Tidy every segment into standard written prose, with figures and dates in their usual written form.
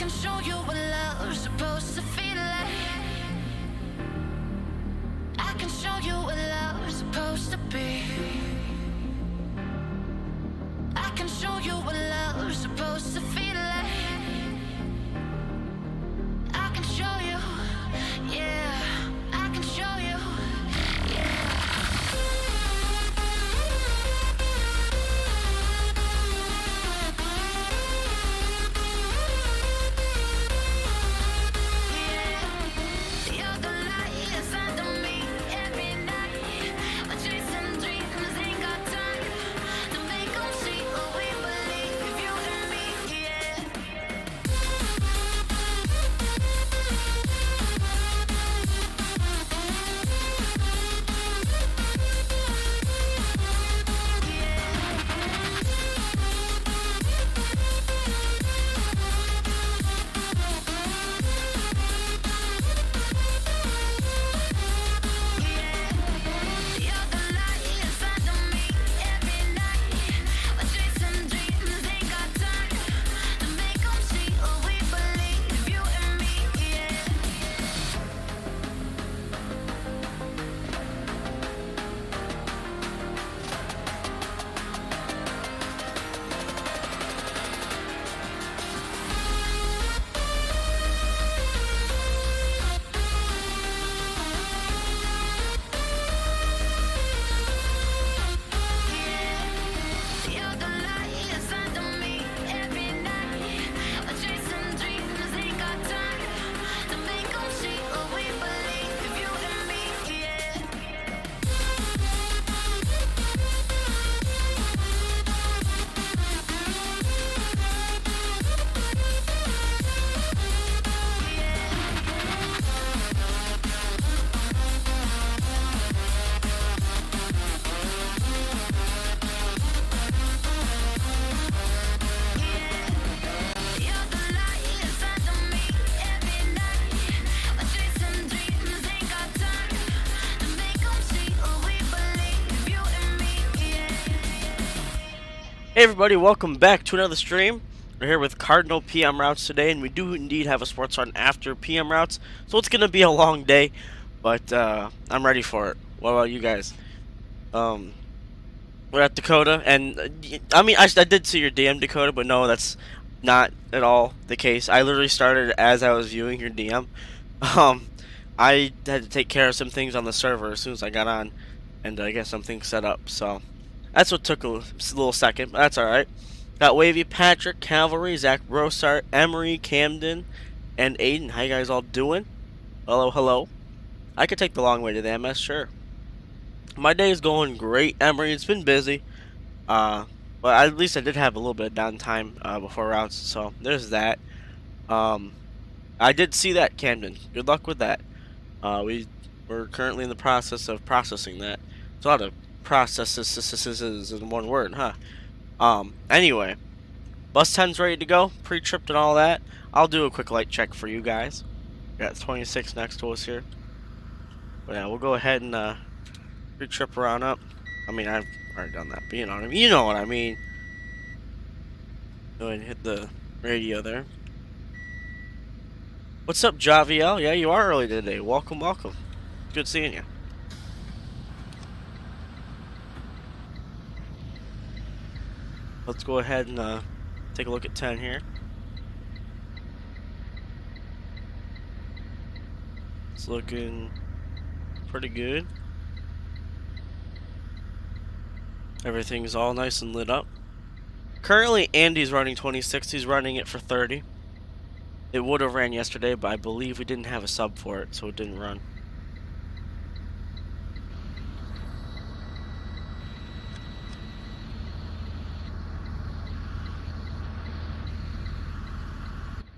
can show you what love's supposed to feel like. I can show you what love's supposed to be. I can show you what love's supposed to feel like. I can show you, yeah. I can show you, yeah. You're the light inside of me every night. Chasing dreams, ain't got time to make 'em see what we believe. You and me, yeah. You're the light inside of me every night. Chasing dreams, ain't got time to make 'em see what we believe. You and me, yeah. You're the light inside of me every night. Chasing dreams, ain't got time to make 'em see what we believe. You and me, yeah. You're the light inside of me every night. Chasing dreams, ain't got time to make 'em see what we believe. You and me, yeah. Hey everybody, welcome back to another stream. We're here with Cardinal PM Routes today, and we do indeed have a sports run after PM Routes, so it's gonna be a long day, but I'm ready for it. What about you guys? We're at Dakota, and I mean, I did see your DM, Dakota, but no, that's not at all the case. I literally started as I was viewing your DM. I had to take care of some things on the server as soon as I got on, and get some things set up, so that's what took a little second, but that's alright. Got Wavy, Patrick, Cavalry, Zach Brosart, Emery, Camden, and Aiden. How you guys all doing? Hello, hello. I could take the long way to the MS, sure. My day is going great, Emery. It's been busy, but at least I did have a little bit of downtime before routes, so there's that. I did see that, Camden. Good luck with that. We're currently in the process of processing that. It's a lot of processes in one word, huh? Anyway, bus 10's ready to go, pre-tripped and all that. I'll do a quick light check for you guys. Got 26 next to us here. But yeah, we'll go ahead and pre-trip around up. I mean, I've already done that, but you know what I mean. You know what I mean. Go ahead and hit the radio there. What's up, Javiel? Yeah, you are early today. Welcome, welcome. Good seeing you. Let's go ahead and take a look at 10 here. It's looking pretty good. Everything's all nice and lit up. Currently, Andy's running 26. He's running it for 30. It would have ran yesterday, but I believe we didn't have a sub for it, so it didn't run.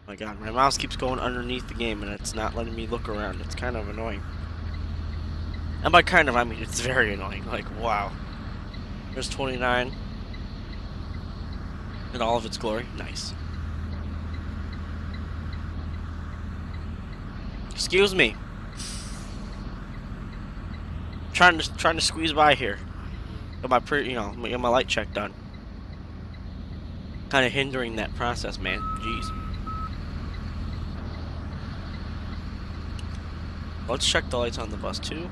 My god, my mouse keeps going underneath the game and it's not letting me look around. It's kind of annoying. And by kind of, I mean it's very annoying. Like, wow. There's 29. In all of its glory. Nice. Excuse me. Trying to squeeze by here. Get my get my light check done. Kind of hindering that process, man. Jeez. Let's check the lights on the bus too.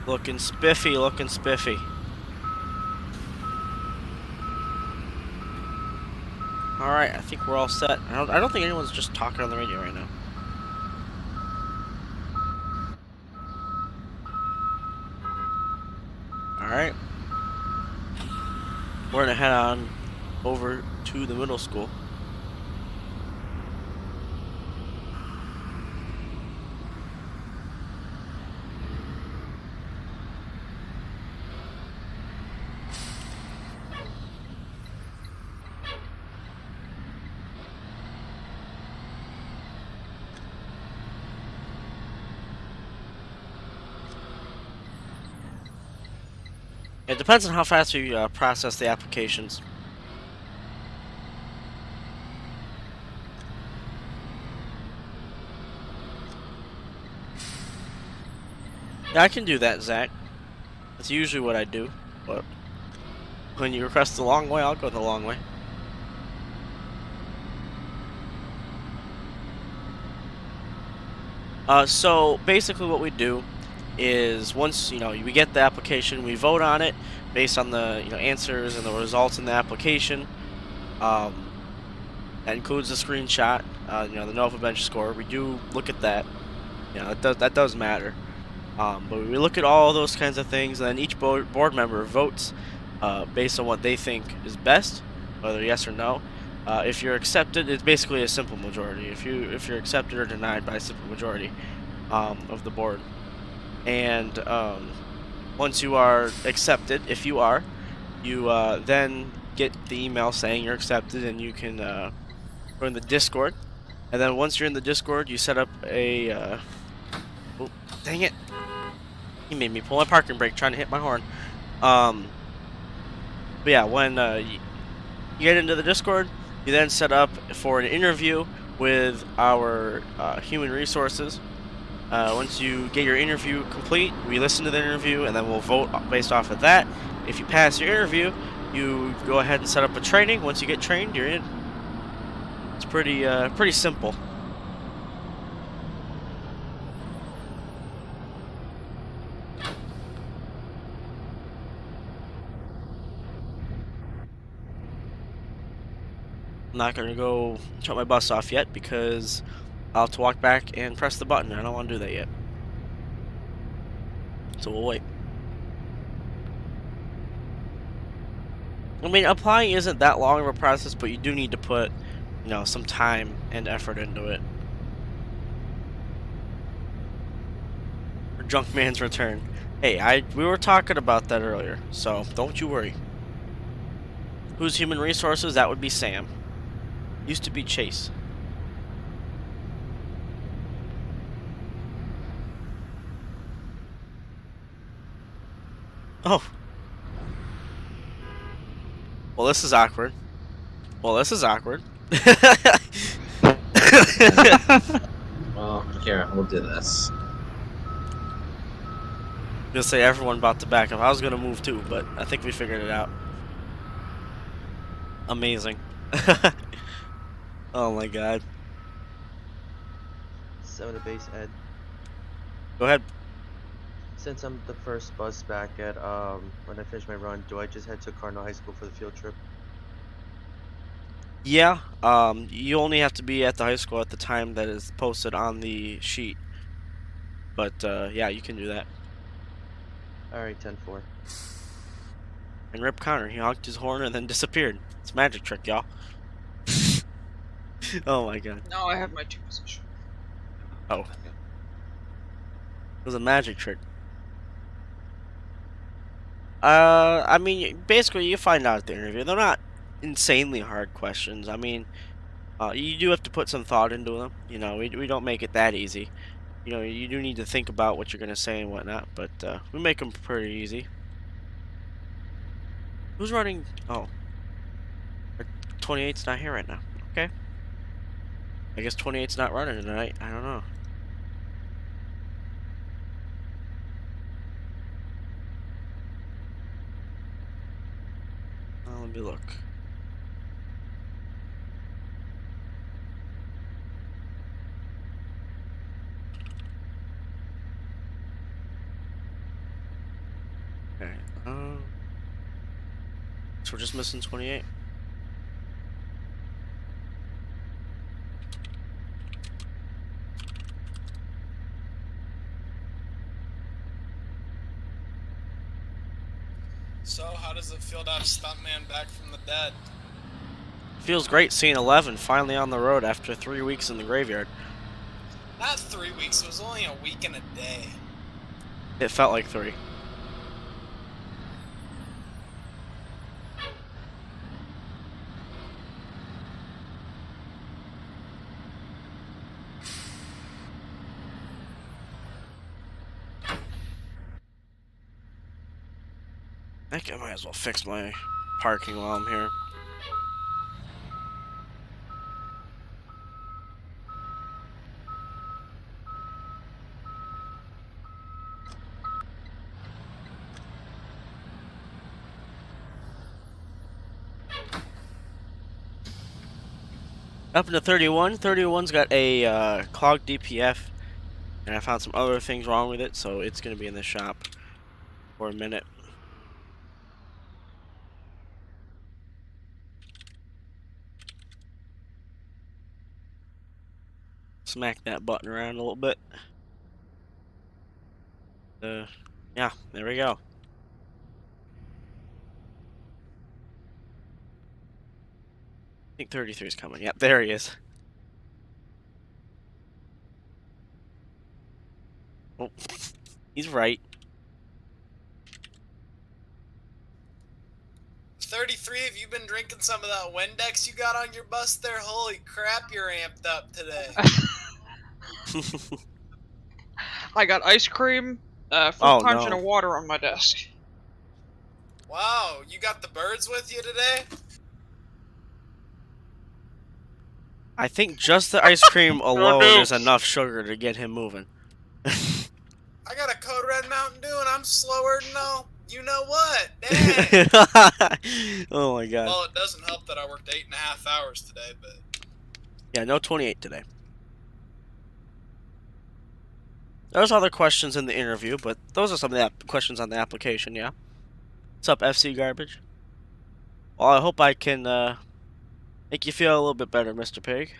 Looking spiffy, looking spiffy. Alright, I think we're all set. I don't think anyone's just talking on the radio right now. Alright. We're gonna head on over to the middle school. It depends on how fast we process the applications. Yeah, I can do that, Zach. That's usually what I do. But when you request the long way, I'll go the long way. So basically what we do is once, we get the application, we vote on it based on the, answers and the results in the application. That includes the screenshot, the Nova Bench score. We do look at that. That does matter. But we look at all those kinds of things, and then each board member votes based on what they think is best, whether yes or no. If you're accepted, it's basically a simple majority. If you're accepted or denied by a simple majority of the board, and once you are accepted, if you are, you then get the email saying you're accepted, and you can go in the Discord. And then once you're in the Discord, you set up a. Oh, dang it! He made me pull my parking brake trying to hit my horn. But yeah, when you get into the Discord, you then set up for an interview with our human resources. Once you get your interview complete, we listen to the interview, and then we'll vote based off of that. If you pass your interview, you go ahead and set up a training. Once you get trained, you're in. It's pretty simple. I'm not gonna go shut my bus off yet because I'll have to walk back and press the button. I don't want to do that yet. So we'll wait. I mean, applying isn't that long of a process, but you do need to put, some time and effort into it. For Junkman's return. Hey, we were talking about that earlier, so don't you worry. Who's human resources? That would be Sam. Used to be Chase. Oh. Well, this is awkward. Well, Well, here, we'll do this. Gonna say everyone about to back up. I was gonna move too, but I think we figured it out. Amazing. Oh my god. 7 to base, Ed. Go ahead. Since I'm the first bus back at when I finish my run, do I just head to Cardinal High School for the field trip? Yeah, you only have to be at the high school at the time that is posted on the sheet. But yeah, you can do that. Alright, 10-4. And Rip Connor, he honked his horn and then disappeared. It's a magic trick, y'all. Oh my god. No, I have my 2 position. Oh. It was a magic trick. I mean, basically, you find out at the interview. They're not insanely hard questions. I mean, you do have to put some thought into them. We don't make it that easy. You do need to think about what you're going to say and whatnot, but we make them pretty easy. Who's running? Oh. 28's not here right now. Okay. I guess 28's not running tonight. I don't know. Let me look. Okay. So we're just missing 28. So, how does it feel to have Stuntman back from the dead? Feels great seeing 11 finally on the road after 3 weeks in the graveyard. Not 3 weeks, it was only a week and a day. It felt like 3. I think I might as well fix my parking while I'm here. Up into 31. 31's got a clogged DPF, and I found some other things wrong with it, so it's going to be in the shop for a minute. Smack that button around a little bit. Yeah, there we go. I think 33 is coming. Yep, there he is. Oh, he's right. 33, have you been drinking some of that Windex you got on your bus there? Holy crap, you're amped up today. I got ice cream, fruit Oh, punch, no. and a water on my desk. Wow, you got the birds with you today? I think just the ice cream alone no. is enough sugar to get him moving. I got a Code Red Mountain Dew and I'm slower than all. You know what? Dang. Oh my god. Well, it doesn't help that I worked 8.5 hours today, but... Yeah, no 28 today. There's other questions in the interview, but those are some of the questions on the application, yeah. What's up, FC Garbage? Well, I hope I can make you feel a little bit better, Mr. Pig.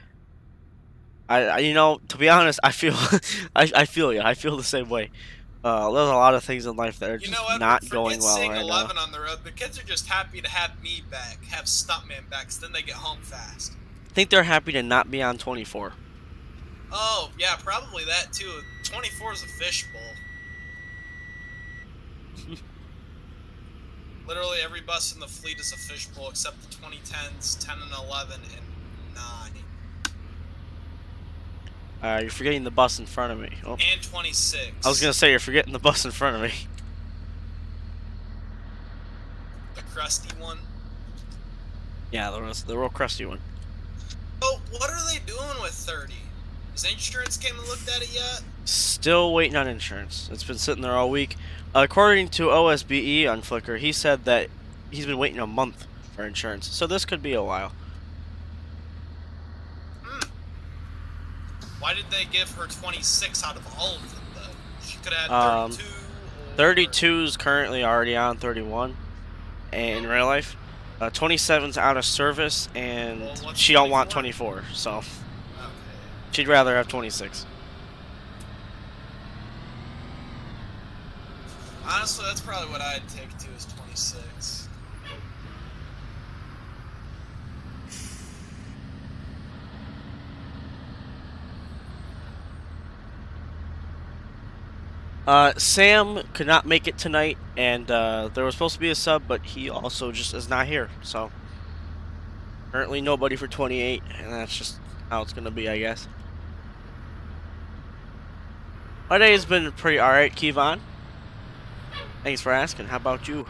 You know, to be honest, I feel, I feel you. I feel the same way. There's a lot of things in life that are just not going well seeing right 11 now. on the road. The kids are just happy to have me back, have Stuntman back, so then they get home fast. I think they're happy to not be on 24. Oh, yeah, probably that too. 24 is a fishbowl. Literally every bus in the fleet is a fishbowl except the 2010s, 10 and 11, and 9. You're forgetting the bus in front of me. Oh. And 26. I was gonna say you're forgetting the bus in front of me. The crusty one. Yeah, the real crusty one. Oh, what are they doing with 30? Has insurance came and looked at it yet? Still waiting on insurance. It's been sitting there all week. According to OSBE on Flickr, he said that he's been waiting a month for insurance. So this could be a while. Why did they give her 26 out of all of them, though? She could have had 32. 32's currently already on 31 in real life. 27's out of service, and Well, she don't want 24? 24, so Okay. she'd rather have 26. Honestly, that's probably what I'd take too, is 26. Sam could not make it tonight, and there was supposed to be a sub, but he also just is not here. So currently nobody for 28, and that's just how it's gonna be, I guess. My day has been pretty alright, Kevon. Thanks for asking. How about you?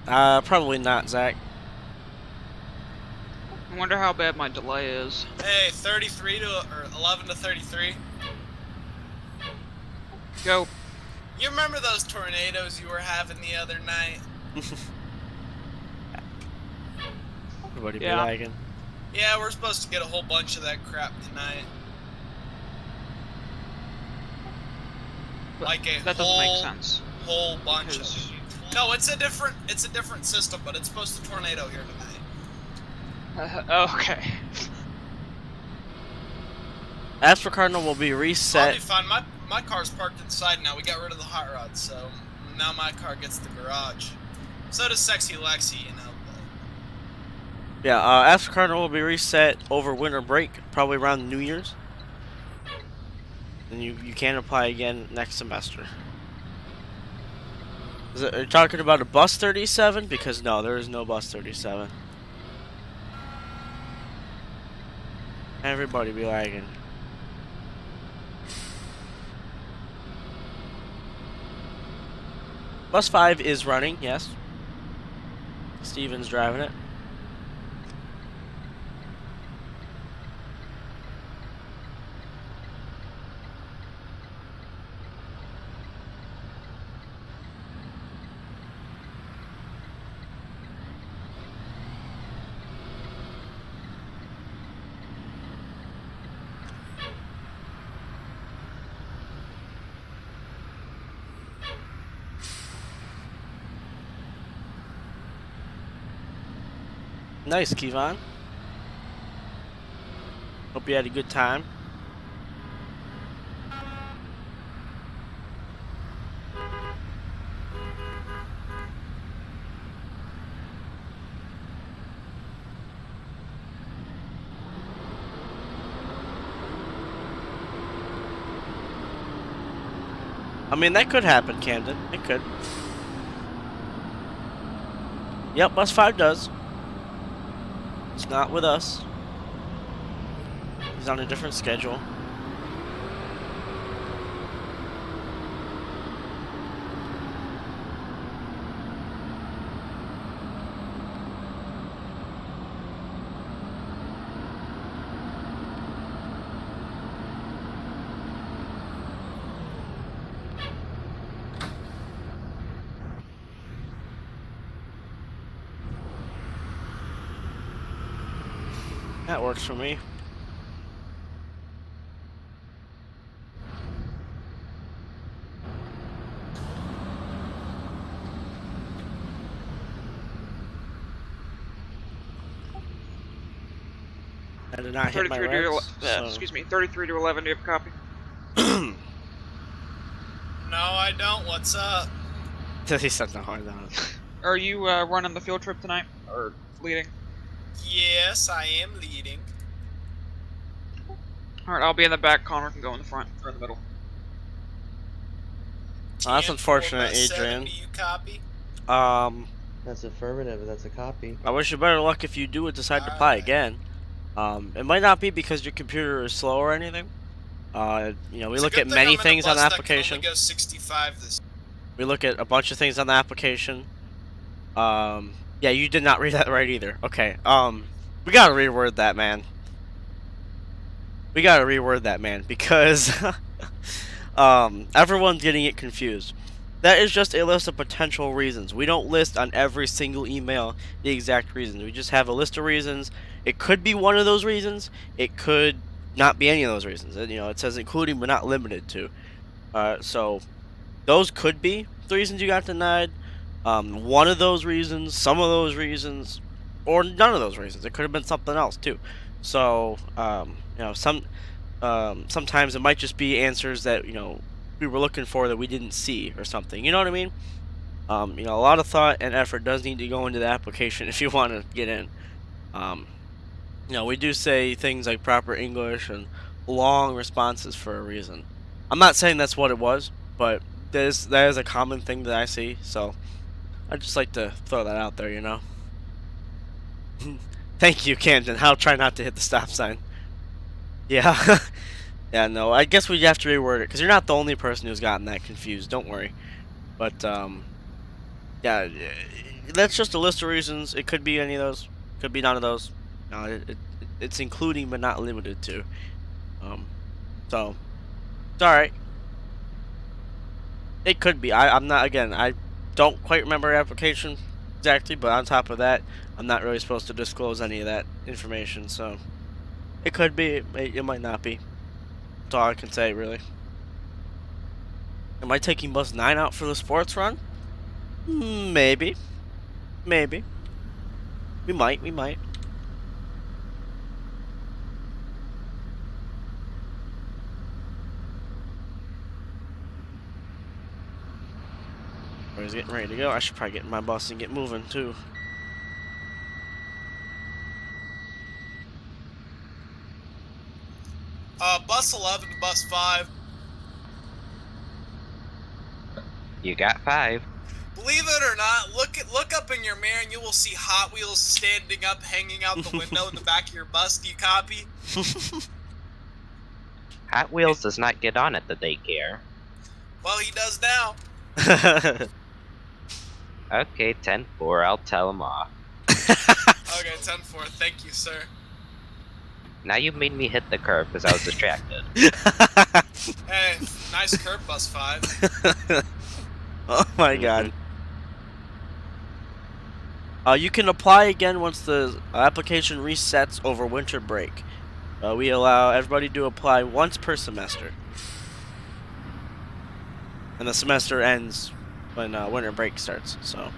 Probably not, Zach. I wonder how bad my delay is. Hey, 33 to or 11 to 33. Go. You remember those tornadoes you were having the other night? Everybody Yeah. be lagging. Yeah, we're supposed to get a whole bunch of that crap tonight. Like a That doesn't make sense. whole bunch Because- of them. No, it's a different system, but it's supposed to tornado here tonight. Okay. Astro Cardinal will be I'll reset. be fine. My car's parked inside now. We got rid of the hot rod, so now my car gets the garage. So does Sexy Lexi, you know. But Yeah, Astro Cardinal will be reset over winter break, probably around New Year's. And you can apply again next semester. Are you talking about a bus 37? Because no, there is no bus 37. Everybody be lagging. Bus 5 is running, yes. Steven's driving it. Nice, Kevon. Hope you had a good time. I mean, that could happen, Camden. It could. Yep, bus 5 does. It's not with us. He's on a different schedule. That works for me. I did not hit my 33 to reds, so. excuse me, 33 to 11. Do you have a copy? no, I don't. What's up? He said no, I don't. Are you running the field trip tonight or leading? Yes, I am leading. All right, I'll be in the back. Connor can go in the front or in the middle. Well, that's 10-4 unfortunate, by 7, Adrian. do you copy? That's affirmative. That's a copy. I wish you better luck if you do decide to apply Alright. again. It might not be because your computer is slow or anything. You know, we It's a look good at thing many I'm in a things on the bus that can application. only go 65 this. We look at a bunch of things on the application. Yeah, you did not read that right either. Okay, we gotta reword that, man. We gotta reword that, man, because everyone's getting it confused. That is just a list of potential reasons. We don't list on every single email the exact reasons. We just have a list of reasons. It could be one of those reasons. It could not be any of those reasons. You know, it says including but not limited to. So those could be the reasons you got denied. One of those reasons, some of those reasons, or none of those reasons. It could have been something else too. So you know, sometimes it might just be answers that, you know, we were looking for that we didn't see or something. You know what I mean? You know, a lot of thought and effort does need to go into the application if you want to get in. You know, we do say things like proper English and long responses for a reason. I'm not saying that's what it was, but that is a common thing that I see. So I'd just like to throw that out there, you know. Thank you, Camden. I'll try not to hit the stop sign. Yeah. Yeah, no, I guess we have to reword it, because you're not the only person who's gotten that confused, don't worry. But, yeah, that's just a list of reasons. It could be any of those, could be none of those. No, it's including but not limited to. So, it's alright. It could be. I'm not, again, I don't quite remember your application exactly, but on top of that, I'm not really supposed to disclose any of that information, so it could be, it might not be. That's all I can say, really. Am I taking bus 9 out for the sports run? Maybe. Maybe. We might. Everybody's getting ready to go. I should probably get in my bus and get moving too. Bus 11 to bus 5. You got 5. Believe it or not, look up in your mirror and you will see Hot Wheels standing up, hanging out the window in the back of your bus. Do you copy? Hot Wheels does not get on at the daycare. Well, he does now. Okay, 10-4, I'll tell him off. Okay, 10-4. Thank you, sir. Now you made me hit the curb because I was distracted. Hey, nice curb, bus 5. Oh my god. You can apply again once the application resets over winter break. We allow everybody to apply once per semester. And the semester ends when winter break starts, so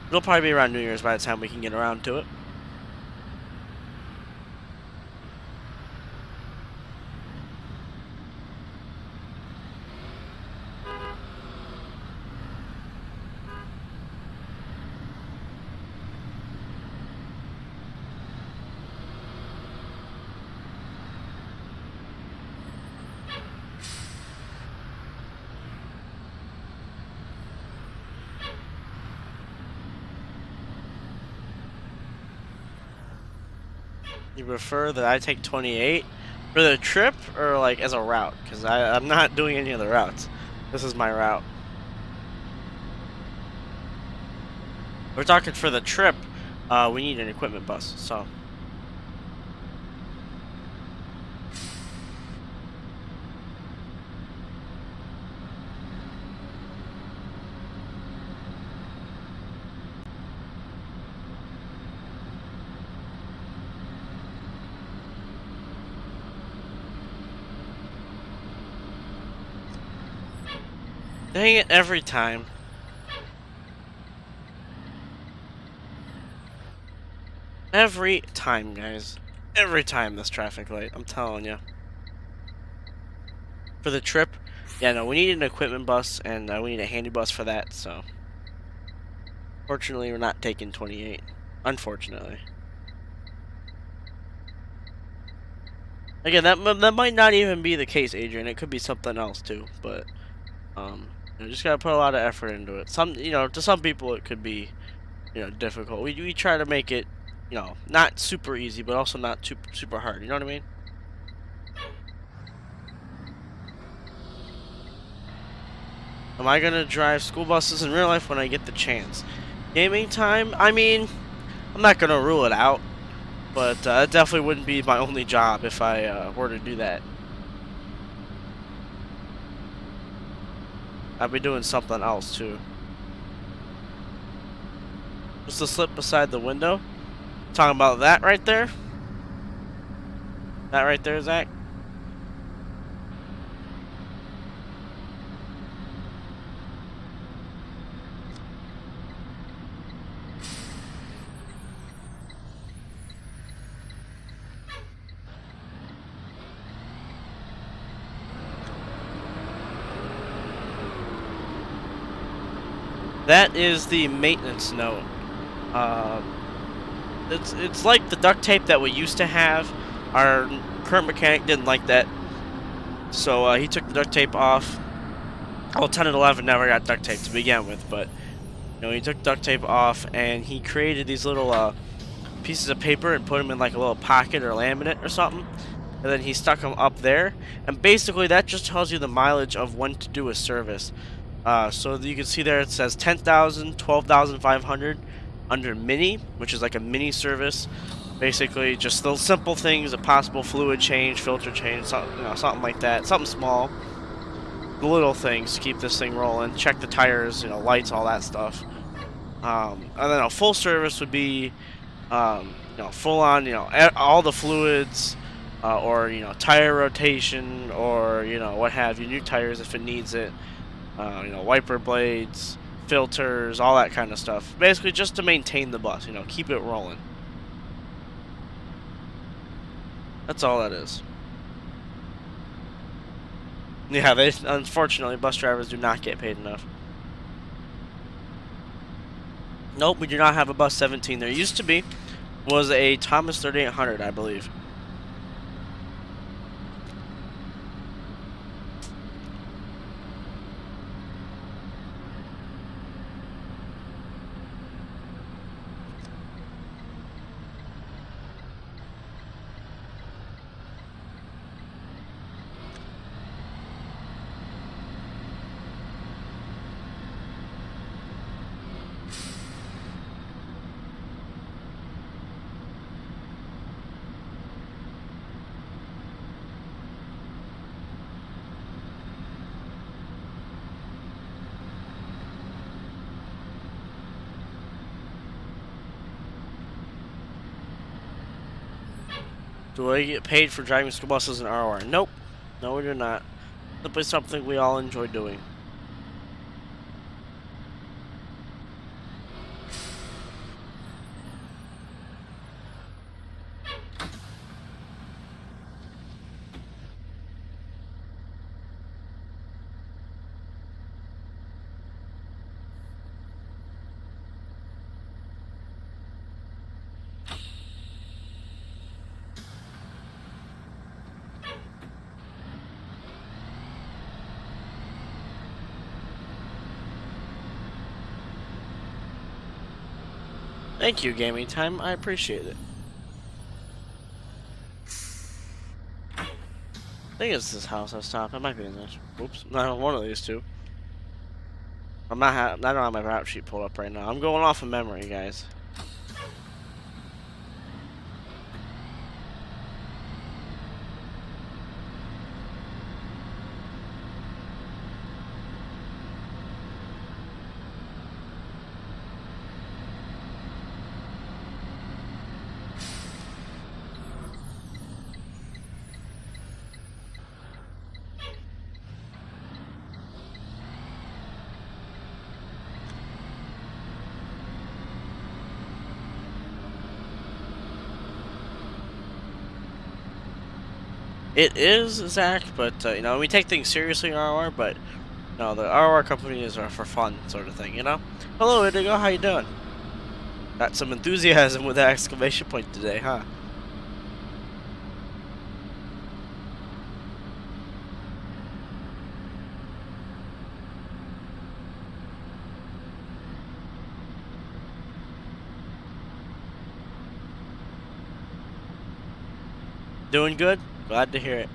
it'll probably be around New Year's by the time we can get around to it. You prefer that I take 28 for the trip or like as a route? Because I'm not doing any other routes. This is my route. We're talking for the trip. We need an equipment bus, so. Dang it, every time. Every time, guys. Every time this traffic light, I'm telling you. For the trip, yeah, no, we need an equipment bus, and we need a handy bus for that, so. Fortunately, we're not taking 28. Unfortunately. Again, that might not even be the case, Adrian. It could be something else, too, but, you just gotta put a lot of effort into it. To some people it could be, difficult. We try to make it, not super easy, but also not super hard. You know what I mean? Am I gonna drive school buses in real life when I get the chance? Gaming time? I mean, I'm not gonna rule it out, but it definitely wouldn't be my only job if I were to do that. I'd be doing something else too. Just the slip beside the window. Talking about that right there? That right there, Zach? That is the maintenance note. It's like the duct tape that we used to have. Our current mechanic didn't like that, so he took the duct tape off. Well, 10 and 11 never got duct tape to begin with, but he took duct tape off and he created these little pieces of paper and put them in like a little pocket or laminate or something. And then he stuck them up there, and basically that just tells you the mileage of when to do a service. So you can see there it says 10,000, 12,500 under mini, which is like a mini service. Basically, just those simple things: a possible fluid change, filter change, something like that, something small. The little things to keep this thing rolling. Check the tires, lights, all that stuff. And then a full service would be, full on, all the fluids, or tire rotation, or what have you, new tires if it needs it. you know, wiper blades, filters, all that kind of stuff. Basically, just to maintain the bus, you know, keep it rolling. That's all that is. Yeah, unfortunately, bus drivers do not get paid enough. Nope, we do not have a bus 17. There used to be, was a Thomas 3800, I believe. Do I get paid for driving school buses in ROR? Nope. No, we do not. Simply something we all enjoy doing. Thank you, Gaming Time. I appreciate it. I think it's this house I stopped. I might be in this. Oops, not one of these two. I don't have my route sheet pulled up right now. I'm going off of memory, guys. It is, Zach, but, you know, we take things seriously in ROR, but, no, the ROR companies are for fun, sort of thing, you know? Hello, Indigo, how you doing? Got some enthusiasm with that exclamation point today, huh? Doing good? Glad to hear it.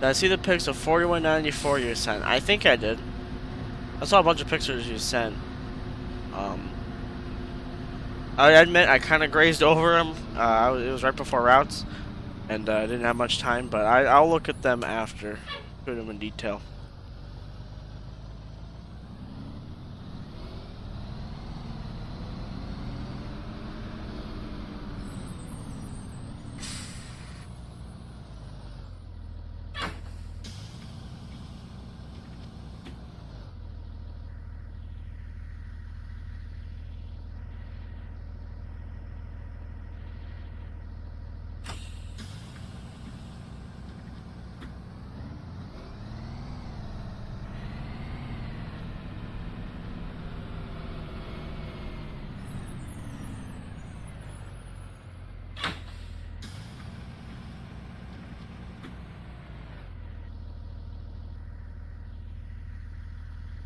Did I see the pics of 4194 you sent? I think I did. I saw a bunch of pictures you sent. I admit I kind of grazed over them. It was right before routes, and I didn't have much time. But I'll look at them after, put them in detail.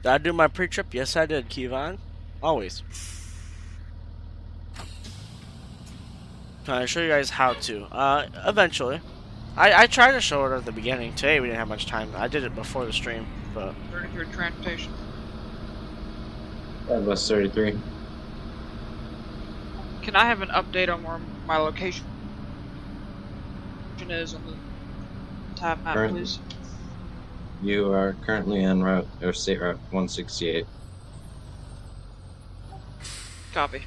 Did I do my pre-trip? Yes, I did, Kevon. Always. Can I show you guys how to? Eventually. I tried to show it at the beginning. Today we didn't have much time. I did it before the stream, but... 33 transportation. Bus 33. Can I have an update on where my location is on the tab map, Current- please? You are currently en route, or State Route 168. Copy.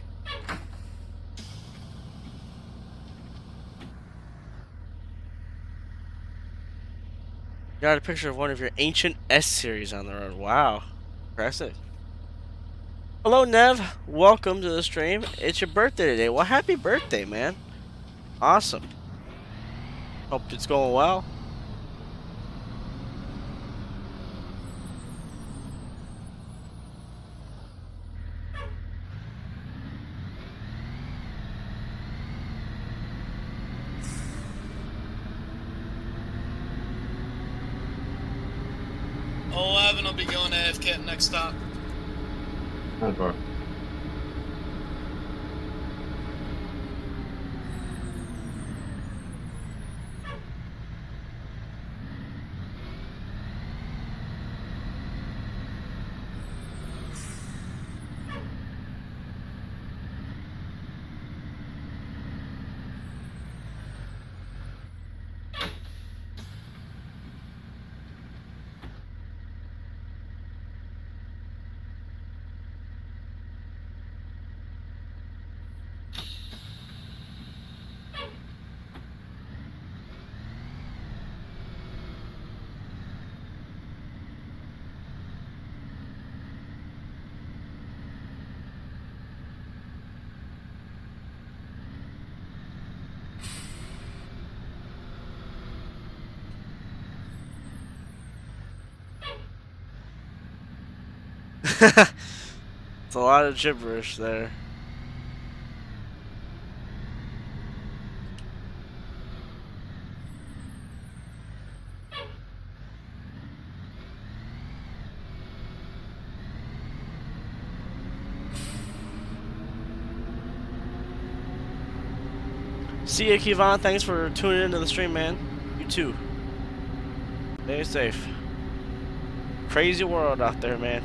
Got a picture of one of your ancient S series on the road. Wow. Impressive. Hello, Nev. Welcome to the stream. It's your birthday today. Well, happy birthday, man. Awesome. Hope it's going well. '11 will be going AFK at next stop. 10-4. It's a lot of gibberish there. See ya, Kevon. Thanks for tuning into the stream, man. You too. Stay safe. Crazy world out there, man.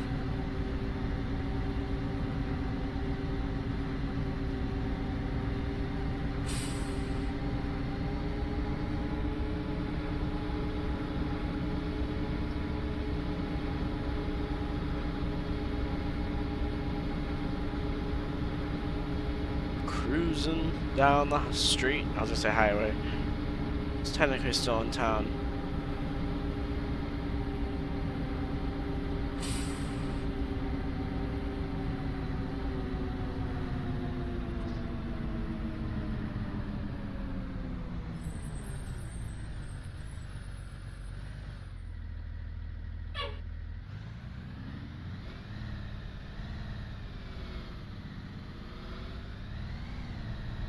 Cruising down the street. I was gonna say highway. It's technically still in town.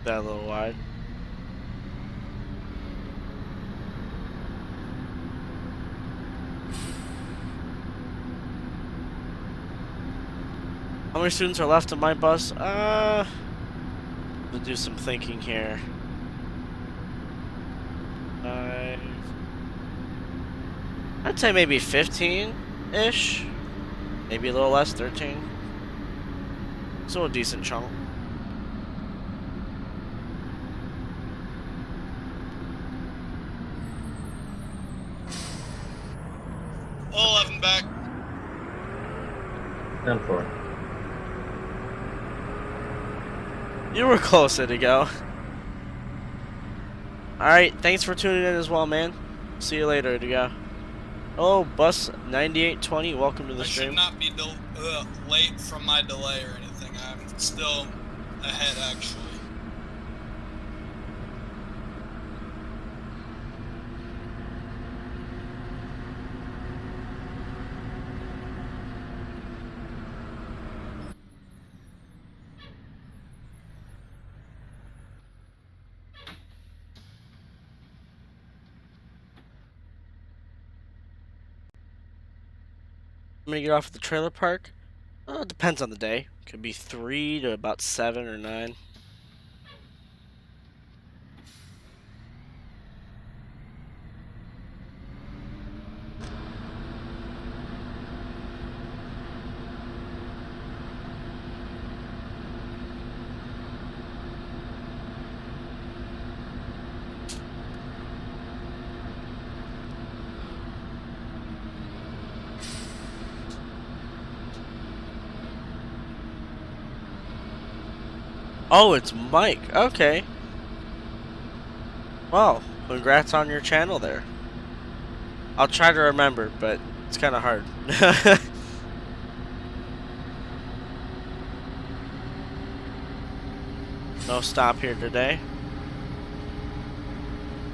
That a little wide. How many students are left on my bus? We'll do some thinking here. I'd say maybe 15-ish. Maybe a little less, 13. So a decent chunk. '11 back. 10-4. You were close, to go. Alright, thanks for tuning in as well, man. See you later, to go. Oh, bus 9820, welcome to the I stream. should not be late from my delay or anything. I'm still ahead, actually. I'm gonna get off at the trailer park. It depends on the day. Could be 3 to about 7 or 9. Oh, it's Mike. Okay. Well, congrats on your channel there. I'll try to remember, but it's kind of hard. No stop here today.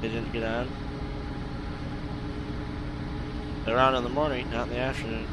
They didn't get on. They're on in the morning, not in the afternoon.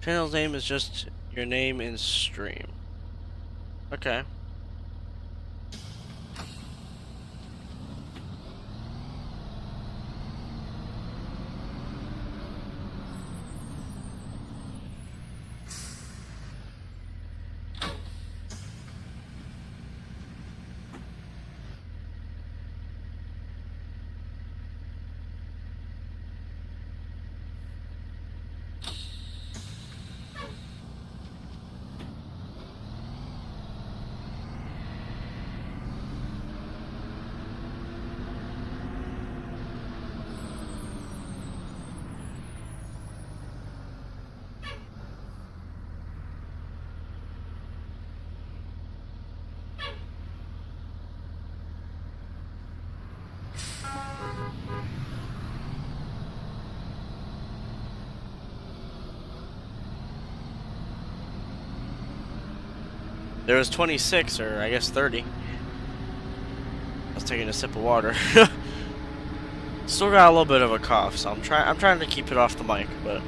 Channel's name is just your name in stream. Okay. There was 26, or I guess 30. I was taking a sip of water. Still got a little bit of a cough, so I'm trying to keep it off the mic, but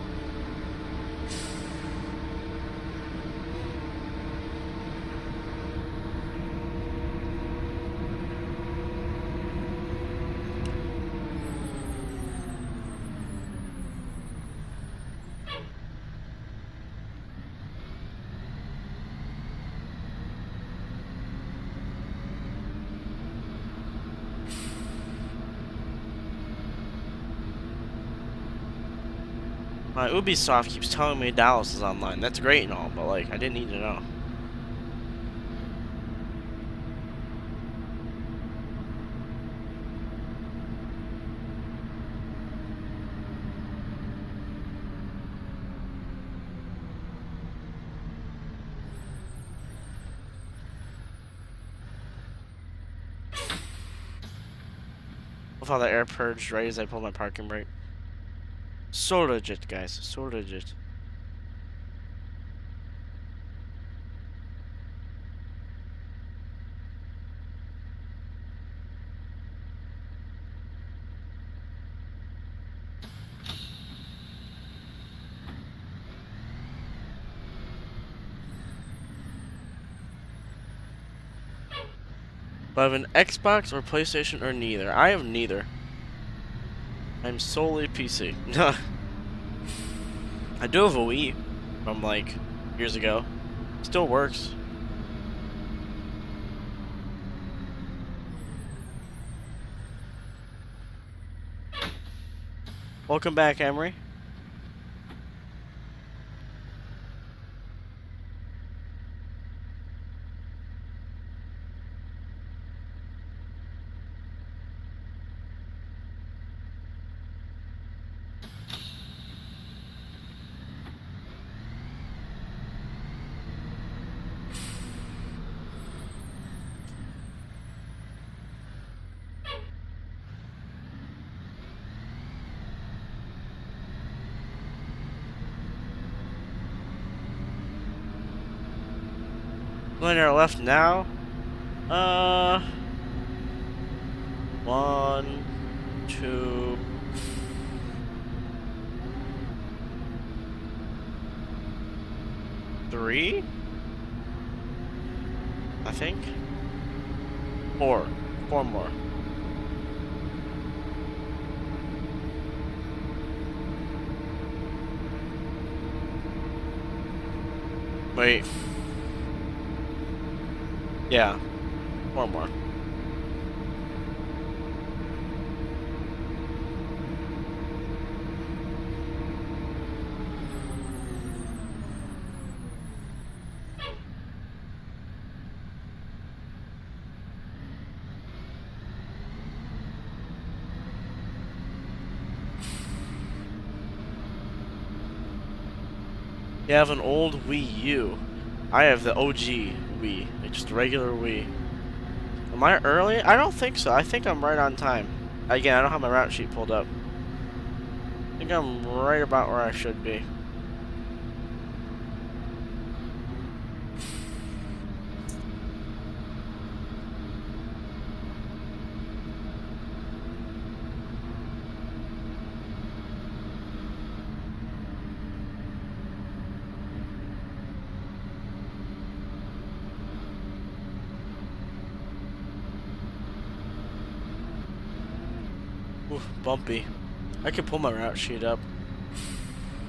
my Ubisoft keeps telling me Dallas is online. That's great and all, but like I didn't need to know. With how the air purged right as I pulled my parking brake. So legit, guys. So legit. Do I have an Xbox or PlayStation or neither? I have neither. I'm solely PC. I do have a Wii from like years ago. Still works. Welcome back, Emery. Linear left now. 1, 2. Three? I think. 4. 4 more. Wait. Yeah. One more. You have an old Wii U. I have the OG Wii, like just a regular Wii. Am I early? I don't think so. I think I'm right on time. Again, I don't have my route sheet pulled up. I think I'm right about where I should be. Oof, bumpy. I could pull my route sheet up.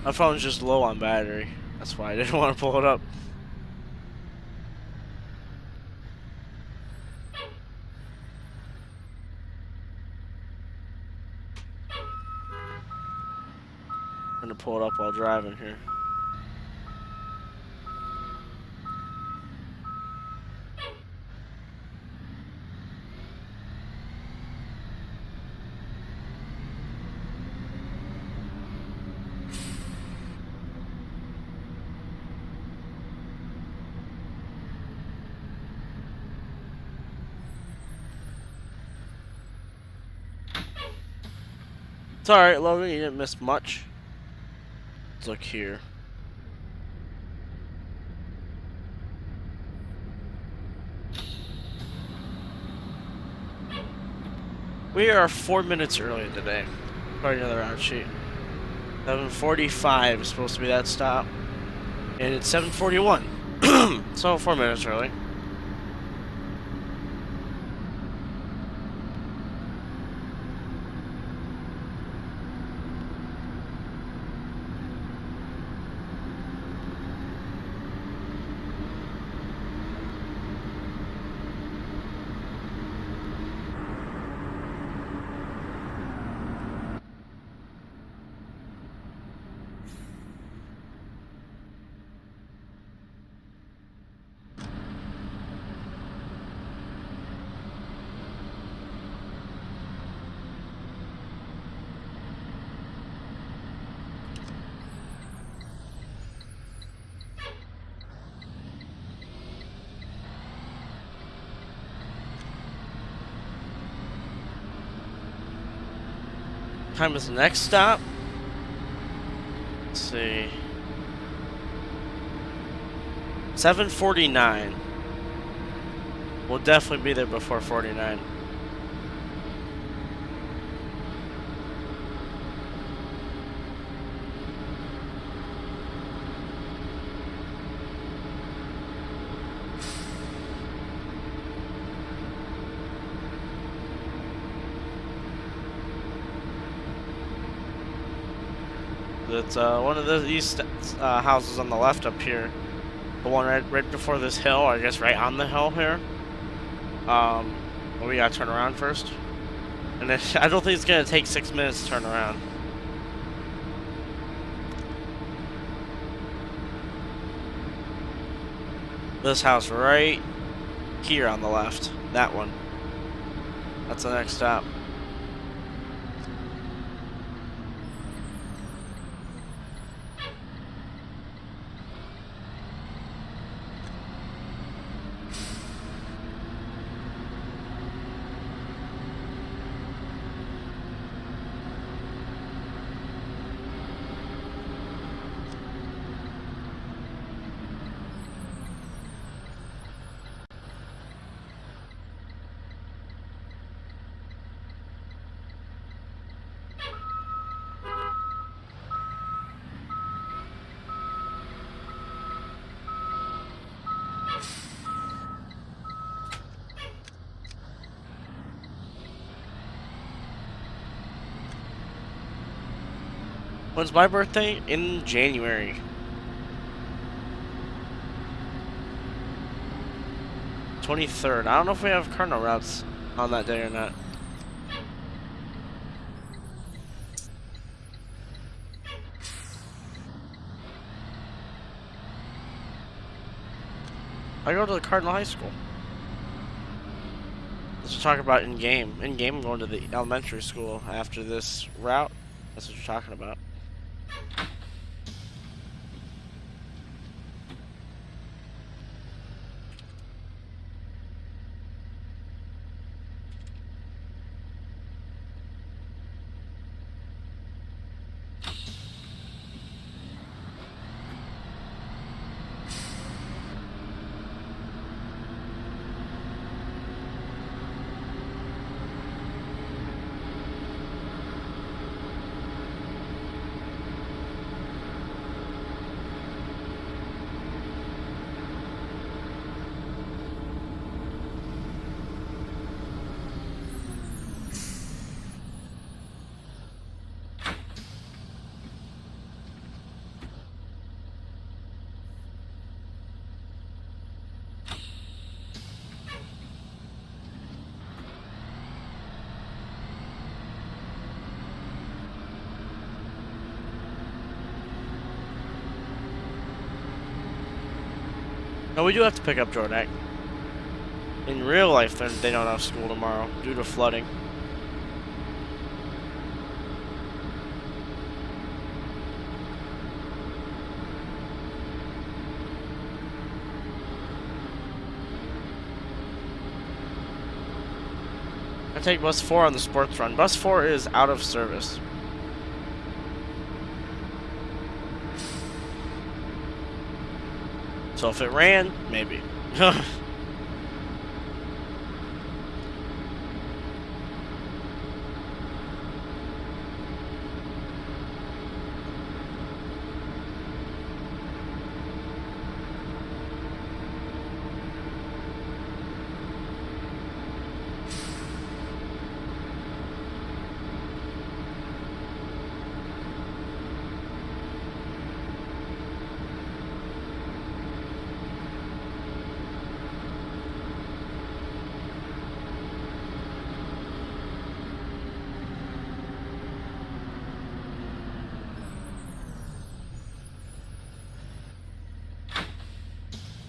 My phone's just low on battery. That's why I didn't want to pull it up. I'm gonna pull it up while driving here. It's alright, Logan, you didn't miss much. Let's look here. We are 4 minutes early today, according to the route sheet. 7:45 is supposed to be that stop, and it's 7:41, so 4 minutes early. Time is the next stop. Let's see. 7:49. We'll definitely be there before 49. It's one of these houses on the left up here. The one right before this hill, or I guess right on the hill here. Well, we gotta turn around first. And then, I don't think it's gonna take 6 minutes to turn around. This house right here on the left. That one. That's the next stop. When's my birthday? In January. 23rd. I don't know if we have Cardinal routes on that day or not. I go to the Cardinal High School. Let's talk about in-game. In-game, I'm going to the elementary school after this route. That's what you're talking about. No, we do have to pick up Jordak. In real life, they don't have school tomorrow due to flooding. I take bus 4 on the sports run. Bus 4 is out of service. So if it ran, maybe.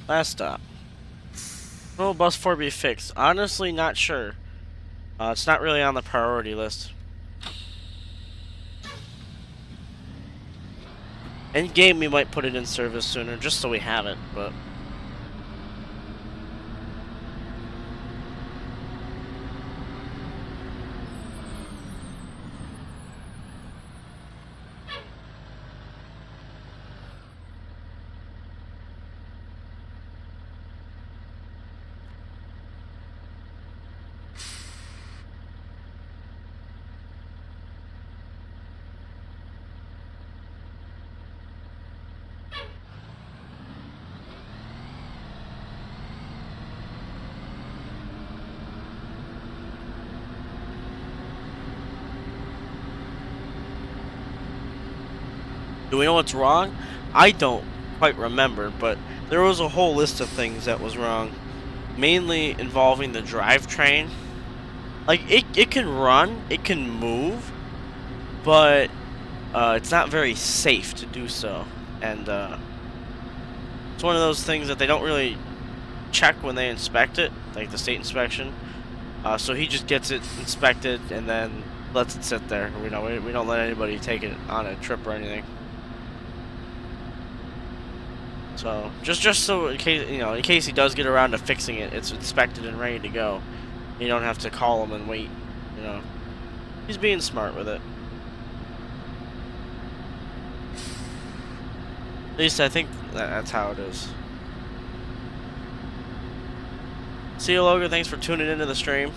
Last stop. Will bus 4 be fixed? Honestly, not sure. It's not really on the priority list. In game, we might put it in service sooner, just so we have it, but. Do we know what's wrong? I don't quite remember, but there was a whole list of things that was wrong. Mainly involving the drivetrain. Like, it can run, it can move, but it's not very safe to do so. And it's one of those things that they don't really check when they inspect it, like the state inspection. So he just gets it inspected and then lets it sit there. We don't let anybody take it on a trip or anything. So just so in case he does get around to fixing it, it's inspected and ready to go. You don't have to call him and wait. He's being smart with it. At least I think that's how it is. See you, Logan. Thanks for tuning into the stream.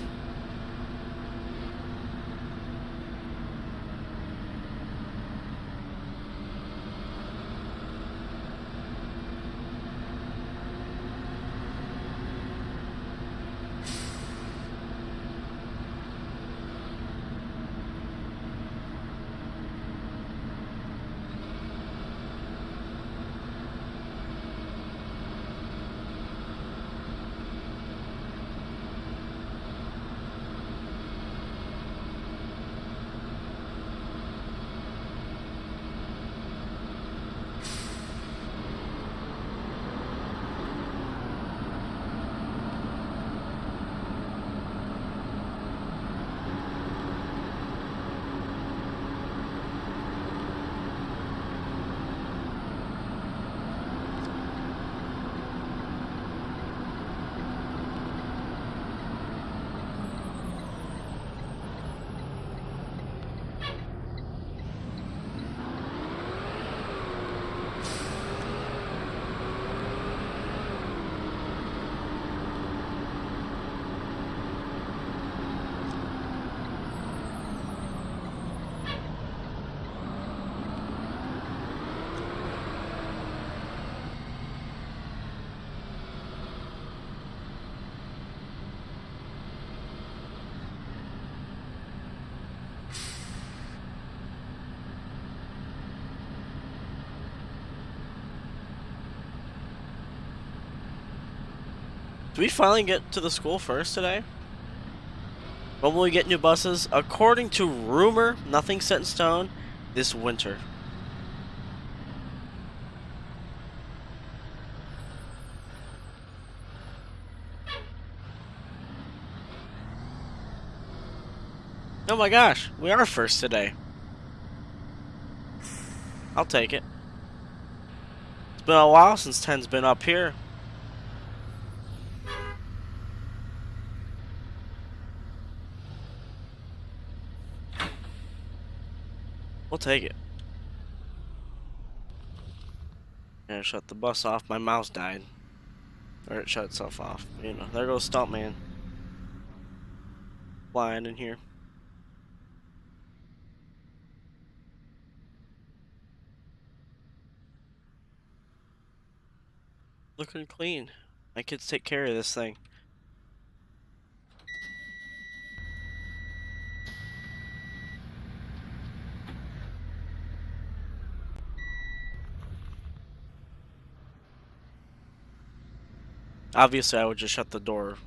Do we finally get to the school first today? When will we get new buses? According to rumor, nothing set in stone, this winter. Oh my gosh, we are first today. I'll take it. It's been a while since 10's been up here. We'll take it. And shut the bus off. My mouse died. Or it shut itself off. You know, there goes Stuntman. Flying in here. Looking clean. My kids take care of this thing. Obviously, I would just shut the door.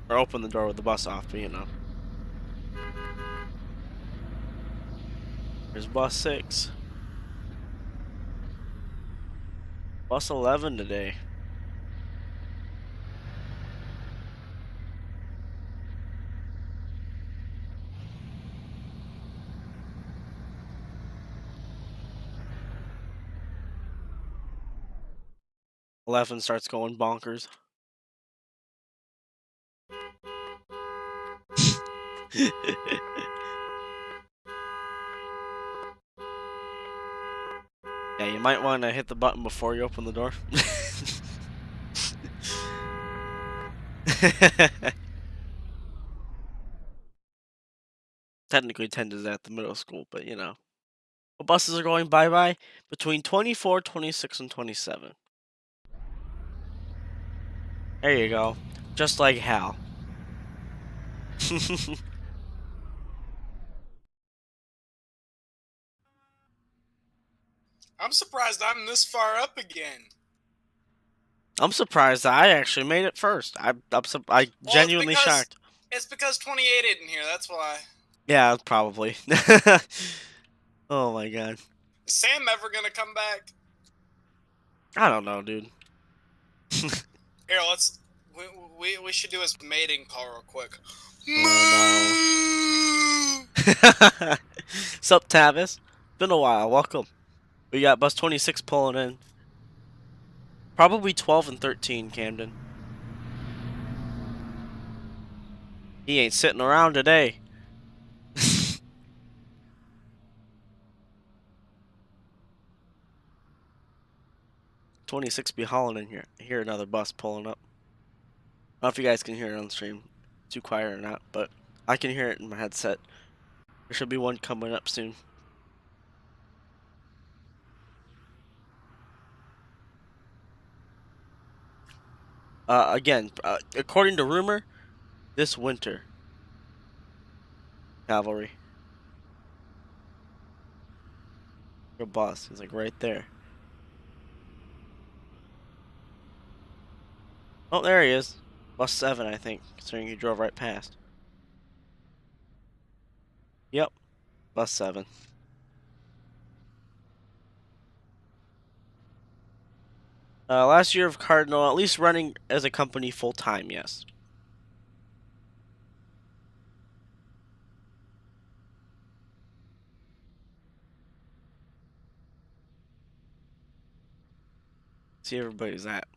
Or open the door with the bus off, but you know. There's bus 6. Bus 11 today. Eleven starts going bonkers. Yeah, you might want to hit the button before you open the door. Technically 10 is at the middle school, but you know. What buses are going bye-bye? Between 24, 26, and 27. There you go. Just like Hal. I'm surprised I'm this far up again. I'm surprised that I actually made it first. I'm genuinely shocked. It's because 28 isn't here, that's why. Yeah, probably. Oh my god. Is Sam ever gonna come back? I don't know, dude. Here, let's... We should do his mating call real quick. Oh no. Sup, Tavis? Been a while. Welcome. We got bus 26 pulling in. Probably 12 and 13, Camden. He ain't sitting around today. 26 be hauling in here. I hear another bus pulling up. I don't know if you guys can hear it on stream. Too quiet or not, but I can hear it in my headset. There should be one coming up soon. Again, according to rumor, this winter. Cavalry. Your boss is like right there. Oh, there he is. Bus 7, I think, considering he drove right past. Yep, bus 7. Last year of Cardinal, at least running as a company full time, yes. See everybody's at.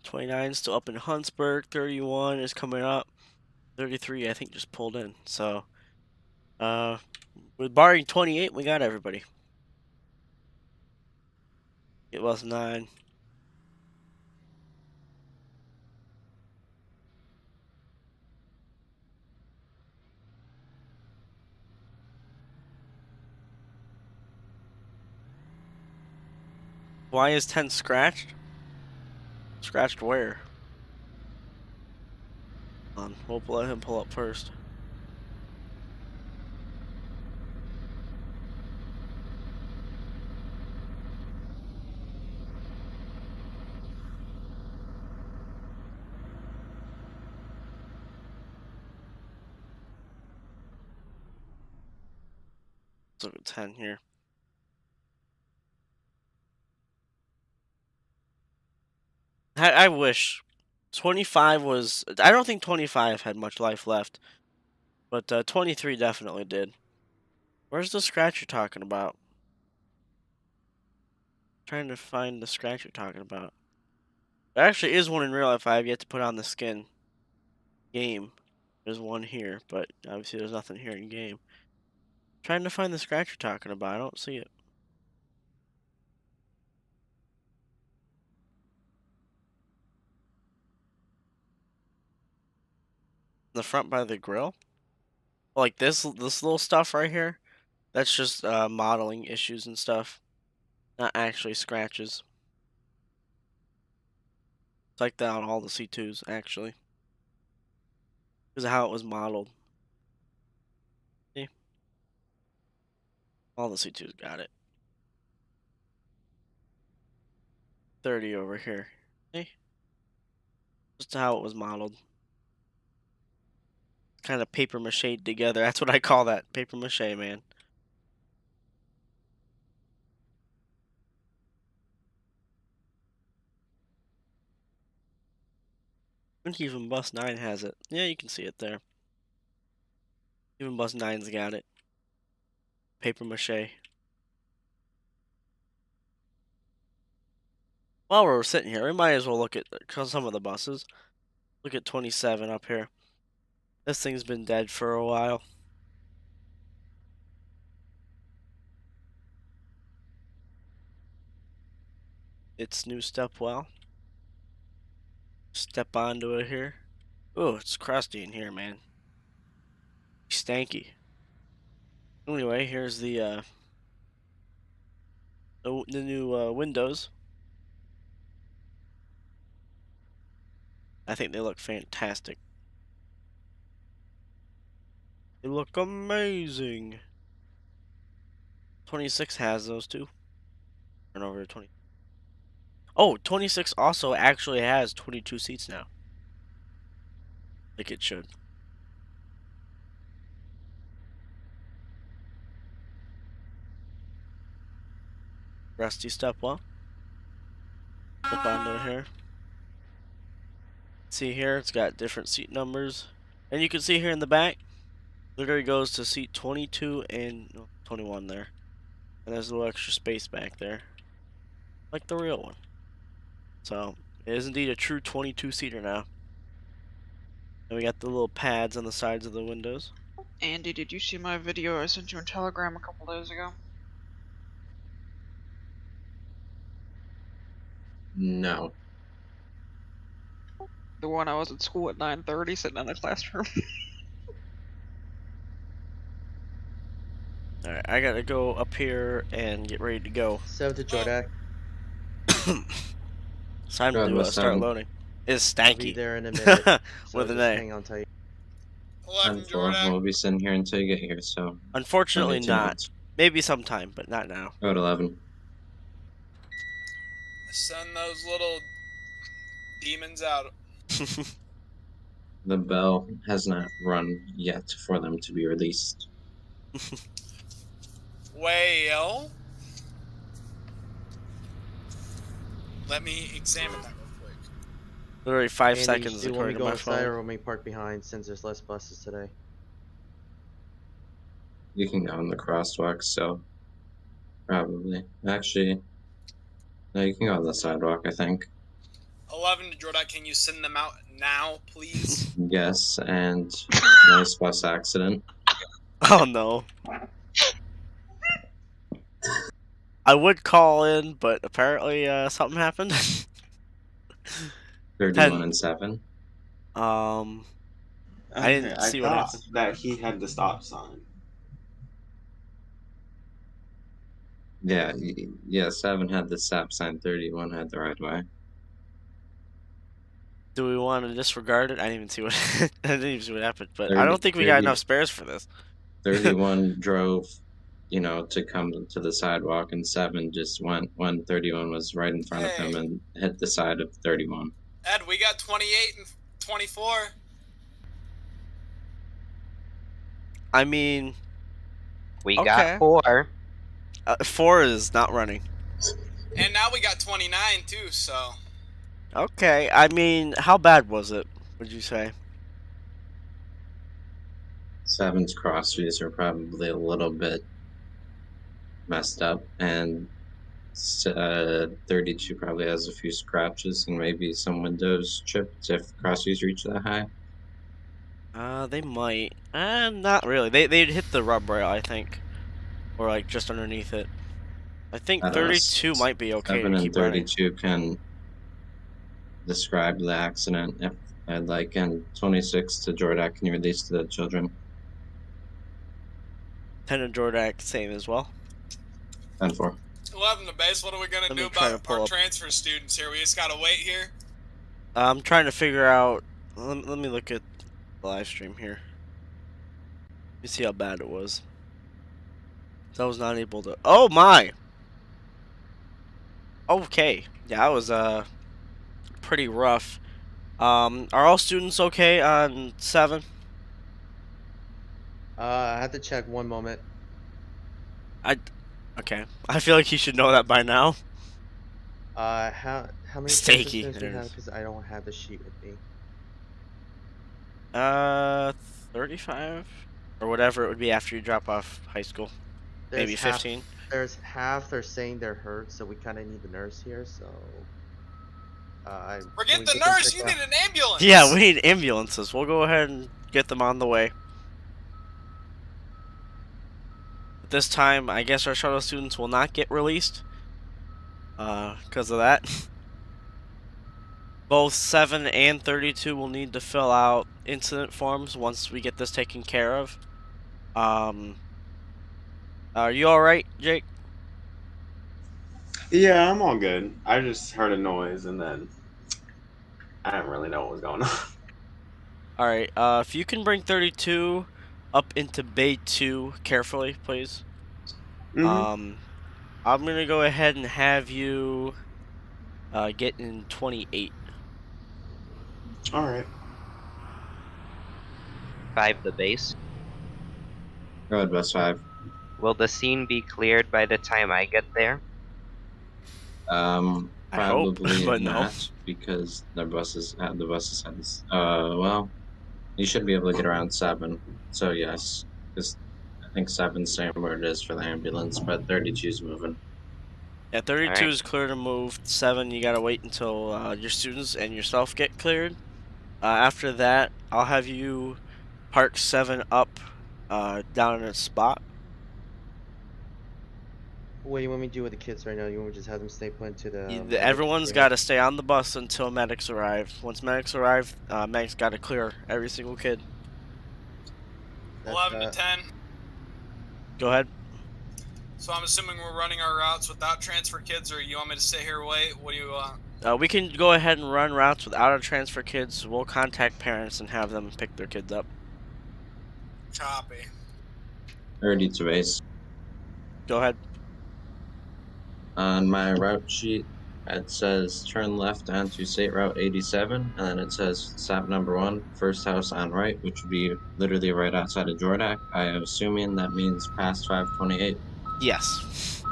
29 still up in Huntsburg. 31 is coming up. 33, I think, just pulled in. So, with barring 28, we got everybody. It was 9. Why is 10 scratched? Scratched where? We'll let him pull up first. look at 10 here. I wish 25 was. I don't think 25 had much life left, but 23 definitely did. Where's the scratch you're talking about? Trying to find the scratch you're talking about. There actually is one in real life. I have yet to put on the skin. Game. There's one here, but obviously there's nothing here in game. Trying to find the scratch you're talking about. I don't see it. The front by the grill? Like this little stuff right here? That's just modeling issues and stuff. Not actually scratches. It's like that on all the C2s, actually. Because of how it was modeled. See? All the C2s got it. 30 over here. See? Just how it was modeled. Kind of paper mache together. That's what I call that. Paper mache, man. I think even Bus 9 has it. Yeah, you can see it there. Even Bus 9's got it. Paper mache. While we're sitting here, we might as well look at some of the buses. Look at 27 up here. This thing's been dead for a while. It's new Stepwell. Step onto it here. Oh, it's crusty in here, man. Stanky. Anyway, here's the new windows. I think they look fantastic. They look amazing. 26 has those too. Turn over to 20. Oh, 26 also actually has 22 seats now. Like it should. Rusty Stepwell. Flip onto here. See here, it's got different seat numbers. And you can see here in the back, literally goes to seat 22 and 21 there. And there's a little extra space back there. Like the real one. So, it is indeed a true 22-seater now. And we got the little pads on the sides of the windows. Andy, did you see my video I sent you on Telegram a couple days ago? No. The one I was at school at 9:30 sitting in the classroom. Alright, I gotta go up here and get ready to go. 7 to Jordak. It's time God, to what's start that? loading. It's I'll be stanky. there in a minute. So With an just A. hang on tight. 11 10-4. Jordan. We'll be sitting here until you get here, so. Unfortunately Don't be too not. much. Maybe sometime, but not now. Go at 11. Send those little demons out. The bell has not run yet for them to be released. Well, let me examine that real quick. Literally 5 Andy, seconds do you want me according to to go my inside or phone. want me to park behind since there's less buses today? You can go on the crosswalk, so. Probably. Actually. No, you can go on the sidewalk, I think. 11 to Jordan, can you send them out now, please? Yes, and nice bus accident. Oh no. I would call in, but apparently something happened. 31 and 7. I didn't see what thought happened. that he had the stop sign. Yeah, 7 had the stop sign, 31 had the right way. Do we want to disregard it? I didn't even see what I didn't even see what happened, but I 30 don't think we got enough spares for this. 31 drove, to come to the sidewalk, and 7 just went when 31 was right in front of him and hit the side of 31. Ed, we got 28 and 24. I mean, We Okay. got 4. 4 is not running. And now we got 29 too, so. Okay, I mean, how bad was it, would you say? 7's cross views are probably a little bit messed up, and 32 probably has a few scratches and maybe some windows chipped if cross views reach that high. They might. Not really. They'd hit the rub rail, I think. Or, like, just underneath it. I think I don't know, 32 might be okay 7 to and keep running. 32 can describe the accident if I'd like, and 26 to Jordak, can you release to the children? 10 and Jordak, same as well. 10-4. 11 to base. What are we gonna Let do me try to about pull our up. transfer students here? We just gotta wait here. I'm trying to figure out. Let me look at the live stream here. Let me see how bad it was. So I was not able to. Oh my! Okay. Yeah, that was pretty rough. Are all students okay on 7? I have to check one moment. Okay. I feel like you should know that by now. How many Steaky, transfer students we there it have? is. Because I don't have the sheet with me. 35 or whatever it would be after you drop off high school. Maybe 15. There's half they're saying they're hurt, so we kind of need the nurse here. So. Forget the nurse. You need an ambulance. Yeah, we need ambulances. We'll go ahead and get them on the way. This time, I guess our shuttle students will not get released. Because of that. Both 7 and 32 will need to fill out incident forms once we get this taken care of. Are you alright, Jake? Yeah, I'm all good. I just heard a noise and then I didn't really know what was going on. Alright, if you can bring 32 up into Bay 2 carefully, please. Mhm. I'm gonna go ahead and have you get in 28. All right. 5 the base. Go ahead, bus 5. Will the scene be cleared by the time I get there? I hope, Probably but no. not, because the buses had this. Well, you should be able to get around 7. So yes, because I think 7's same where it is for the ambulance, but 32's moving. Yeah, 32 Alright. is clear to move. 7, you gotta wait until your students and yourself get cleared. After that, I'll have you park 7 up down in a spot. What do you want me to do with the kids right now? You want me to just have them stay put into the? Everyone's got to stay on the bus until medics arrive. Once medics arrive, medics got to clear every single kid. 11 to 10. Go ahead. So I'm assuming we're running our routes without transfer kids, or you want me to sit here and wait? What do you want? We can go ahead and run routes without our transfer kids. We'll contact parents and have them pick their kids up. Copy. 32 base. Go ahead. On my route sheet, it says turn left onto State Route 87, and then it says stop number 1, first house on right, which would be literally right outside of Jordak. I am assuming that means past 528. Yes.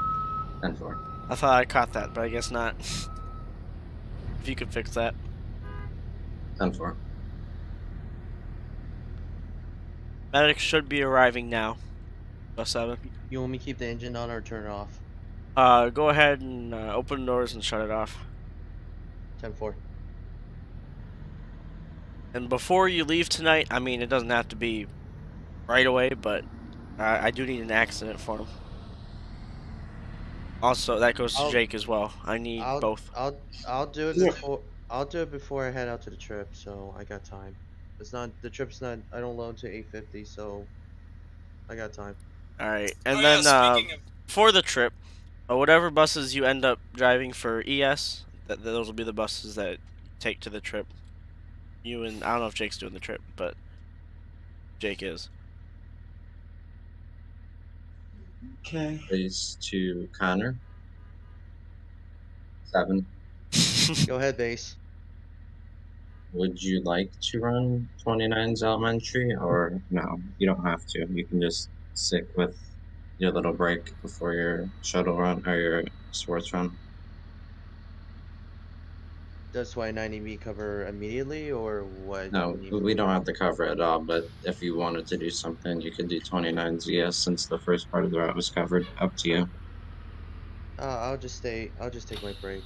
10-4. I thought I caught that, but I guess not. If you could fix that. 10-4. Medics should be arriving now. Bus 7. You want me to keep the engine on or turn it off? Go ahead and open the doors and shut it off. 10-4. And before you leave tonight, I mean, it doesn't have to be right away, but I do need an accident form. Also, that goes to Jake as well. I need both. I'll do it before. I'll do it before I head out to the trip, so I got time. The trip's not. I don't load to 8:50, so I got time. All right, and Oh, then yeah, speaking of- for the trip, whatever buses you end up driving for ES, those will be the buses that take to the trip. You and I don't know if Jake's doing the trip, but Jake is. Okay. Base to Connor. 7. Go ahead, base. Would you like to run 29's elementary, or no? You don't have to. You can just stick with your little break before your shuttle run or your sports run. Does 29 need me cover immediately, or what do you No, need from we me? don't have to cover it all, but if you wanted to do something, you could do 29 ZS since the first part of the route was covered. Up to you. I'll just stay. I'll just take my break.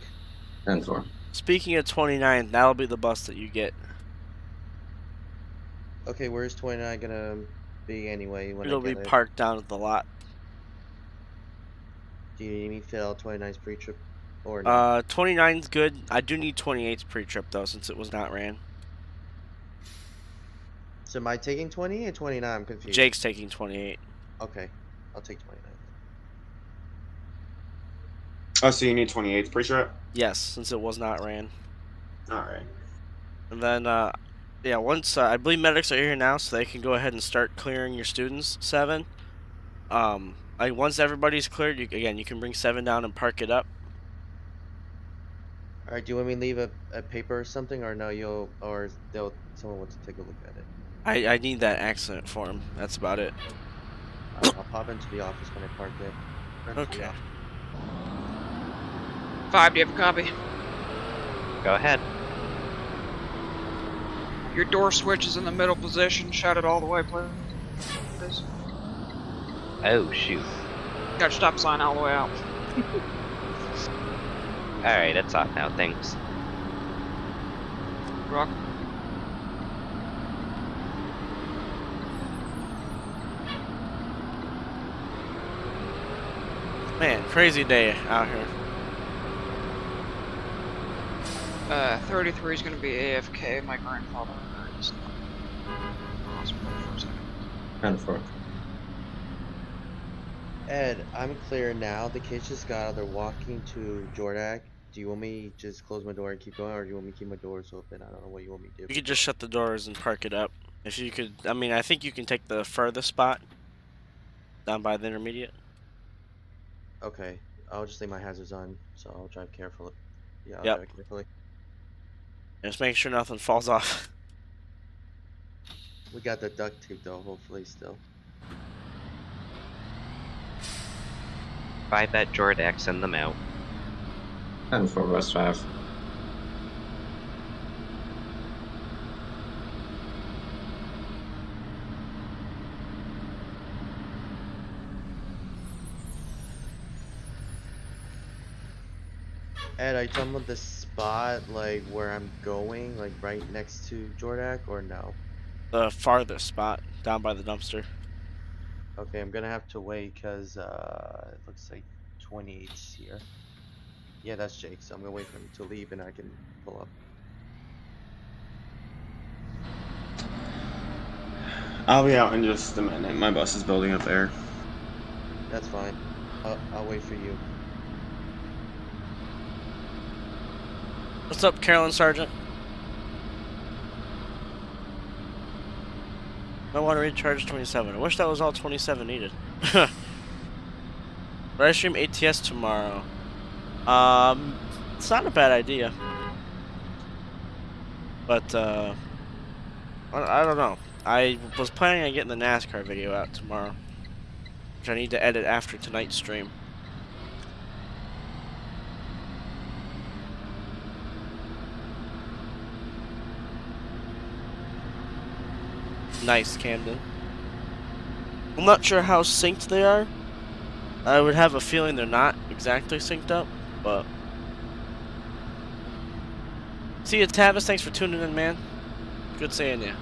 10-4. Speaking of 29, that'll be the bus that you get. Okay, where's 29 gonna be anyway when It'll I be get it? parked down at the lot. Do you need me to fill out 29's pre-trip or no? 29's good. I do need 28's pre-trip though, since it was not ran. So am I taking 20 or 29? I'm confused. Jake's taking 28. Okay, I'll take 29. Oh, so you need 28th pre-trip? Yes, since it was not ran. All right. And then, yeah, once I believe medics are here now, so they can go ahead and start clearing your students. 7. Once everybody's cleared, you can bring 7 down and park it up. All right, do you want me to leave a paper or something, or no? Someone wants to take a look at it. I need that accident form. That's about it. Alright, I'll pop into the office when I park there. Okay. 5, do you have a copy? Go ahead. Your door switch is in the middle position. Shut it all the way, please. Oh, shoot. Got your stop sign all the way out. Alright, it's off now, thanks. Rock. Man, crazy day out here. 33 is going to be AFK. My grandfather is in the hospital for a second. 10-4. Ed, I'm clear now. The kids just got out. They're walking to Jordak. Do you want me to just close my door and keep going, or do you want me to keep my doors open? I don't know what you want me to do. You could just shut the doors and park it up. If you could, I mean, I think you can take the furthest spot down by the intermediate. Okay, I'll just leave my hazards on, so I'll drive carefully. Yeah, I'll Yep. drive carefully. Just make sure nothing falls off. We got the duct tape though, hopefully still. 5 at Jordak, send them out. 10-4 West 5. Ed, are you talking about the spot, like, where I'm going, like, right next to Jordak, or no? The farthest spot down by the dumpster. Okay, I'm gonna have to wait, cause, it looks like 28's here. Yeah, that's Jake, so I'm gonna wait for him to leave and I can pull up. I'll be out in just a minute. My bus is building up there. That's fine. I'll wait for you. What's up, Carolyn Sargent? I want to recharge 27. I wish that was all 27 needed. Live stream ATS tomorrow. It's not a bad idea. But, I don't know. I was planning on getting the NASCAR video out tomorrow, which I need to edit after tonight's stream. Nice, Camden. I'm not sure how synced they are. I would have a feeling they're not exactly synced up, but... See you, Tavis. Thanks for tuning in, man. Good seeing you.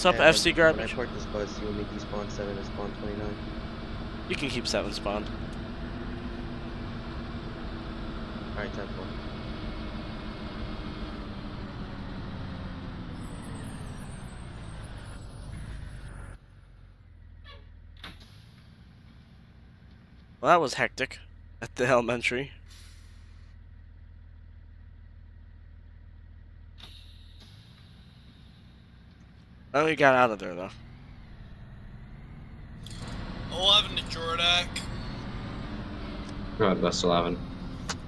What's up, Ed, FC when Garbage? I park this bus, you want me to spawn 7 and spawn 29? You can keep 7 spawned. Alright, 10-4. Well, that was hectic at the elementary. We got out of there, though. 11 to Jordak. Go ahead, bus 11.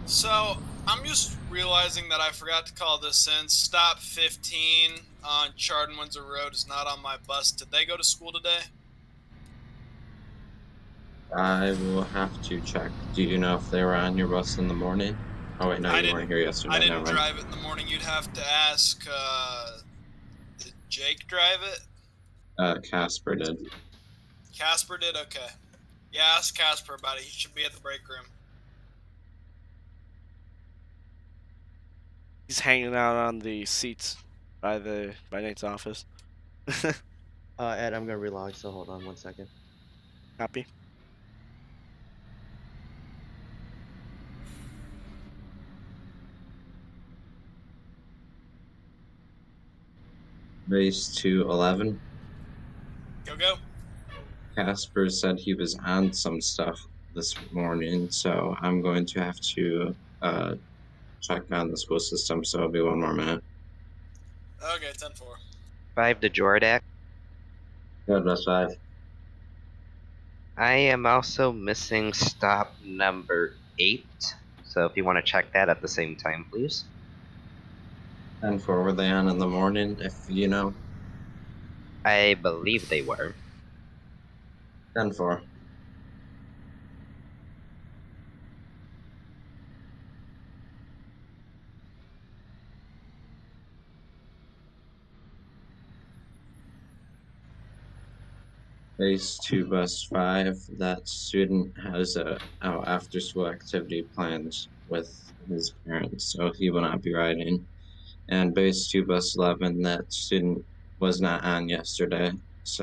So, I'm just realizing that I forgot to call this in. Stop 15 on Chardon Windsor Road is not on my bus. Did they go to school today? I will have to check. Do you know if they were on your bus in the morning? Oh wait, no, I you weren't here yesterday. I Never didn't mind. drive it in the morning. You'd have to ask, did Jake drive it? Casper did. Casper did? Okay. Yeah, ask Casper about it. He should be at the break room. He's hanging out on the seats by Nate's office. Ed, I'm gonna relog, so hold on 1 second. Copy. Race to 11. Go, go. Casper said he was on some stuff this morning, so I'm going to have to check on the school system, so it'll be 1 more minute. Okay, 10-4. 5 to Jordak. Go ahead, bus 5. I am also missing stop number 8. So if you want to check that at the same time, please. 10-4, were they on in the morning, if you know? I believe they were. 10-4. Race to bus 5. That student has a after school activity planned with his parents, so he will not be riding. And base 2 bus 11, that student was not on yesterday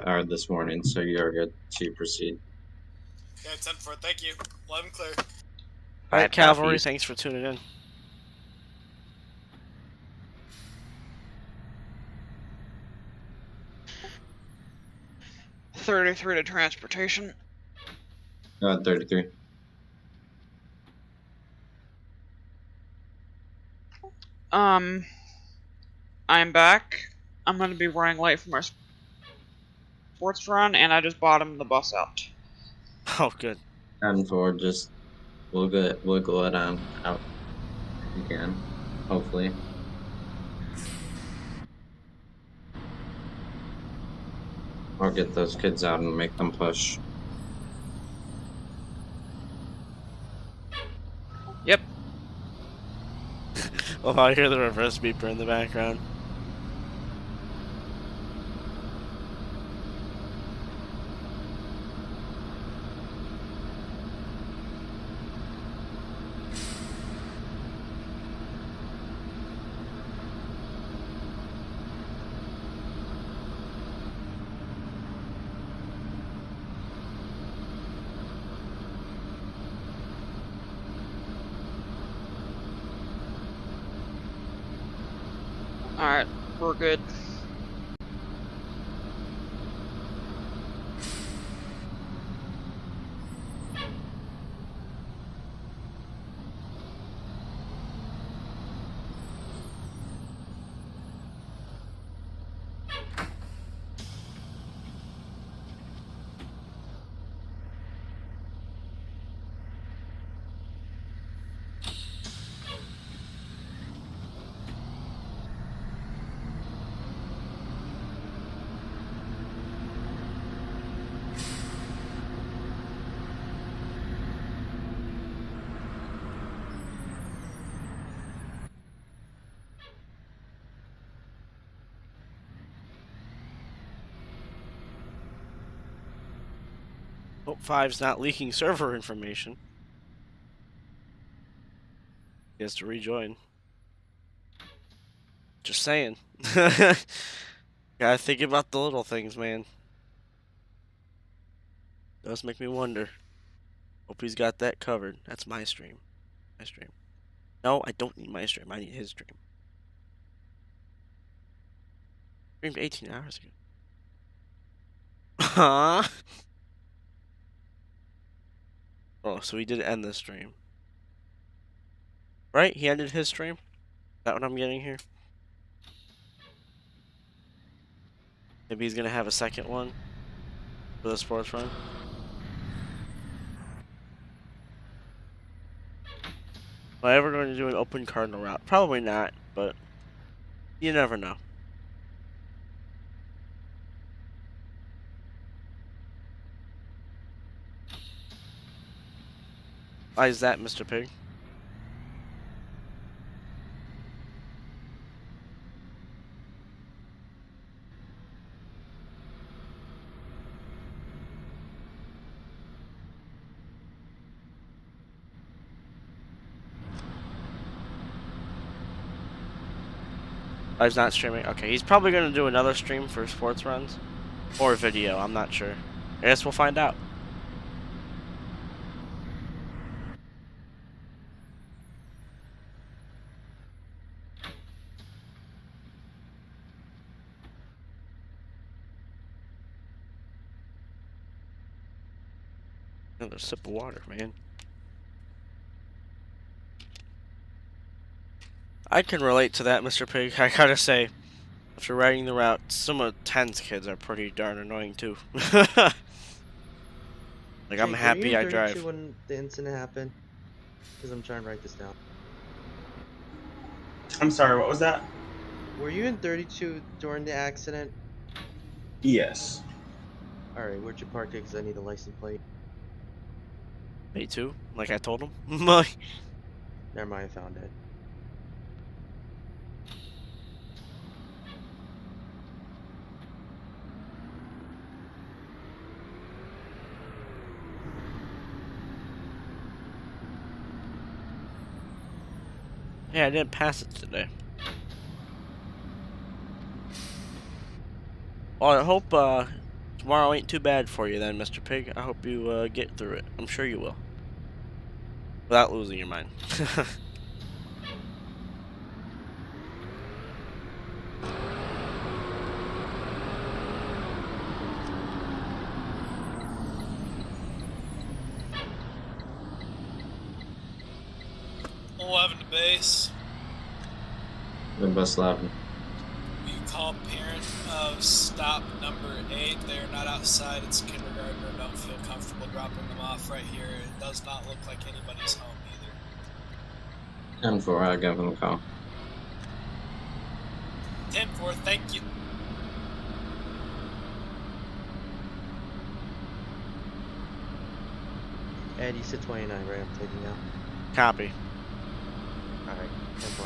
or this morning, so you're good to proceed. Okay, 10-4. Thank you. 11 clear. Alright, 5 Cavalry, copies. thanks for tuning in. $33 to transportation. Go ahead, 33. I'm back. I'm gonna be running late for my sports run, and I just bottomed the bus out. Oh, good. 10-4, just wiggle it on out if you can, hopefully. Or get those kids out and make them push. Yep. Oh, I hear the reverse beeper in the background. Alright, we're good. Hope 5's not leaking server information. He has to rejoin. Just saying. Gotta think about the little things, man. Does make me wonder. Hope he's got that covered. That's my stream. My stream. No, I don't need my stream. I need his stream. Streamed 18 hours ago. Huh? Oh, so he did end the stream. Right? He ended his stream? Is that what I'm getting here? Maybe he's gonna have a second one for the sports run. Am I ever going to do an open cardinal route? Probably not, but you never know. Why is that, Mr. Pig? Oh, he's not streaming? Okay, he's probably going to do another stream for sports runs. Or video, I'm not sure. I guess we'll find out. Another sip of water, man. I can relate to that, Mr. Pig. I gotta say, after riding the route, some of 10's kids are pretty darn annoying too. Like, I'm Jake, happy were you I in 32 drive. when the incident happened? Because I'm trying to write this down. I'm sorry, what was that? Were you in 32 during the accident? Yes. Alright, where'd you park it? Because I need a license plate. Me too, like I told him. Never mind, I found it. Yeah, I didn't pass it today. Well, I hope tomorrow ain't too bad for you then, Mr. Pig. I hope you get through it. I'm sure you will. Without losing your mind. To base. Then bus 11. We call parent of stop number 8. They are not outside. It's kindergartner. Don't feel comfortable dropping them off right here. It does not look like anybody's home either. 10-4, I'll give them a call. 10-4, thank you. Ed, you said 29, right? I'm taking out. Copy. Alright, 10-4.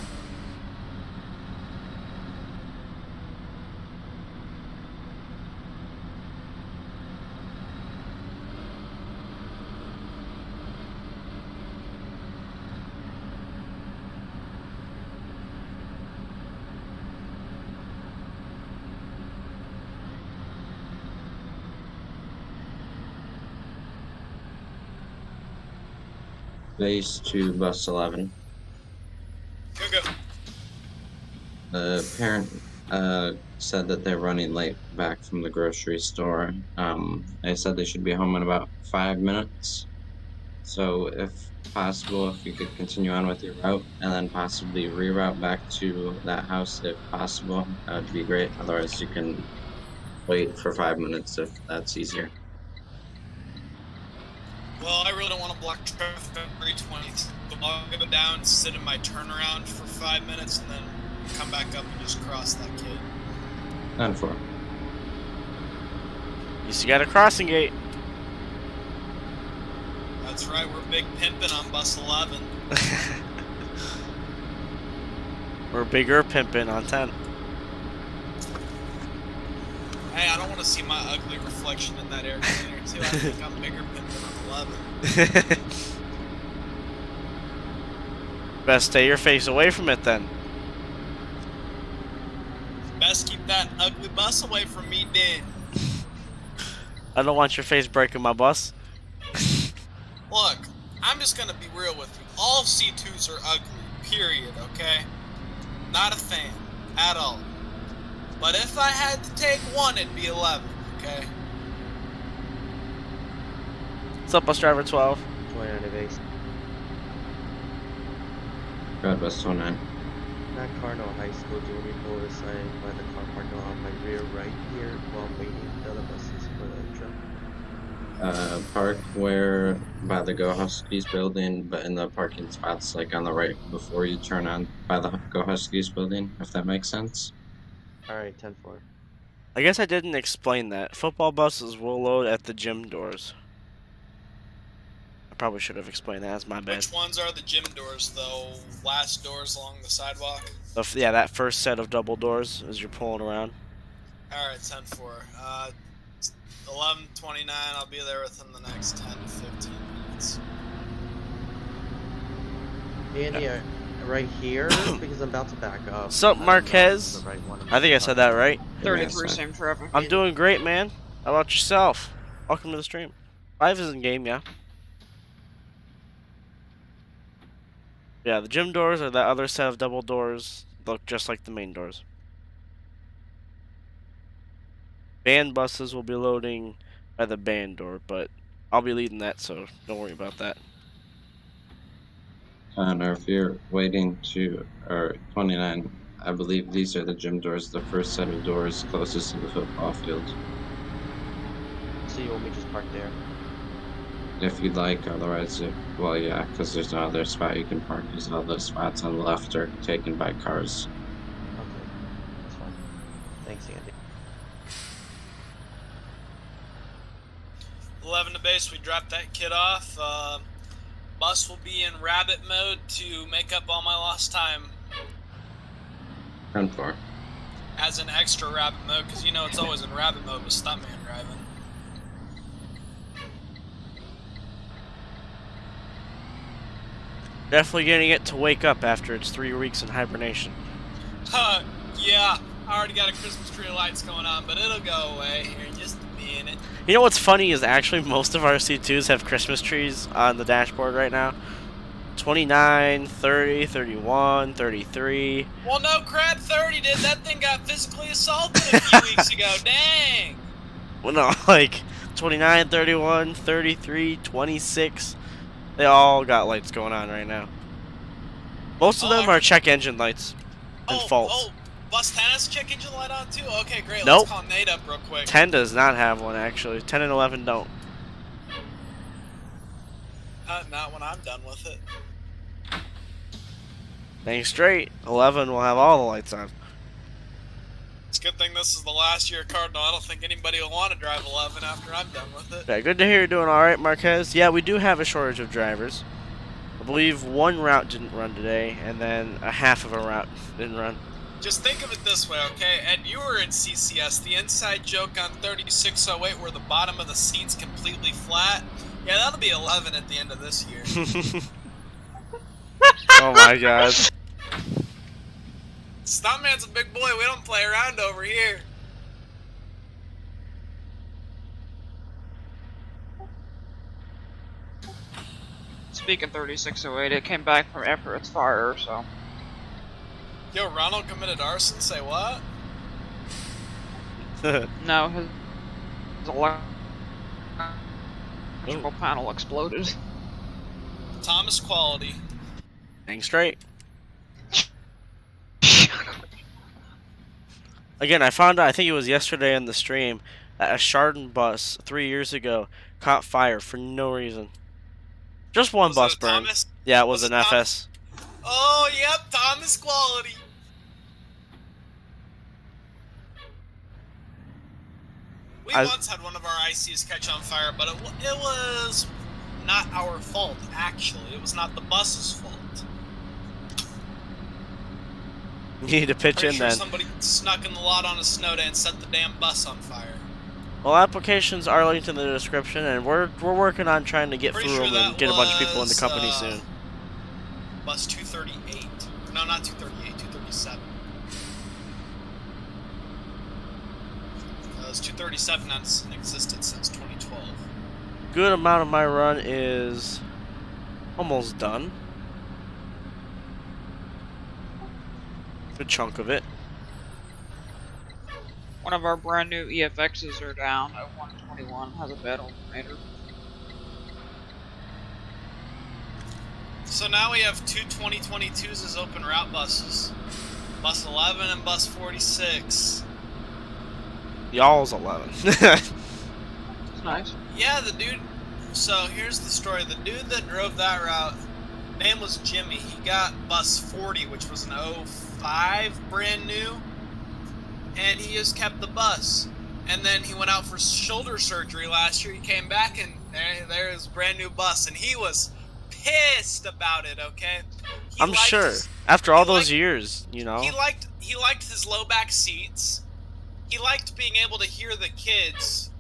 Base to bus 11. Go. The parent said that they're running late back from the grocery store. They said they should be home in about 5 minutes. So, if possible, if you could continue on with your route and then possibly reroute back to that house if possible, that would be great. Otherwise, you can wait for 5 minutes if that's easier. Well, I really don't want to block traffic on 320. So I'll go down, sit in my turnaround for 5 minutes, and then come back up and just cross that kid. 10-4. You still got a crossing gate. That's right, we're big pimping on bus 11. We're bigger pimping on 10. Hey, I don't want to see my ugly reflection in that air conditioner too. I think I'm bigger pimping on 11. Best stay your face away from it then. Best keep that ugly bus away from me, Dan. I don't want your face breaking my bus. Look, I'm just gonna be real with you. All C2s are ugly, period, okay? Not a fan, at all. But if I had to take one, it'd be 11, okay? What's up, bus driver 12? 29 to base. Go ahead, bus 29. Not Cardinal High School, do we pull this sign by the car parking lot on my rear right here while waiting for the other buses for the trip? Park where by the Go Huskies building, but in the parking spots like on the right before you turn on by the Go Huskies building, if that makes sense. Alright, 10-4. I guess I didn't explain that. Football buses will load at the gym doors. I probably should have explained that. That's my bad. Which ones are the gym doors, though? Last doors along the sidewalk? Yeah, that first set of double doors as you're pulling around. Alright, 10-4. 11:29, I'll be there within the next 10 to 15 minutes. Andy, right here, because I'm about to back up. Sup, I don't know if Marquez? it's the right one. I think I said that right. 33, Yeah, same traffic. I'm doing great, man. How about yourself? Welcome to the stream. 5 is in game, yeah. Yeah, the gym doors are that other set of double doors. Look just like the main doors. Band buses will be loading by the band door, but I'll be leading that, so don't worry about that. Connor, if you're waiting to, or 29, I believe these are the gym doors, the first set of doors closest to the football field. So you want me to just park there? If you'd like, otherwise, well, yeah, because there's no other spot you can park, because all the spots on the left are taken by cars. Okay, that's fine. Thanks, Andy. 11 to base, we dropped that kid off. Bus will be in rabbit mode to make up all my lost time 10-4. as an extra rabbit mode, because you know it's always in rabbit mode with Stuntman driving. Definitely getting it to wake up after its 3 weeks in hibernation. Yeah, I already got a Christmas tree of lights going on, but it'll go away here in just a minute. You know what's funny is actually most of our C2s have Christmas trees on the dashboard right now. 29, 30, 31, 33. Well, no, crap, 30 did. That thing got physically assaulted a few weeks ago. Dang. Well, no, like 29, 31, 33, 26. They all got lights going on right now. Most of them are check engine lights and faults. Bus 10 has check engine light on too? Okay, great. Nope. Let's call Nate up real quick. 10 does not have one, actually. 10 and 11 don't. Not when I'm done with it. Dang straight. 11 will have all the lights on. It's a good thing this is the last year of Cardinal. I don't think anybody will want to drive 11 after I'm done with it. Yeah, good to hear you're doing alright, Marquez. Yeah, we do have a shortage of drivers. I believe one route didn't run today, and then a half of a route didn't run. Just think of it this way, okay? Ed, you were in CCS. The inside joke on 3608 where the bottom of the seat's completely flat. Yeah, that'll be 11 at the end of this year. Oh my god. Stuntman's a big boy. We don't play around over here. Speaking 3608, it came back from after its fire, so. Yo, Ronald committed arson? Say what? No, his electrical panel exploded. Thomas quality. Dang straight. Again, I found out, I think it was yesterday in the stream, that a Chardon bus 3 years ago caught fire for no reason. Just one Was bus it a burned. Thomas? Yeah, it was Was an it FS. Oh, yep, Thomas quality. We once had one of our ICs catch on fire, but it was not our fault, actually. It was not the bus's fault. You need to pitch Pretty in sure then. somebody snuck in the lot on a snow day and set the damn bus on fire. Well, applications are linked in the description, and we're working on trying to get Pretty through sure them and that get a bunch of people in the was, company soon. Bus 238. No, not 238, 237. It was 237 that's in existence since 2012. Good amount of my run is almost done. Good chunk of it. One of our brand new EFXs are down at 121, has a bad alternator. So now we have two 2022s as open route buses. Bus 11 and bus 46. Y'all's 11. It's nice. Yeah, the dude. So here's the story. The dude that drove that route, name was Jimmy. He got bus 40, which was an '05 brand new, and he just kept the bus. And then he went out for shoulder surgery last year. He came back and there was brand new bus, and he was pissed about it. Okay, I'm sure. After all those years, you know. He liked his low back seats. He liked being able to hear the kids,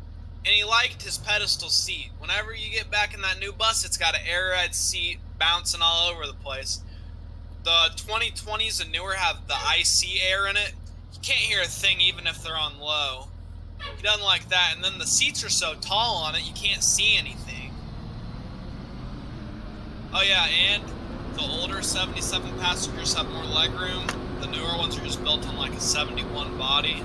and he liked his pedestal seat. Whenever you get back in that new bus, it's got an air ride seat bouncing all over the place. The 2020s and newer have the IC air in it. You can't hear a thing even if they're on low. He doesn't like that, and then the seats are so tall on it you can't see anything. Oh yeah, and the older 77 passengers have more legroom. The newer ones are just built on like a 71 body.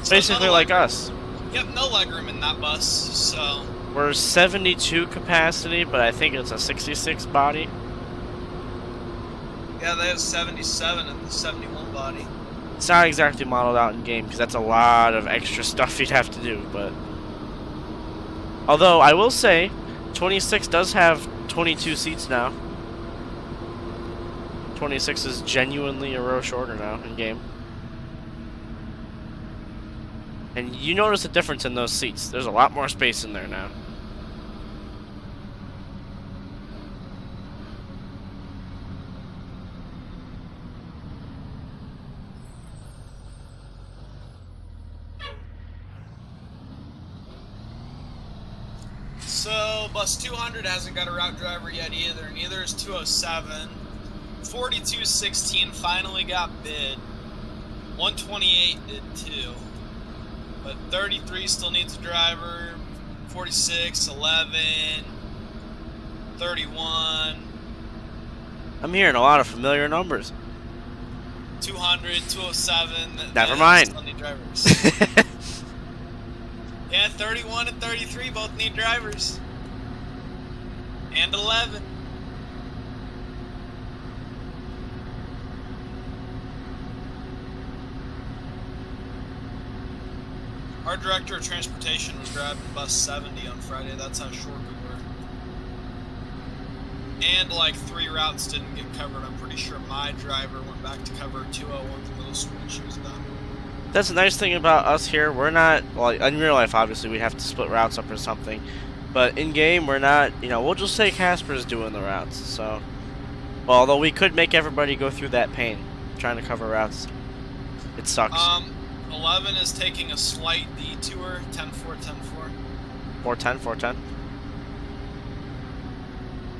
So Basically like us. Yep, no legroom in that bus, so... We're 72 capacity, but I think it's a 66 body. Yeah, they have 77 in the 71 body. It's not exactly modeled out in game, because that's a lot of extra stuff you'd have to do, but... Although, I will say, 26 does have 22 seats now. 26 is genuinely a row shorter now in game. And you notice a difference in those seats. There's a lot more space in there now. So, bus 200 hasn't got a route driver yet either. Neither is 207. 4216 finally got bid. 128 did too. But 33 still needs a driver. 46, 11, 31. I'm hearing a lot of familiar numbers. 200, 207. Never mind. Still need drivers. Yeah, 31 and 33 both need drivers. And 11. Our director of transportation was driving bus 70 on Friday. That's how short we were. And like 3 routes didn't get covered. I'm pretty sure my driver went back to cover 201 for Middle School when she was done. That's the nice thing about us here. We're not, well, in real life, obviously, we'd have to split routes up or something. But in game, we're not, you know, we'll just say Casper's doing the routes. So, well, although we could make everybody go through that pain trying to cover routes. It sucks. 11 is taking a slight detour. 10-4, 10-4. 410, 410.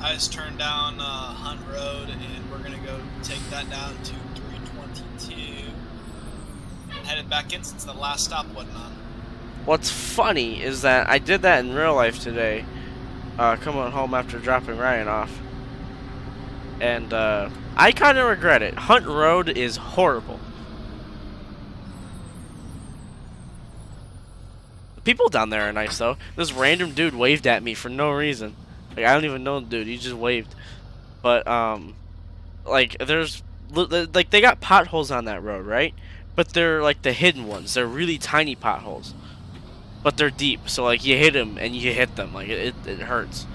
I just turned down Hunt Road, and we're gonna go take that down to 322. Headed back in since the last stop wasn't on. What's funny is that I did that in real life today, coming home after dropping Ryan off. And I kind of regret it. Hunt Road is horrible. The people down there are nice, though. This random dude waved at me for no reason. Like, I don't even know the dude. He just waved. But, like, there's... Like, they got potholes on that road, right? But they're, like, the hidden ones. They're really tiny potholes. But they're deep. So, like, you hit them and you hit them. Like, it hurts.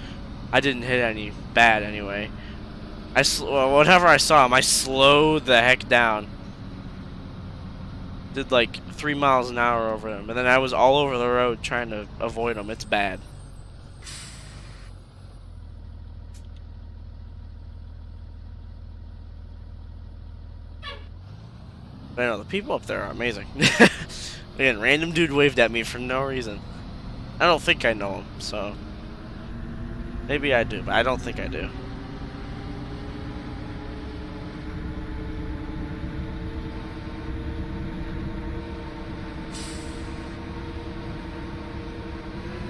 I didn't hit any bad, anyway. Well, whenever I saw him, I slowed the heck down. Did, like, 3 miles an hour over them. And then I was all over the road trying to avoid them. It's bad. But I know, the people up there are amazing. Again, random dude waved at me for no reason. I don't think I know him, so... Maybe I do, but I don't think I do.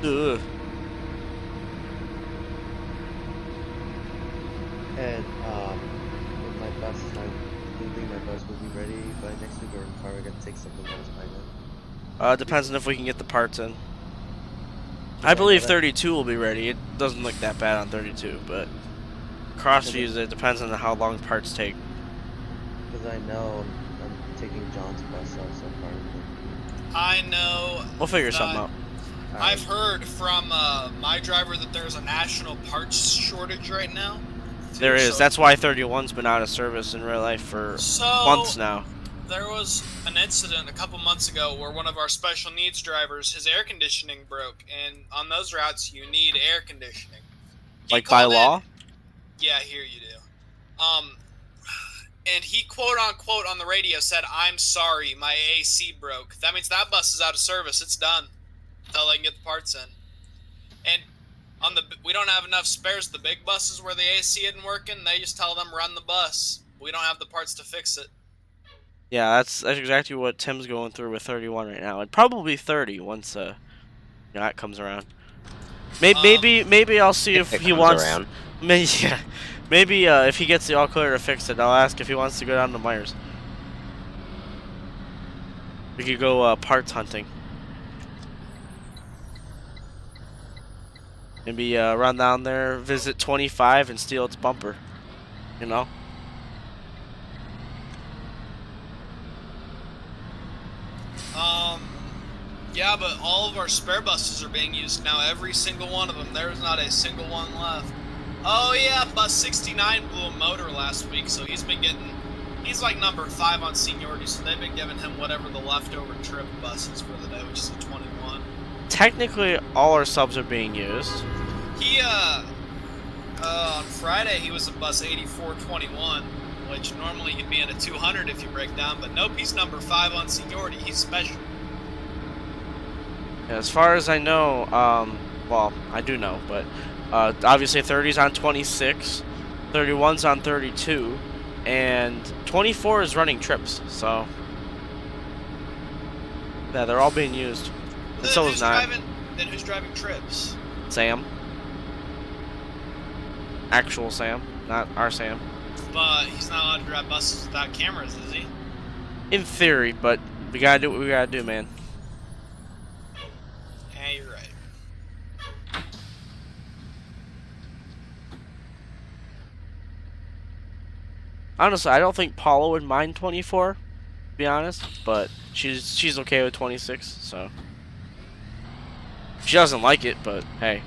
Ugh. And with my bus, I don't think my bus will be ready by next week, or probably gonna take something else by then. Depends on if we can get the parts in. I believe 32 will be ready. It doesn't look that bad on 32, but crossviews, it depends on how long parts take. Because I know I'm taking John's bus also, probably. I know. We'll figure something out. I've heard from my driver that there's a national parts shortage right now. There is. So- That's why 31's been out of service in real life for So months now. there was an incident a couple months ago where one of our special needs drivers, his air conditioning broke, and on those routes you need air conditioning. He Like by called in- law? Yeah, here you do. And he quote unquote on the radio said, "I'm sorry, my AC broke." That means that bus is out of service. It's done until they can get the parts in. And we don't have enough spares. The big buses where the AC isn't working, they just tell them run the bus. We don't have the parts to fix it. Yeah, that's exactly what Tim's going through with 31 right now, and probably 30 once that comes around. Maybe I'll see if It he comes wants. around. Maybe if he gets the all clear to fix it, I'll ask if he wants to go down to Myers. We could go parts hunting. Maybe run down there, visit 25, and steal its bumper. You know. Yeah, but all of our spare buses are being used now. Every single one of them. There's not a single one left. Oh yeah, bus 69 blew a motor last week, so he's like number 5 on seniority, so they've been giving him whatever the leftover trip buses for the day, which is a 21. Technically, all our subs are being used. He, on Friday, he was in bus 8421, which normally he'd be in a 200 if you break down, but nope, he's number 5 on seniority. He's special. As far as I know, well, I do know, but obviously 30's on 26, 31's on 32, and 24 is running trips, so yeah, they're all being used. And so is 9. Then who's driving trips? Sam. Actual Sam, not our Sam. But he's not allowed to drive buses without cameras, is he? In theory, but we gotta do what we gotta do, man. Yeah, you're right. Honestly, I don't think Paula would mind 24, to be honest, but she's okay with 26, so. She doesn't like it, but hey.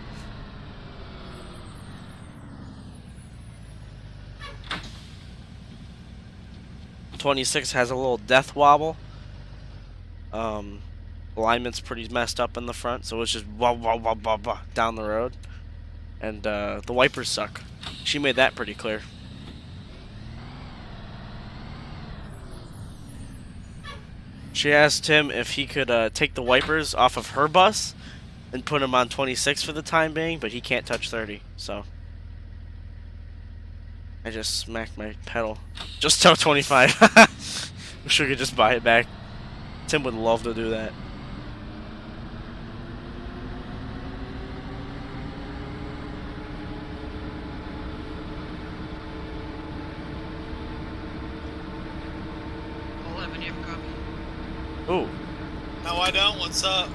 '26 has a little death wobble. Alignment's pretty messed up in the front, so it's just wah wah wah wah wah down the road. And the wipers suck. She made that pretty clear. She asked him if he could take the wipers off of her bus and put them on 26 for the time being, but he can't touch 30, so. I just smacked my pedal. Just tell 25. Wish we could just buy it back. Tim would love to do that. Ooh. No, I don't. What's up?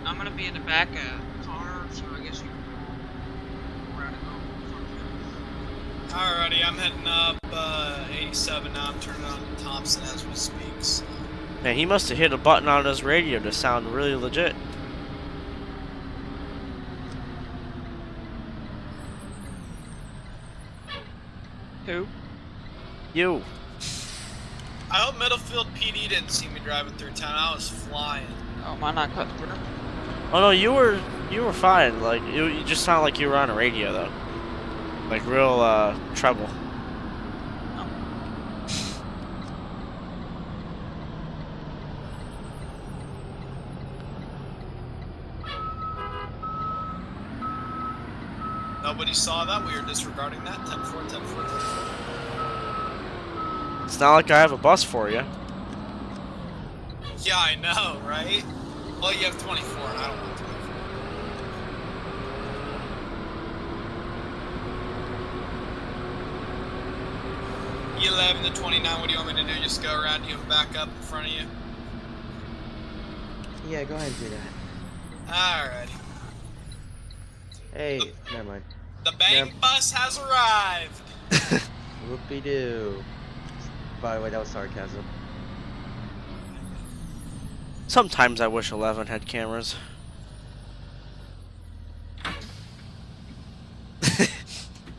I'm gonna be in the back of the car, so I guess you can ride it home. Alrighty, I'm heading up 87 now. I'm turning on Thompson as we speak. So. Man, he must have hit a button on his radio to sound really legit. Who? You. I hope Middlefield PD didn't see me driving through town. I was flying. Oh, am I not cut through? Oh no, you were fine. Like you just sound like you were on a radio though, like real treble. Nobody saw that. We were disregarding that. 10-4, 10-4, 10-4. It's not like I have a bus for you. Yeah, I know, right? Well, you have 24, and I don't want 24. 11 to 29, what do you want me to do? Just go around you and back up in front of you? Yeah, go ahead and do that. Alrighty. Hey, never mind. The bang Yep. bus has arrived. Whoopie-doo. By the way, that was sarcasm. Sometimes I wish 11 had cameras.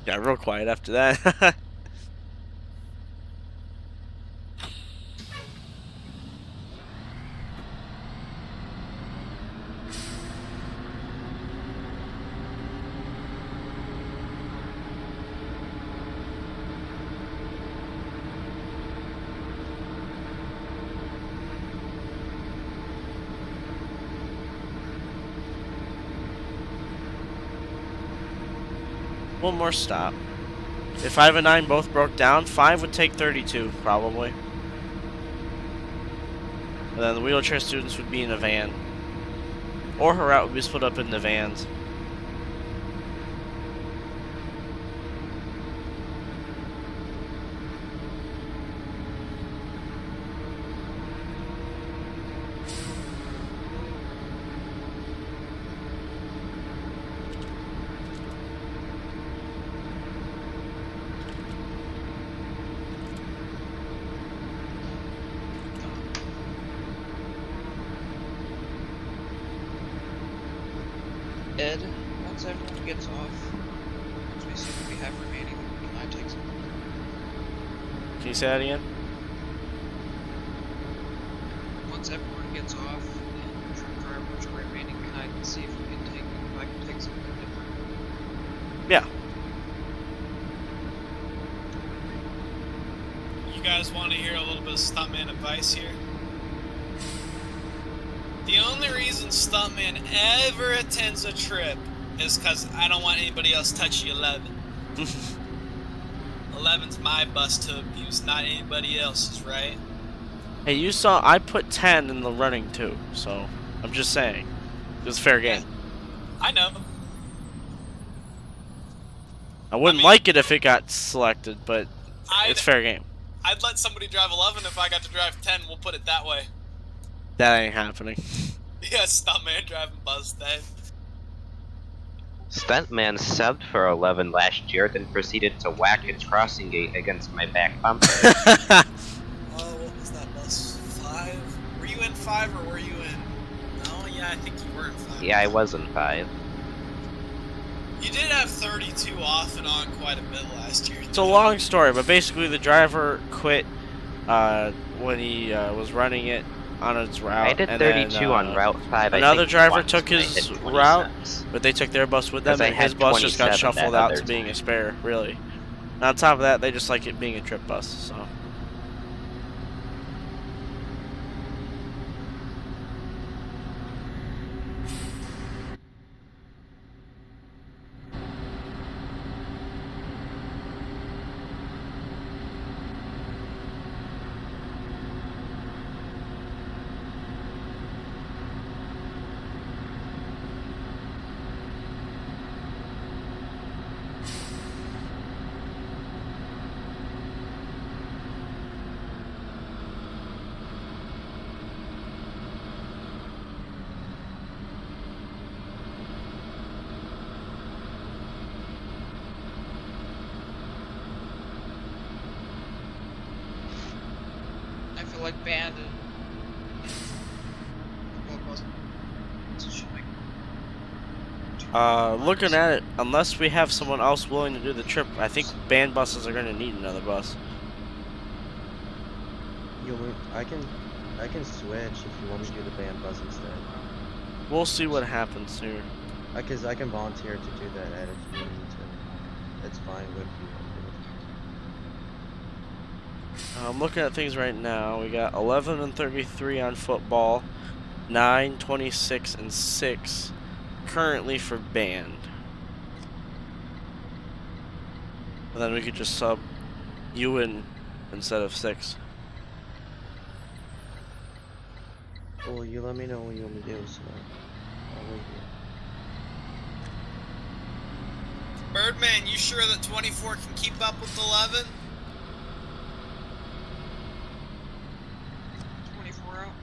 Yeah, real quiet after that. One more stop. If 5 and 9 both broke down, 5 would take 32, probably. And then the wheelchair students would be in a van. Or her route would be split up into vans. Ed, once everyone gets off, once we see what we have remaining, can I take some? Can you say that again? Once everyone gets off and truck drivers are remaining, can I see if we can take, if I can take something different? Yeah. You guys want to hear a little bit of stuntman advice here? The only reason stuntman ever attends a trip is because I don't want anybody else touching 11. 11's my bus to abuse, not anybody else's, right? Hey, you saw I put 10 in the running too, so I'm just saying. It was fair game. I know. I wouldn't like it if it got selected, but it's fair game. I'd let somebody drive 11 if I got to drive 10, we'll put it that way. That ain't happening. Yeah, stuntman driving bus then. Stuntman subbed for 11 last year, then proceeded to whack its crossing gate against my back bumper. Oh, what was that bus? 5? Were you in 5 or were you in... No, yeah, I think you were in 5. Yeah, I was in 5. You did have 32 off and on quite a bit last year. It's a long story, but basically the driver quit when he was running it on its route. I did and 32 then, on Route 5. Another I think driver once, took and I his hit route, 27. but they took their bus with them, 'Cause I and his had bus just got 27 shuffled that out other to being time. a spare, really. And on top of that, they just like it being a trip bus, so. I feel like band and football buses should make Looking at it, unless we have someone else willing to do the trip, I think band buses are going to need another bus. I can switch if you want me to do the band bus instead. We'll see what happens here. Because I can volunteer to do that, Ed, if you need me to. It's fine with you. I'm looking at things right now. We got 11 and 33 on football, 9, 26, and 6 currently for band. And then we could just sub you in instead of 6. Well, you let me know what you want me to do, so I'll wait here. Birdman, you sure that 24 can keep up with 11? 24 out.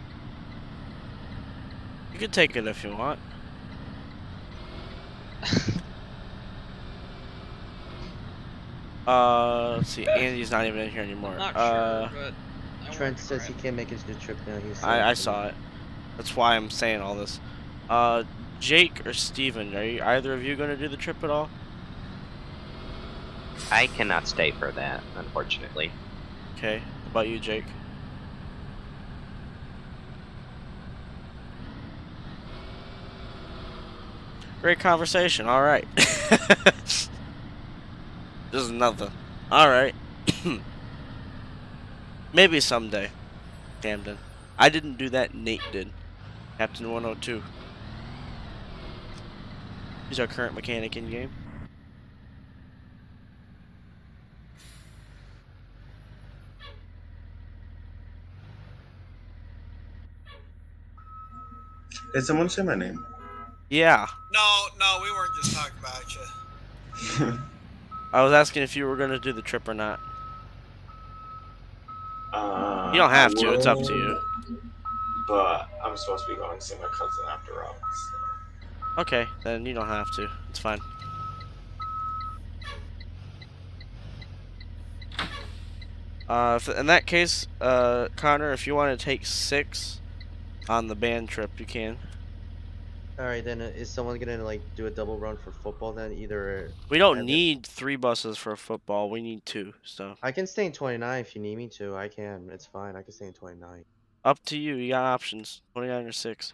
You can take it if you want. Let's see. Andy's not even in here anymore. Not sure, but I Trent wanted to says he grab- can't make his new trip now. He's I saw it. That's why I'm saying all this. Jake or Steven, are either of you going to do the trip at all? I cannot stay for that, unfortunately. Okay. How about you, Jake? Great conversation. All right. This is nothing. All right. Maybe someday, Camden. I didn't do that. Nate did. Captain 102. He's our current mechanic in game. Did someone say my name? Yeah. No, we weren't just talking about you. I was asking if you were going to do the trip or not. You don't I have to. It's up to you. would, but I'm supposed to be going to see my cousin after all. So. Okay, then you don't have to. It's fine. In that case, Connor, if you want to take 6 on the band trip, you can. Alright, then is someone gonna like do a double run for football then? Either We don't Evan- need 3 buses for football. We need 2. So I can stay in 29 if you need me to. I can. It's fine. I can stay in 29. up to you. You got options. 29 or 6.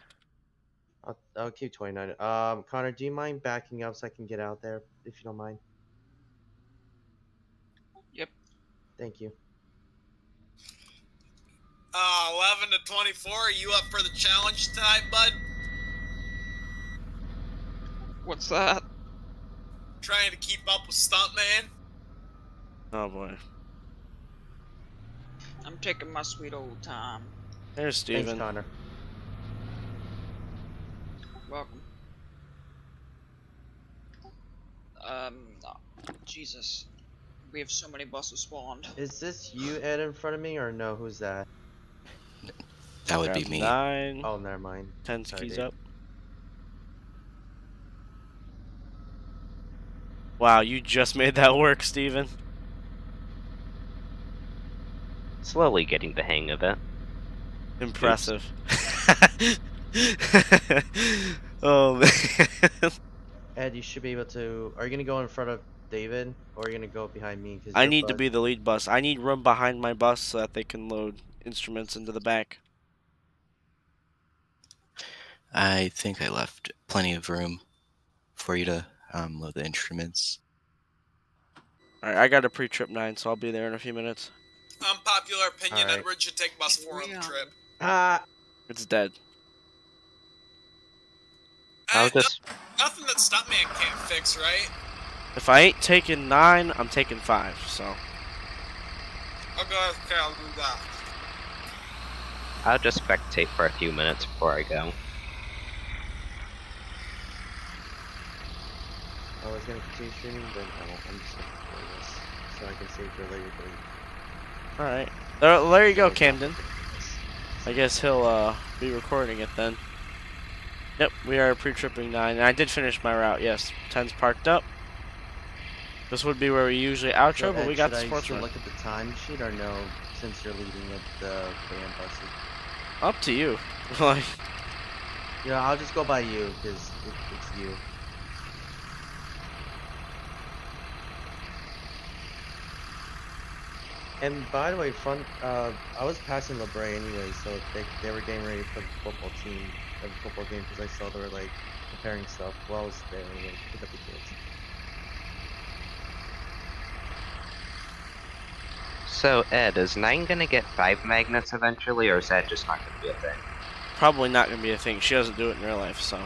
I'll keep 29. Connor, do you mind backing up so I can get out there if you don't mind? Yep. Thank you. 11 to 24. Are you up for the challenge tonight, bud? What's that? Trying to keep up with Stuntman? Oh boy. I'm taking my sweet old time. There's Thanks, Steven. Connor. Welcome. Jesus. We have so many buses spawned. Is this you, Ed, in front of me, or no? Who's that? That would be Grab me. 9. Oh, never mind. 10 Sorry, keys Dave. up. Wow, you just made that work, Steven. Slowly getting the hang of it. Impressive. Oh man. Ed, you should be able to. Are you gonna go in front of David, or are you gonna go behind me? Cause I your need to bus- be the lead bus. I need room behind my bus so that they can load instruments into the back. I think I left plenty of room for you to load the instruments. Alright, I got a pre-trip 9, so I'll be there in a few minutes. Unpopular opinion, Alright. Edward should take bus 4 on the trip. Ah. It's dead. I'll And just nothing that Stuntman can't fix, right? If I ain't taking 9, I'm taking 5, so. Okay, I'll do that. I'll just spectate for a few minutes before I go. I was gonna continue streaming, but no, I'm just gonna play this so I can save for later. Alright. There you go, Camden. I guess he'll be recording it then. Yep, we are pre-tripping 9. And I did finish my route, yes. 10's parked up. This would be where we usually outro, So, but Ed, we got the should I sports still run. look at the time sheet or no? Since you're leading the band buses. Up to you. Like, Yeah, I'll just go by you because it's you. And by the way, I was passing LeBray anyway, so they were getting ready for the football team, the football game, because I saw they were like preparing stuff while I was there anyway, to pick up the kids. So, Ed, is 9 gonna get 5 magnets eventually, or is that just not gonna be a thing? probably not going to be a thing. She doesn't do it in real life, so.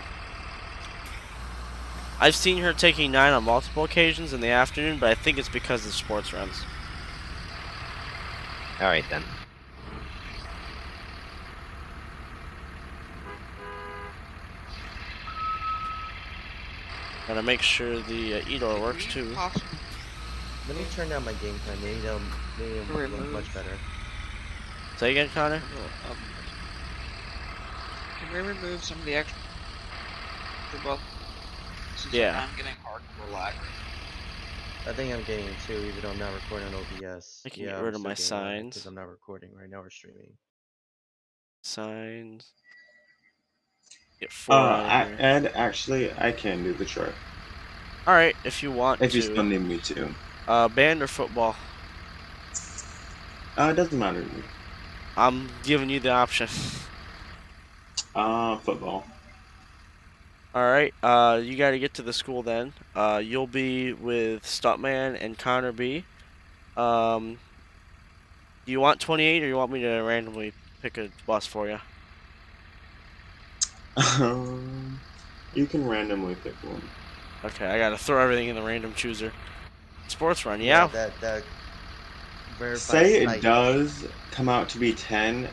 I've seen her taking 9 on multiple occasions in the afternoon, but I think it's because of sports runs. Alright then. Gotta make sure the e-door works too. Let me turn down my game time. Maybe it'll look much better. Say again, Connor? Can we remove some of the extra buff? Since Yeah. I'm getting hardcore lag. I think I'm getting it too, even though I'm not recording on OBS. I can get rid of my signs. Because I'm not recording right now. We're streaming. Signs. Get 4 out of here. Ed, actually, I can do the trip All right, if you want if you to. still need me to. Band or football? It doesn't matter to me. I'm giving you the option. Football. All right. You got to get to the school then. You'll be with Stuntman and Connor B. Do you want 28 or you want me to randomly pick a bus for you? You can randomly pick one. Okay, I gotta throw everything in the random chooser. Sports run, yeah. That verifies Say it site. does come out to be 10.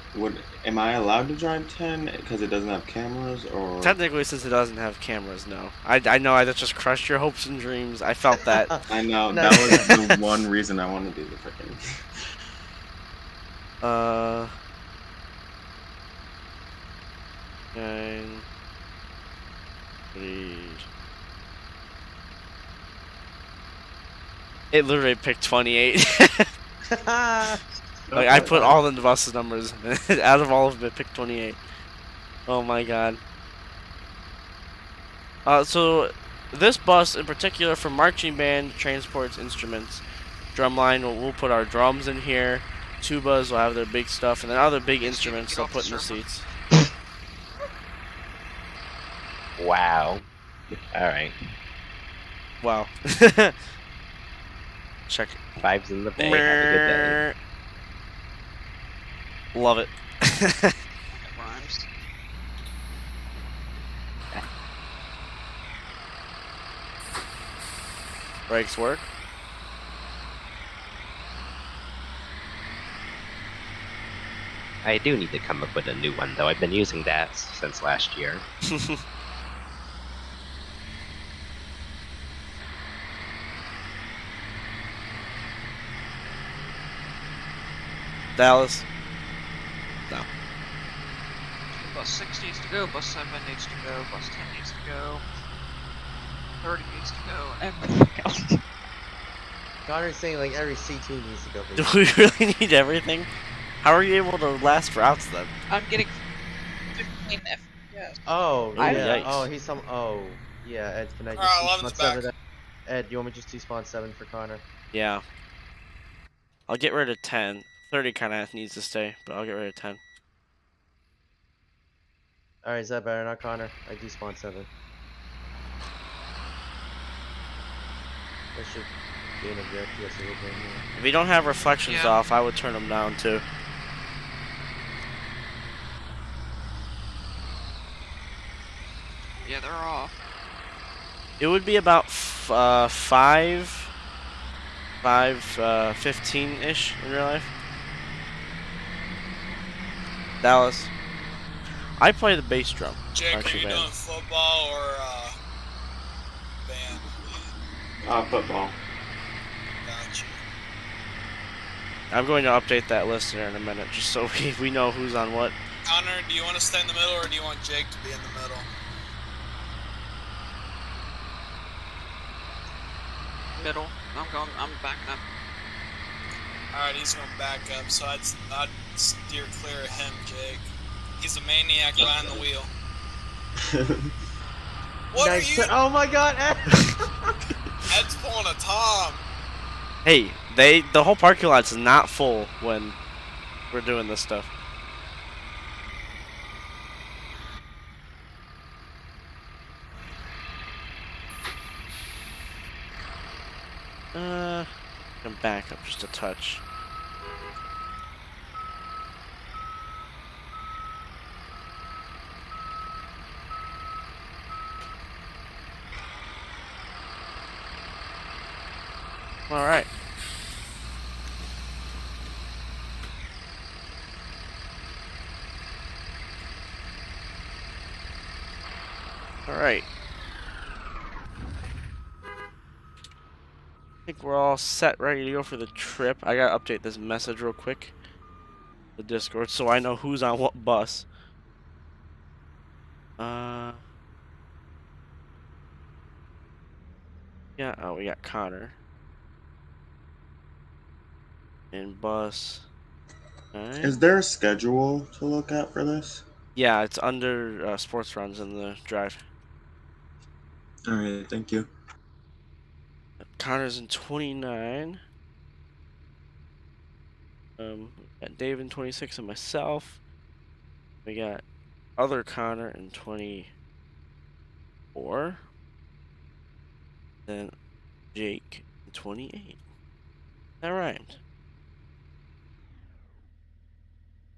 Am I allowed to drive 10 because it doesn't have cameras, or? Technically, since it doesn't have cameras, no. I know I just crushed your hopes and dreams. I felt that. I know No. that was the one reason I wanted to do the freaking. Nine. 3. It literally picked 28. Like I put all the bus's numbers out of all of them, it picked 28. Oh my god. So this bus in particular for marching band transports instruments. Drumline, we'll put our drums in here. Tubas will have their big stuff, and then other big instruments they'll put in the seats. Wow. Alright. Wow. Check. Vibes in the bay. Have a good day. Love it. It rhymes. Brakes work. I do need to come up with a new one, though. I've been using that since last year. Dallas. No. Bus 6 needs to go, bus 7 needs to go, bus 10 needs to go, 30 needs to go, and everything else. Connor's saying like every C2 needs to go. Do we really need everything? How are you able to last routes then? I'm getting 15 FPS. Oh, I- yeah. Yikes. Oh, he's Oh, yeah. Ed, can I just Alright, despawn 11's 7? back. Ed, you want me to just despawn 7 for Connor? Yeah. I'll get rid of 10. 30 kind of needs to stay, but I'll get rid of 10. Alright, is that better now, Connor? I despawn 7. That should gain a bit FPS a little bit more. If you don't have reflections Yeah. off, I would turn them down too. Yeah, they're off. It would be about 15-ish in real life. Dallas. I play the bass drum. Jake, are Marching you band. doing football or band? Football. Gotcha. I'm going to update that list here in a minute, just so we know who's on what. Connor, do you want to stay in the middle or do you want Jake to be in the middle? Middle. I'm backing up. Alright, he's going to back up, so I'd steer clear of him, Jake. He's a maniac behind the wheel. What Nice are you? turn- Oh my god, Ed! Ed's pulling a Tom. Hey, the whole parking lot's not full when we're doing this stuff. Can back up just a touch. All right. All right. I think we're all set, ready to go for the trip. I gotta update this message real quick. The Discord, so I know who's on what bus. Yeah, oh, we got Connor. And bus. Alright. Is there a schedule to look at for this? Yeah, it's under sports runs in the drive. All right, thank you. Connor's in 29. We got Dave in 26 and myself. We got other Connor in 24. Then Jake in 28. That rhymed.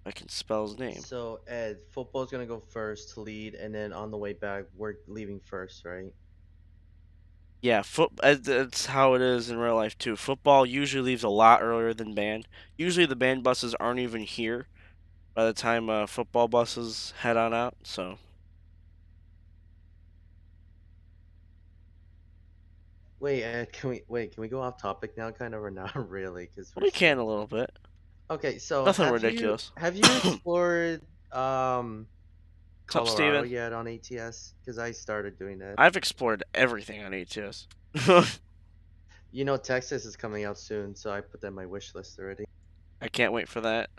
I can spell his name. So Ed, football's gonna go first to lead, and then on the way back, we're leaving first, right? Yeah, that's how it is in real life too. Football usually leaves a lot earlier than band. Usually the band buses aren't even here by the time football buses head on out. So Wait, Ed, can we go off topic now, kind of, or not really? Because we're we can still. a little bit. Okay, so Nothing have you ridiculous. have you explored What's up, Colorado Steven? yet on ATS? Because I started doing that. I've explored everything on ATS. You know, Texas is coming out soon, so I put that in my wish list already. I can't wait for that.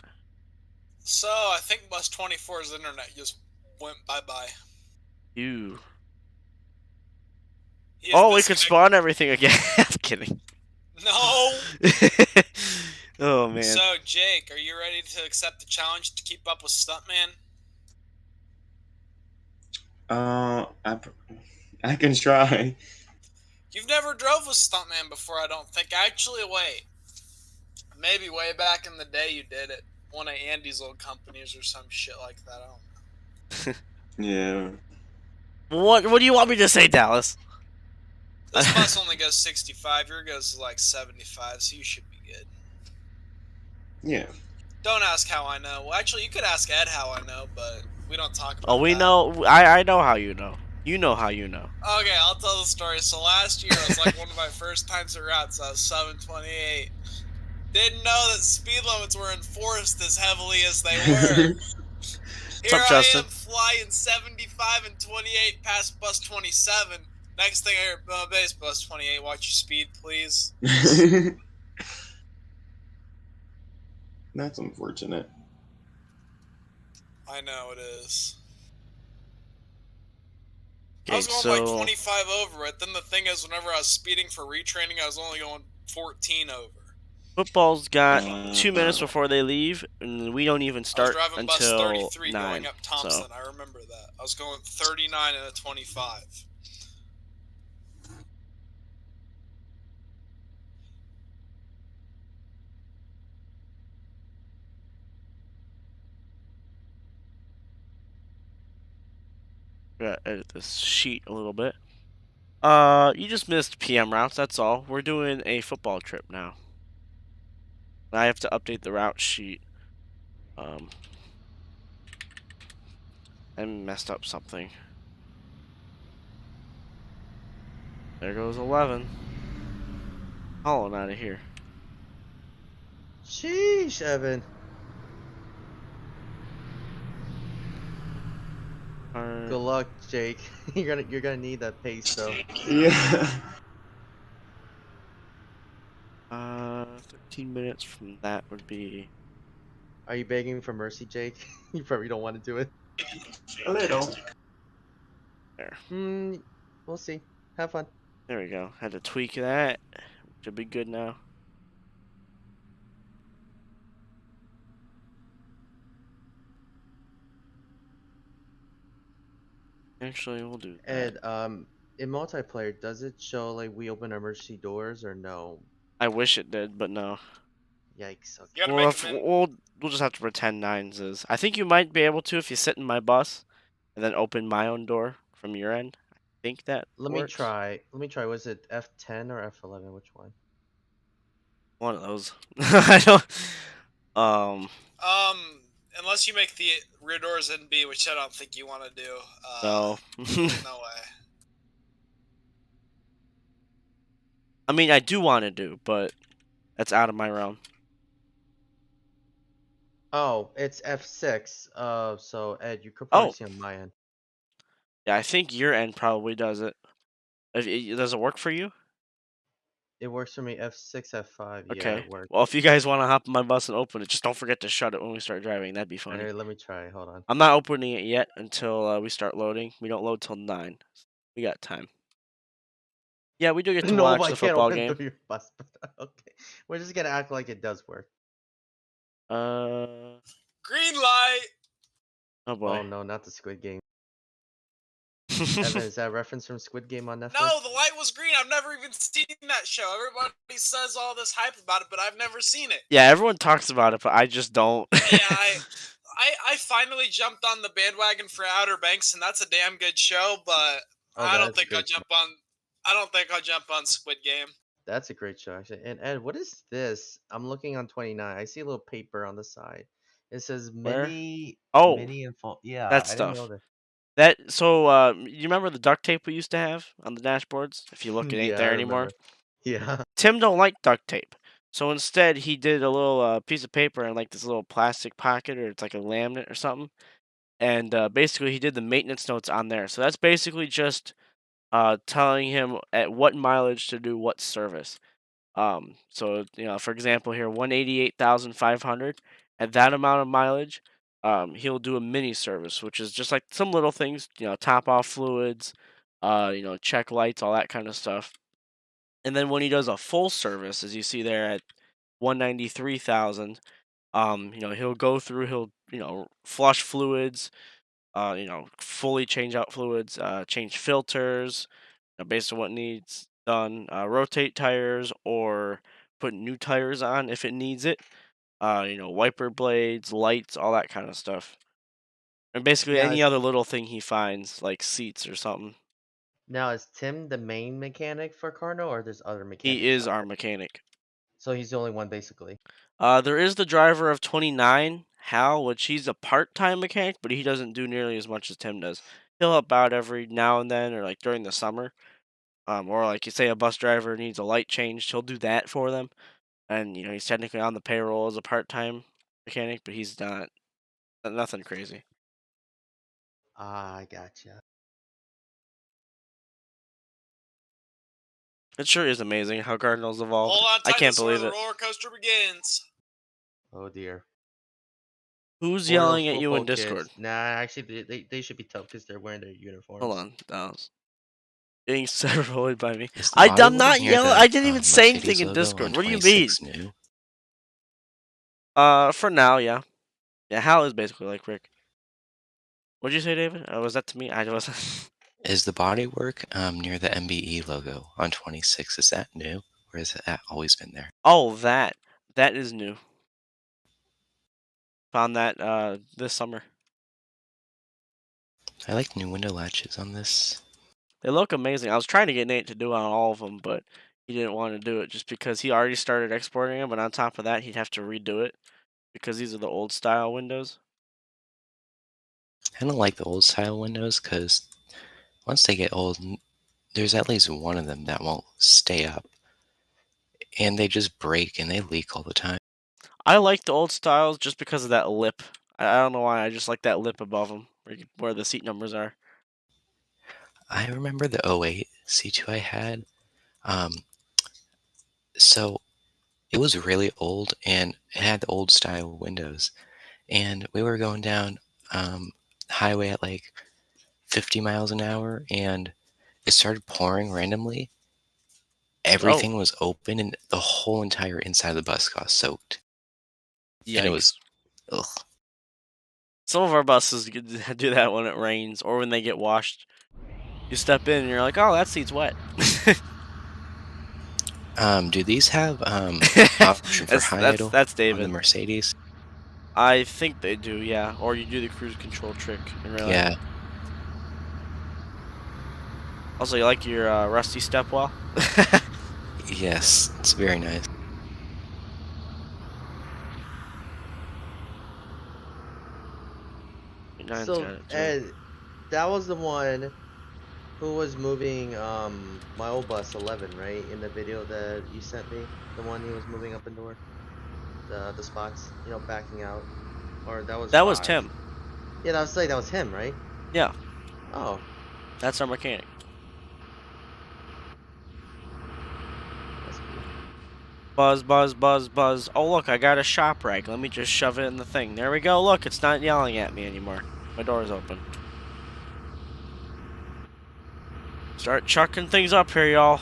So I think Bus 24's internet just went bye bye. You. He is Oh, we could disconnected. spawn everything again. I'm kidding. No. Oh man. So Jake, are you ready to accept the challenge to keep up with Stuntman? I can try. You've never drove with Stuntman before, I don't think. Actually, wait. Maybe way back in the day you did it. One of Andy's old companies or some shit like that. I don't know. Yeah. What do you want me to say, Dallas? This bus only goes 65. Your goes like 75, so you should be good. Yeah. Don't ask how I know. Well, actually, you could ask Ed how I know, but we don't talk about Oh, we that. know. I know how you know. You know how you know. Okay, I'll tell the story. So last year was like one of my first times at routes. I was 728. Didn't know that speed limits were enforced as heavily as they were. What's Here up, I Justin? am flying 75 and 28 past bus 27. Next thing I hear, base bus 28, watch your speed, please. That's unfortunate. I know it is. I Okay, was going so like 25 over it. Then the thing is, whenever I was speeding for retraining, I was only going 14 over. football's got 2 minutes before they leave, and we don't even I was start driving bus until 33 9. going up Thompson. I remember that. I was going 39 and a 25. Gotta edit this sheet a little bit. You just missed PM routes. That's all. We're doing a football trip now. I have to update the route sheet. I messed up something. There goes 11. Hauling out of here. Sheesh, Evan. Good luck, Jake. you're gonna need that pace though. Yeah. 13 minutes from that would be. Are you begging for mercy, Jake? You probably don't want to do it. A little. There. We'll see. Have fun. There we go. Had to tweak that. Should be good now. Actually, we'll do that. Ed, in multiplayer, does it show like we open emergency doors or no? I wish it did, but no. Yikes. Okay. You gotta We'll, make have, them in. we'll just have to pretend nines is. I think you might be able to if you sit in my bus and then open my own door from your end. I think that Let me works. try. Was it F10 or F11? Which one? One of those. I don't. Unless you make the rear doors NB, which I don't think you want to do. No. No way. I mean, I do want to do, but that's out of my realm. Oh, it's F6. So Ed, you could probably Oh. see on my end. Yeah, I think your end probably does it. Does it work for you? It works for me. F6, F5. Yeah, Okay. it works. Well, if you guys want to hop on my bus and open it, just don't forget to shut it when we start driving. That'd be funny. Alright, let me try. Hold on. I'm not opening it yet until we start loading. We don't load till 9. We got time. Yeah, we do get to No, watch but I the can't football open game. through your bus. But okay, we're just gonna act like it does work. Oh Green light. Oh boy. no, not the Squid Game. Evan, is that a reference from Squid Game on Netflix? No, the light was green. I've never even seen that show. Everybody says all this hype about it, but I've never seen it. Yeah, everyone talks about it, but I just don't. Yeah, I finally jumped on the bandwagon for Outer Banks, and that's a damn good show. But Oh, I don't that's a think I'll great show. jump on. I don't think I'll jump on Squid Game. That's a great show, actually. And Ed, what is this? I'm looking on 29. I see a little paper on the side. It says Where? mini, Oh, mini info. Yeah, that I didn't know stuff. So you remember the duct tape we used to have on the dashboards? If you look, it ain't Yeah, I there anymore. remember. Yeah. Tim don't like duct tape, so instead he did a little piece of paper in like this little plastic pocket, or it's like a laminate or something. And basically, he did the maintenance notes on there. So that's basically just telling him at what mileage to do what service. So for example, here 188,500 at that amount of mileage, he'll do a mini service, which is just like some little things, top off fluids, check lights, all that kind of stuff. And then when he does a full service, as you see there at 193,000, he'll go through, he'll flush fluids, fully change out fluids, change filters, based on what needs done, rotate tires or put new tires on if it needs it, wiper blades, lights, all that kind of stuff. And basically Now any is, other little thing he finds, like seats or something. now is Tim the main mechanic for Carno, or there's other mechanics He is out our there? mechanic. So he's the only one, basically. There is the driver of 29, Hal, which he's a part-time mechanic, but he doesn't do nearly as much as Tim does. He'll help out every now and then, or like during the summer. Or like you say a bus driver needs a light changed, he'll do that for them. And he's technically on the payroll as a part-time mechanic, but he's not nothing crazy. Ah, I gotcha. It sure is amazing how Cardinals evolved. Hold on I tight. can't This is where believe the it. roller coaster begins. Oh dear. Who's Or those yelling at you in football kids. Discord? Nah, actually, they should be tough because they're wearing their uniforms. Hold on, that was being severed by me. Is the I'm bodywork not near yelling. the, I didn't even say Mercedes anything in logo Discord. on What do you mean? 26 new? For now, yeah. Yeah, Hal is basically like Rick. What'd you say, David? Was that to me? I wasn't. Is the bodywork near the MBE logo on 26? Is that new, or has that always been there? Oh, that is new. Found that this summer. I like new window latches on this. They look amazing. I was trying to get Nate to do it on all of them, but he didn't want to do it just because he already started exporting them. But on top of that, he'd have to redo it because these are the old style windows. I don't like the old style windows because once they get old, there's at least one of them that won't stay up. And they just break and they leak all the time. I like the old styles just because of that lip. I don't know why. I just like that lip above them where the seat numbers are. I remember the 08 C2 I had. So it was really old and it had the old style windows. And we were going down highway at like 50 miles an hour and it started pouring randomly. Everything was open and the whole entire inside of the bus got soaked. Yikes. And it was, ugh. Some of our buses do that when it rains or when they get washed. You step in and you're like, oh, that seat's wet. Do these have option for high idle that's on David. the Mercedes? I think they do, yeah. Or you do the cruise control trick in real life. Yeah. Also, you like your rusty stepwell? Yes, it's very nice. So Ed, that was the one who was moving my old bus 11, right? In the video that you sent me, the one he was moving up and door, the spots, backing out, or that was. That was 5. Tim. Yeah, that was him, right? Yeah. Oh. That's our mechanic. That's Buzz, buzz, buzz, buzz. Oh, look, I got a shop rag. Let me just shove it in the thing. There we go. Look, it's not yelling at me anymore. My door's open. Start chucking things up here, y'all.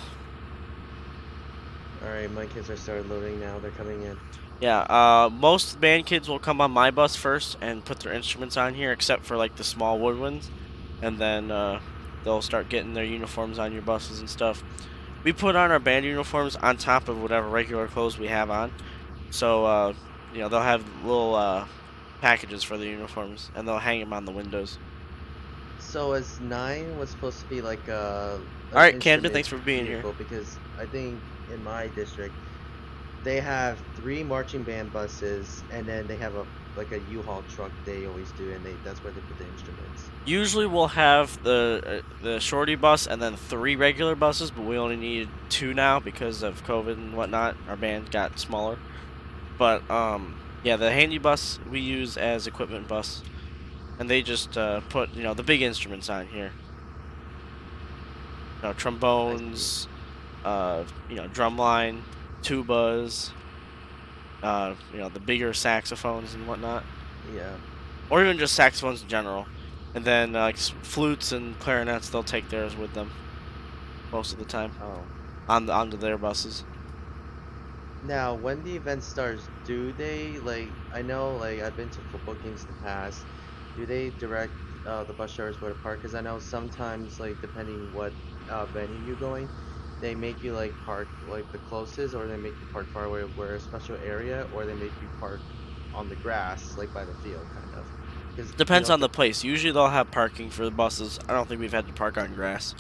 Alright, my kids are started loading now. They're coming in. Yeah, most band kids will come on my bus first and put their instruments on here, except for like the small wood ones. And then they'll start getting their uniforms on your buses and stuff. We put on our band uniforms on top of whatever regular clothes we have on. So, you know, they'll have little packages for the uniforms, and they'll hang them on the windows. So as 9 was supposed to be like Alright, Camden, thanks for being here. Because I think in my district they have 3 marching band buses, and then they have a U-Haul truck they always do, and that's where they put the instruments. Usually we'll have the shorty bus and then 3 regular buses, but we only need 2 now because of COVID and whatnot. Our band got smaller. But yeah, the handy bus we use as equipment bus, and they just put, you know, the big instruments on here. You know, trombones, you know, drumline, tubas, you know, the bigger saxophones and whatnot. Yeah. Or even just saxophones in general. And then like flutes and clarinets, they'll take theirs with them most of the time. Oh. Onto their buses. Now, when the event starts, do they, like, I know, like, I've been to football games in the past, do they direct the bus drivers where to park? Because I know sometimes, like, depending what venue you're going, they make you, like, park, like, the closest, or they make you park far away where a special area, or they make you park on the grass, like, by the field, kind of. Depends on the place. Usually they'll have parking for the buses. I don't think we've had to park on grass.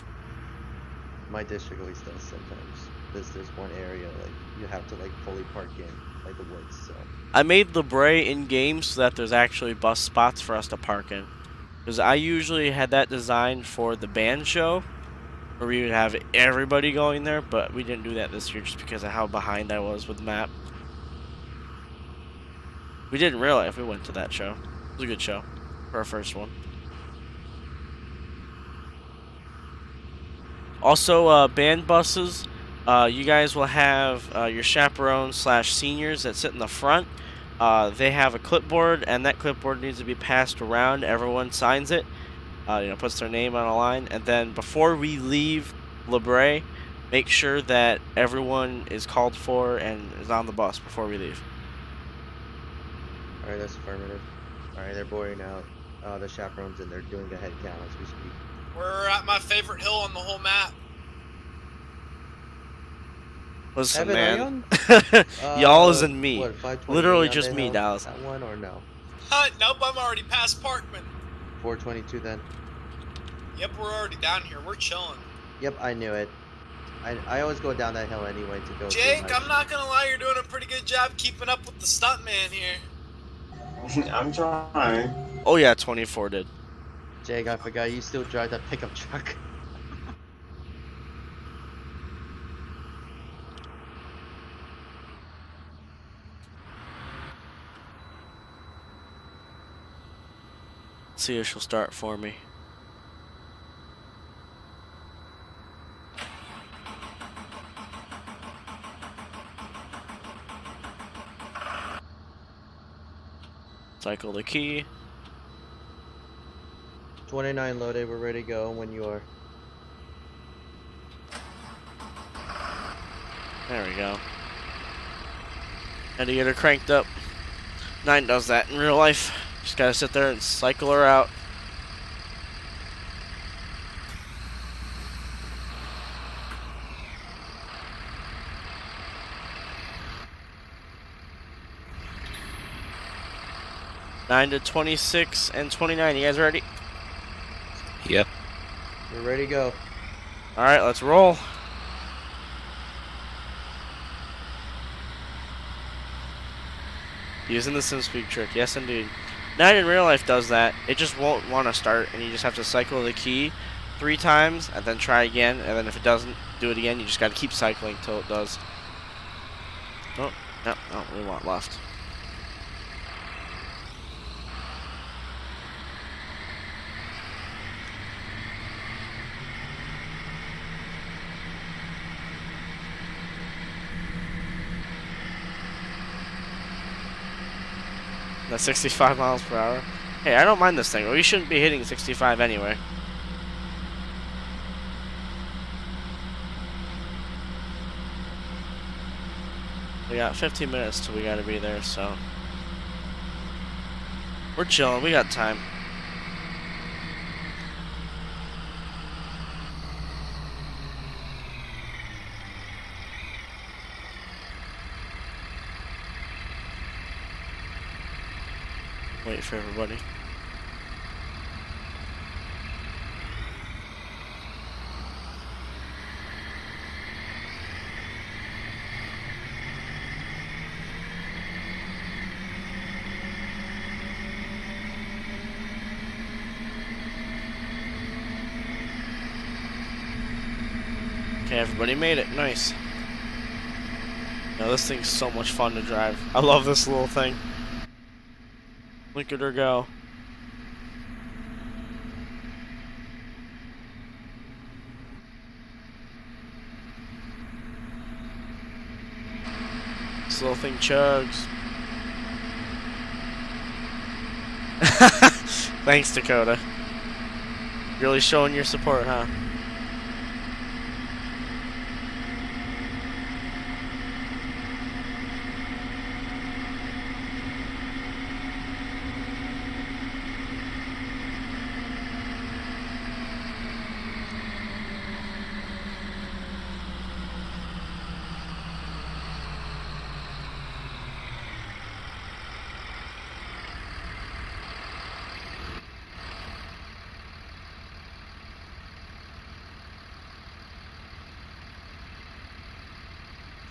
My district at least does sometimes. There's one area, like, you have to, like, fully park in, like, the woods, so. I made the Bray in game so that there's actually bus spots for us to park in. Because I usually had that designed for the band show, where we would have everybody going there, but we didn't do that this year just because of how behind I was with the map. We did in real life. We went to that show. It was a good show for our first one. Also, band buses. You guys will have your chaperones / seniors that sit in the front. They have a clipboard, and that clipboard needs to be passed around. Everyone signs it, you know, puts their name on a line, and then before we leave La Brea, make sure that everyone is called for and is on the bus before we leave. Alright, that's affirmative. Alright, they're boarding out the chaperones, and they're doing a head count as we speak. We're at my favorite hill on the whole map. Listen, Evan, man. Y'all is and me. What, 528 Literally on just the me, hill? Dallas. That one or no? Nope, I'm already past Parkman. 422 then. Yep, we're already down here. We're chilling. Yep, I knew it. I always go down that hill anyway to go. Jake, I'm not gonna lie, you're doing a pretty good job keeping up with the stuntman here. I'm trying. Oh yeah, 24 did. Jake, I forgot you still drive that pickup truck. See if she'll start for me. Cycle the key. 29 loaded, we're ready to go when you are. There we go. Had to get her cranked up. 9 does that in real life. Just gotta sit there and cycle her out. Nine to 26 and 29. You guys ready? Yep. We're ready to go. All right, let's roll. Using the SimSpeak trick, yes indeed. 9 in real life does that. It just won't want to start, and you just have to cycle the key 3 times, and then try again, and then if it doesn't do it again, you just got to keep cycling till it does. Oh, no, we want left. At 65 miles per hour. Hey, I don't mind this thing. We shouldn't be hitting 65 anyway. We got 15 minutes till we gotta be there, so we're chilling. We got time. Wait for everybody. Okay, everybody made it. Nice. Now this thing's so much fun to drive. I love this little thing. Look at her go. This little thing chugs. Thanks, Dakota. Really showing your support, huh?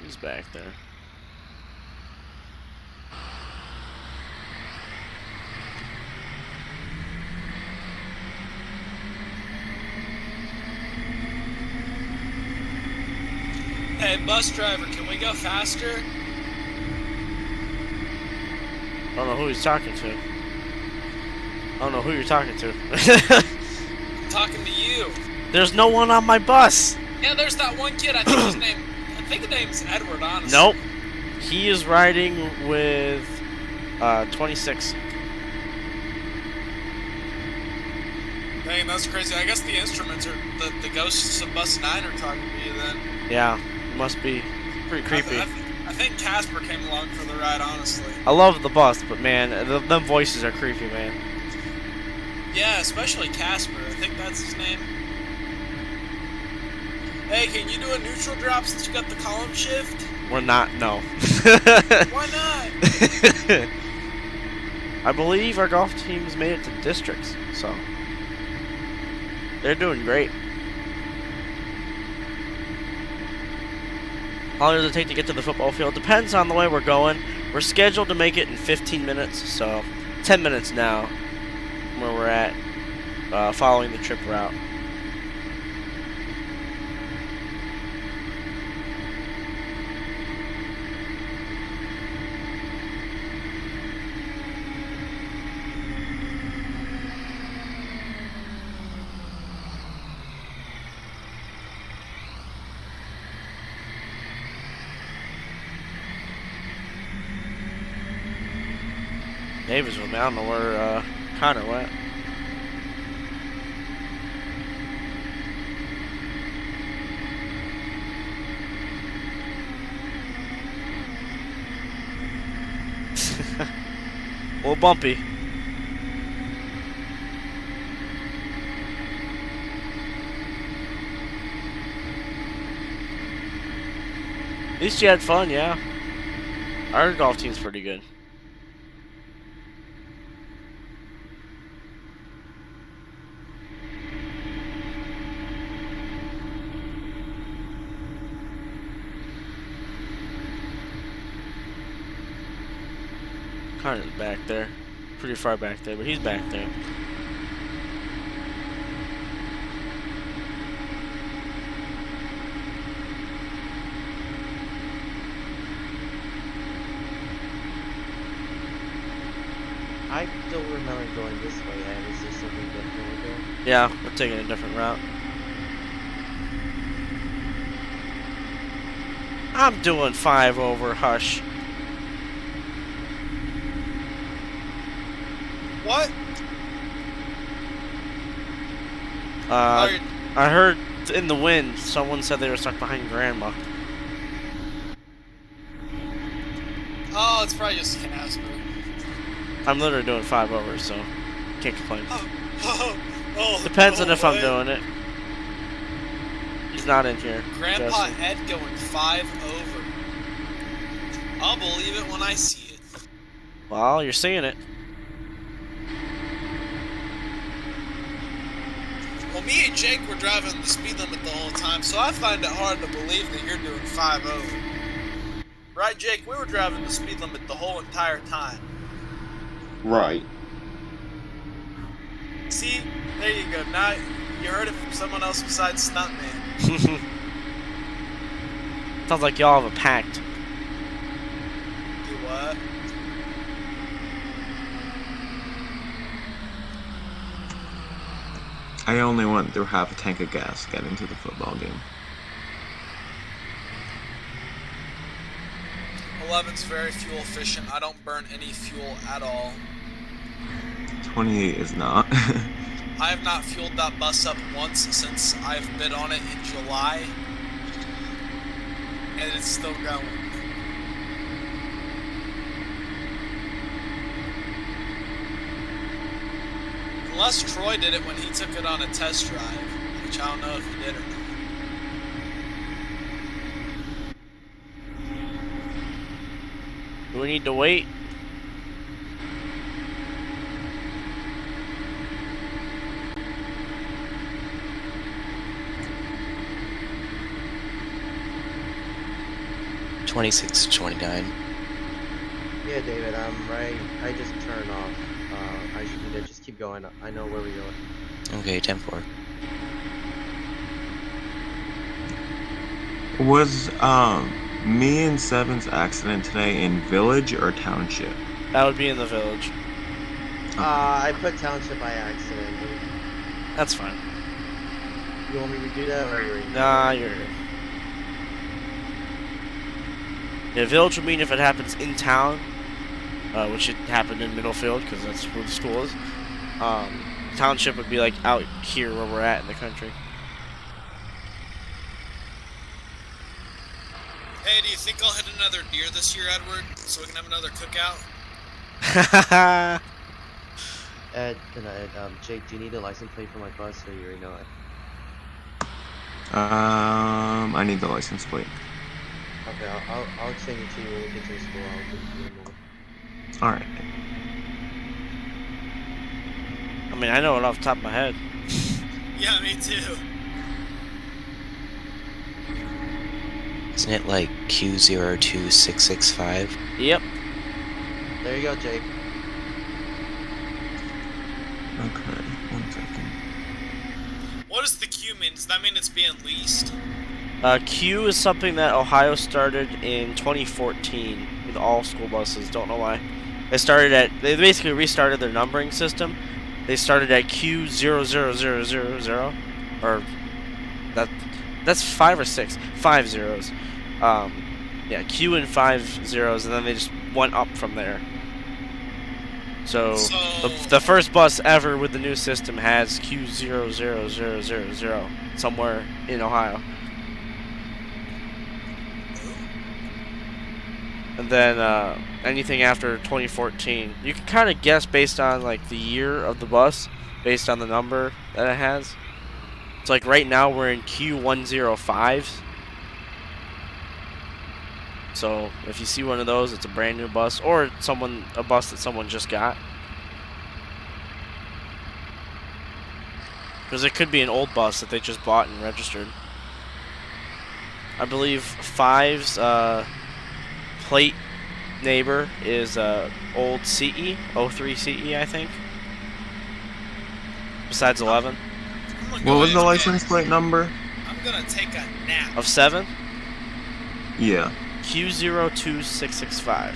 He's back there. Hey, bus driver, can we go faster? I don't know who he's talking to. I don't know who you're talking to. I'm talking to you. There's no one on my bus. Yeah, there's that one kid. I think his name's Edward, honestly. Nope. He is riding with 26. Dang, that's crazy. I guess the instruments are the ghosts of bus 9 are talking to you then. Yeah, must be pretty creepy. I think Casper came along for the ride, honestly. I love the bus, but man, them voices are creepy, man. Yeah, especially Casper. I think that's his name. Hey, can you do a neutral drop since you got the column shift? We're not, no. Why not? I believe our golf team's made it to districts, so they're doing great. How long does it take to get to the football field? Depends on the way we're going. We're scheduled to make it in 15 minutes, so 10 minutes now where we're at, following the trip route. Davisville, man. I don't know where Connor went. A little bumpy. At least you had fun, yeah. Our golf team's pretty good. Connor's back there. Pretty far back there, but he's back there. I don't remember going this way. Is this something different we're doing? Yeah, we're taking a different route. I'm doing 5 over, hush. What? I heard in the wind someone said they were stuck behind Grandma. Oh, it's probably just Casper. I'm literally doing 5 overs, so can't complain. Oh, Depends on no if I'm way. doing it. He's not in here. Grandpa Jesse. Ed going 5 over. I'll believe it when I see it. Well, you're seeing it. Well, me and Jake were driving the speed limit the whole time, so I find it hard to believe that you're doing 5 over. Right, Jake? We were driving the speed limit the whole entire time. Right. See? There you go. Now you heard it from someone else besides Stuntman. Sounds like y'all have a pact. Do what? I only went through half a tank of gas getting to the football game. 11's very fuel efficient. I don't burn any fuel at all. 28 is not. I have not fueled that bus up once since I've been on it in July. And it's still going. Unless Troy did it when he took it on a test drive, which I don't know if he did or not. Do we need to wait? $26 to $29. Yeah, David, I'm right. I just turned off. I should need to just keep going. I know where we're going. Okay, 10-4. Was me and Seven's accident today in village or township? That would be in the village. I put township by accident. Dude. That's fine. You want me to do that, or you're Nah, you're good. Yeah, village would mean if it happens in town, which it happened in Middlefield because that's where the school is. Township would be like out here where we're at in the country. Hey, do you think I'll hit another deer this year, Edward, so we can have another cookout? Ed, Jake, do you need a license plate for my bus, or you already know it? I need the license plate. Okay, I'll exchange it to you when we get to the school. I'll give it to you in a moment. Alright. I mean, I know it off the top of my head. Yeah, me too. Isn't it like Q02665? Yep. There you go, Jake. Okay, 1 second. What does the Q mean? Does that mean it's being leased? Q is something that Ohio started in 2014 with all school buses. Don't know why. They basically restarted their numbering system. They started at Q00000, or that's 5 or 6, 5 zeros. Yeah, Q and 5 zeros, and then they just went up from there. So the first bus ever with the new system has Q00000 somewhere in Ohio. And then anything after 2014, you can kind of guess based on like the year of the bus, based on the number that it has. It's like right now we're in Q105. So if you see one of those, it's a brand new bus, or a bus that someone just got. Because it could be an old bus that they just bought and registered. I believe 5's plate neighbor is old CE, 03 CE, I think. Besides 11. What was the license plate number? I'm gonna take a nap. Of 7? Yeah. Q02665.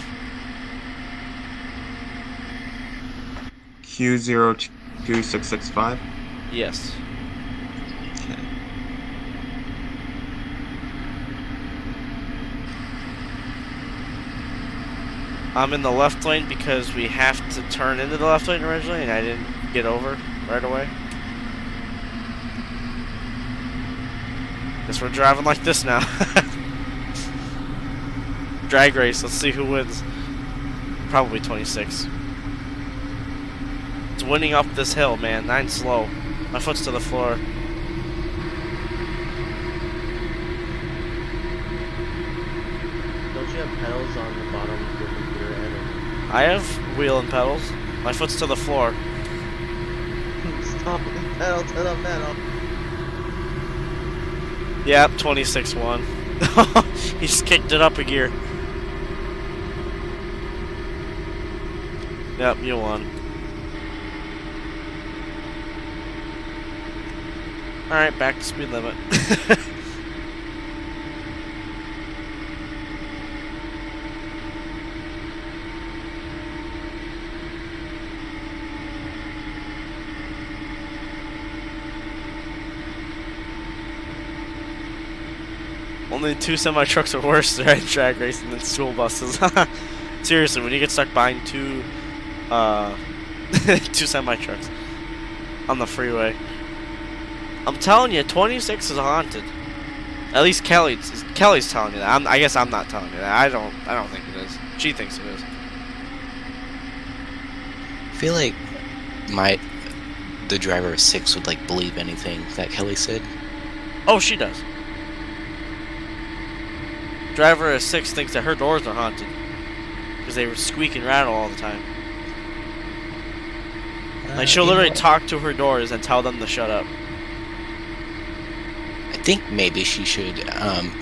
Q02665? Yes. Okay. I'm in the left lane because we have to turn into the left lane originally, and I didn't get over right away. Guess we're driving like this now. Drag race, let's see who wins. Probably 26. It's winning up this hill, man. 9 slow. My foot's to the floor. Don't you have pedals on the bottom of your computer head? I have wheel and pedals. My foot's to the floor. Stop the pedal to the metal. Yep, 26-1. He just kicked it up a gear. Yep, you won. Alright, back to speed limit. Only 2 semi-trucks are worse at drag racing than school buses. Seriously, when you get stuck behind 2 2 semi-trucks on the freeway. I'm telling you, 26 is haunted. At least Kelly's telling you that. I guess I'm not telling you that. I don't think it is. She thinks it is. I feel like the driver of 6 would like believe anything that Kelly said. Oh, she does. Driver of 6 thinks that her doors are haunted because they were squeak and rattle all the time. Like she'll literally talk to her doors and tell them to shut up. I think maybe she should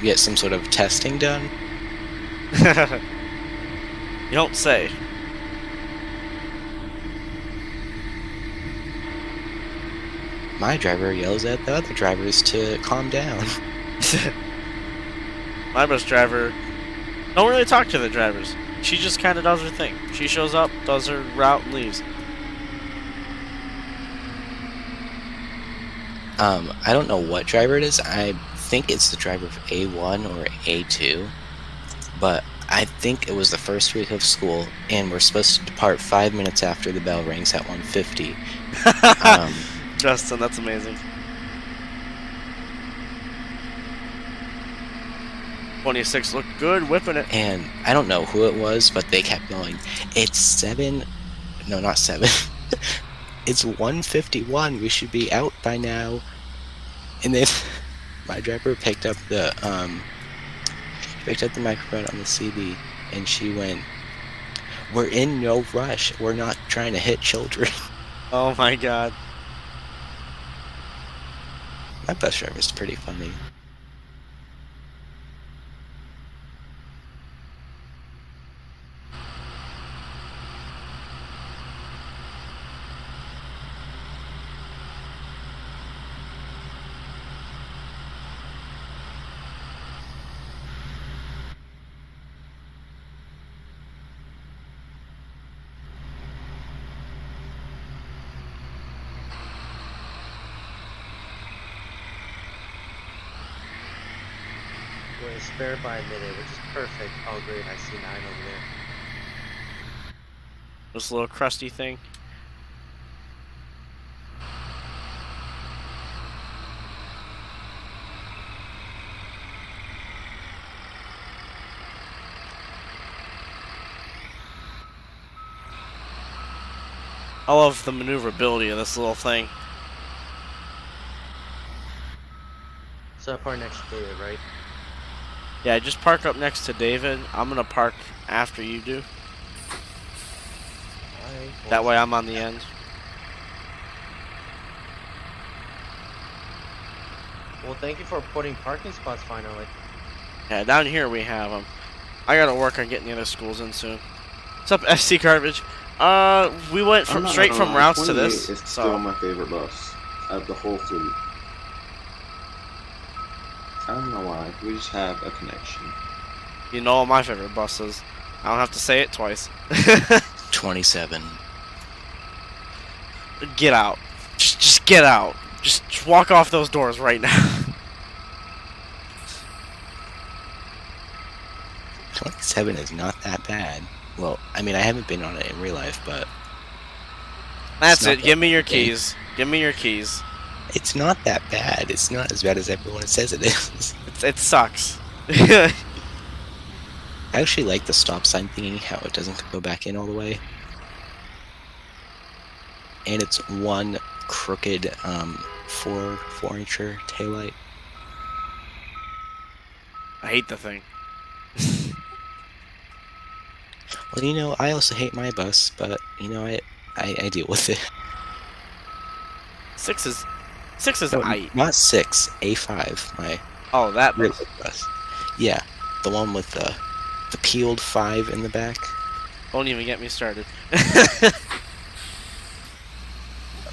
get some sort of testing done. You don't say. My driver yells at the other drivers to calm down. My bus driver don't really talk to the drivers. She just kind of does her thing. She shows up, does her route, and leaves. I don't know what driver it is. I think it's the driver of A1 or A2. But I think it was the first week of school, and we're supposed to depart 5 minutes after the bell rings at 1:50. Justin, that's amazing. 26 looked good, whipping it. And I don't know who it was, but they kept going, it's 7... No, not 7. It's 1:51. We should be out by now. And then my driver picked up the microphone on the CD, and she went, "We're in no rush. We're not trying to hit children." Oh my god. My bus driver is pretty funny. We're spared by a minute, which is perfect. Oh great, I see 9 over there. This little crusty thing. I love the maneuverability of this little thing. So I park next to David, right? Yeah, just park up next to David. I'm gonna park after you do. Alright. That way I'm on the end. Well, thank you for putting parking spots finally. Yeah, down here we have them. I gotta work on getting the other schools in soon. What's up, FC Garbage? We went from straight from routes to this. It's So still my favorite bus of the whole fleet. I don't know why. We just have a connection. you know what my favorite bus is. I don't have to say it twice. 27. Get out. Just get out. Just walk off those doors right now. 27 is not that bad. Well, I mean, I haven't been on it in real life, but That's not it. that Give me bad your of a game. keys. Give me your keys. It's not that bad. It's not as bad as everyone says it is. It sucks. I actually like the stop sign thingy, how it doesn't go back in all the way. And it's one crooked 4-incher taillight. I hate the thing. Well, you know, I also hate my bus, but you know, I deal with it. 6 is No, aight. not 6, A5, my Oh, that real bus. bus. Yeah, the one with the peeled 5 in the back. Don't even get me started. At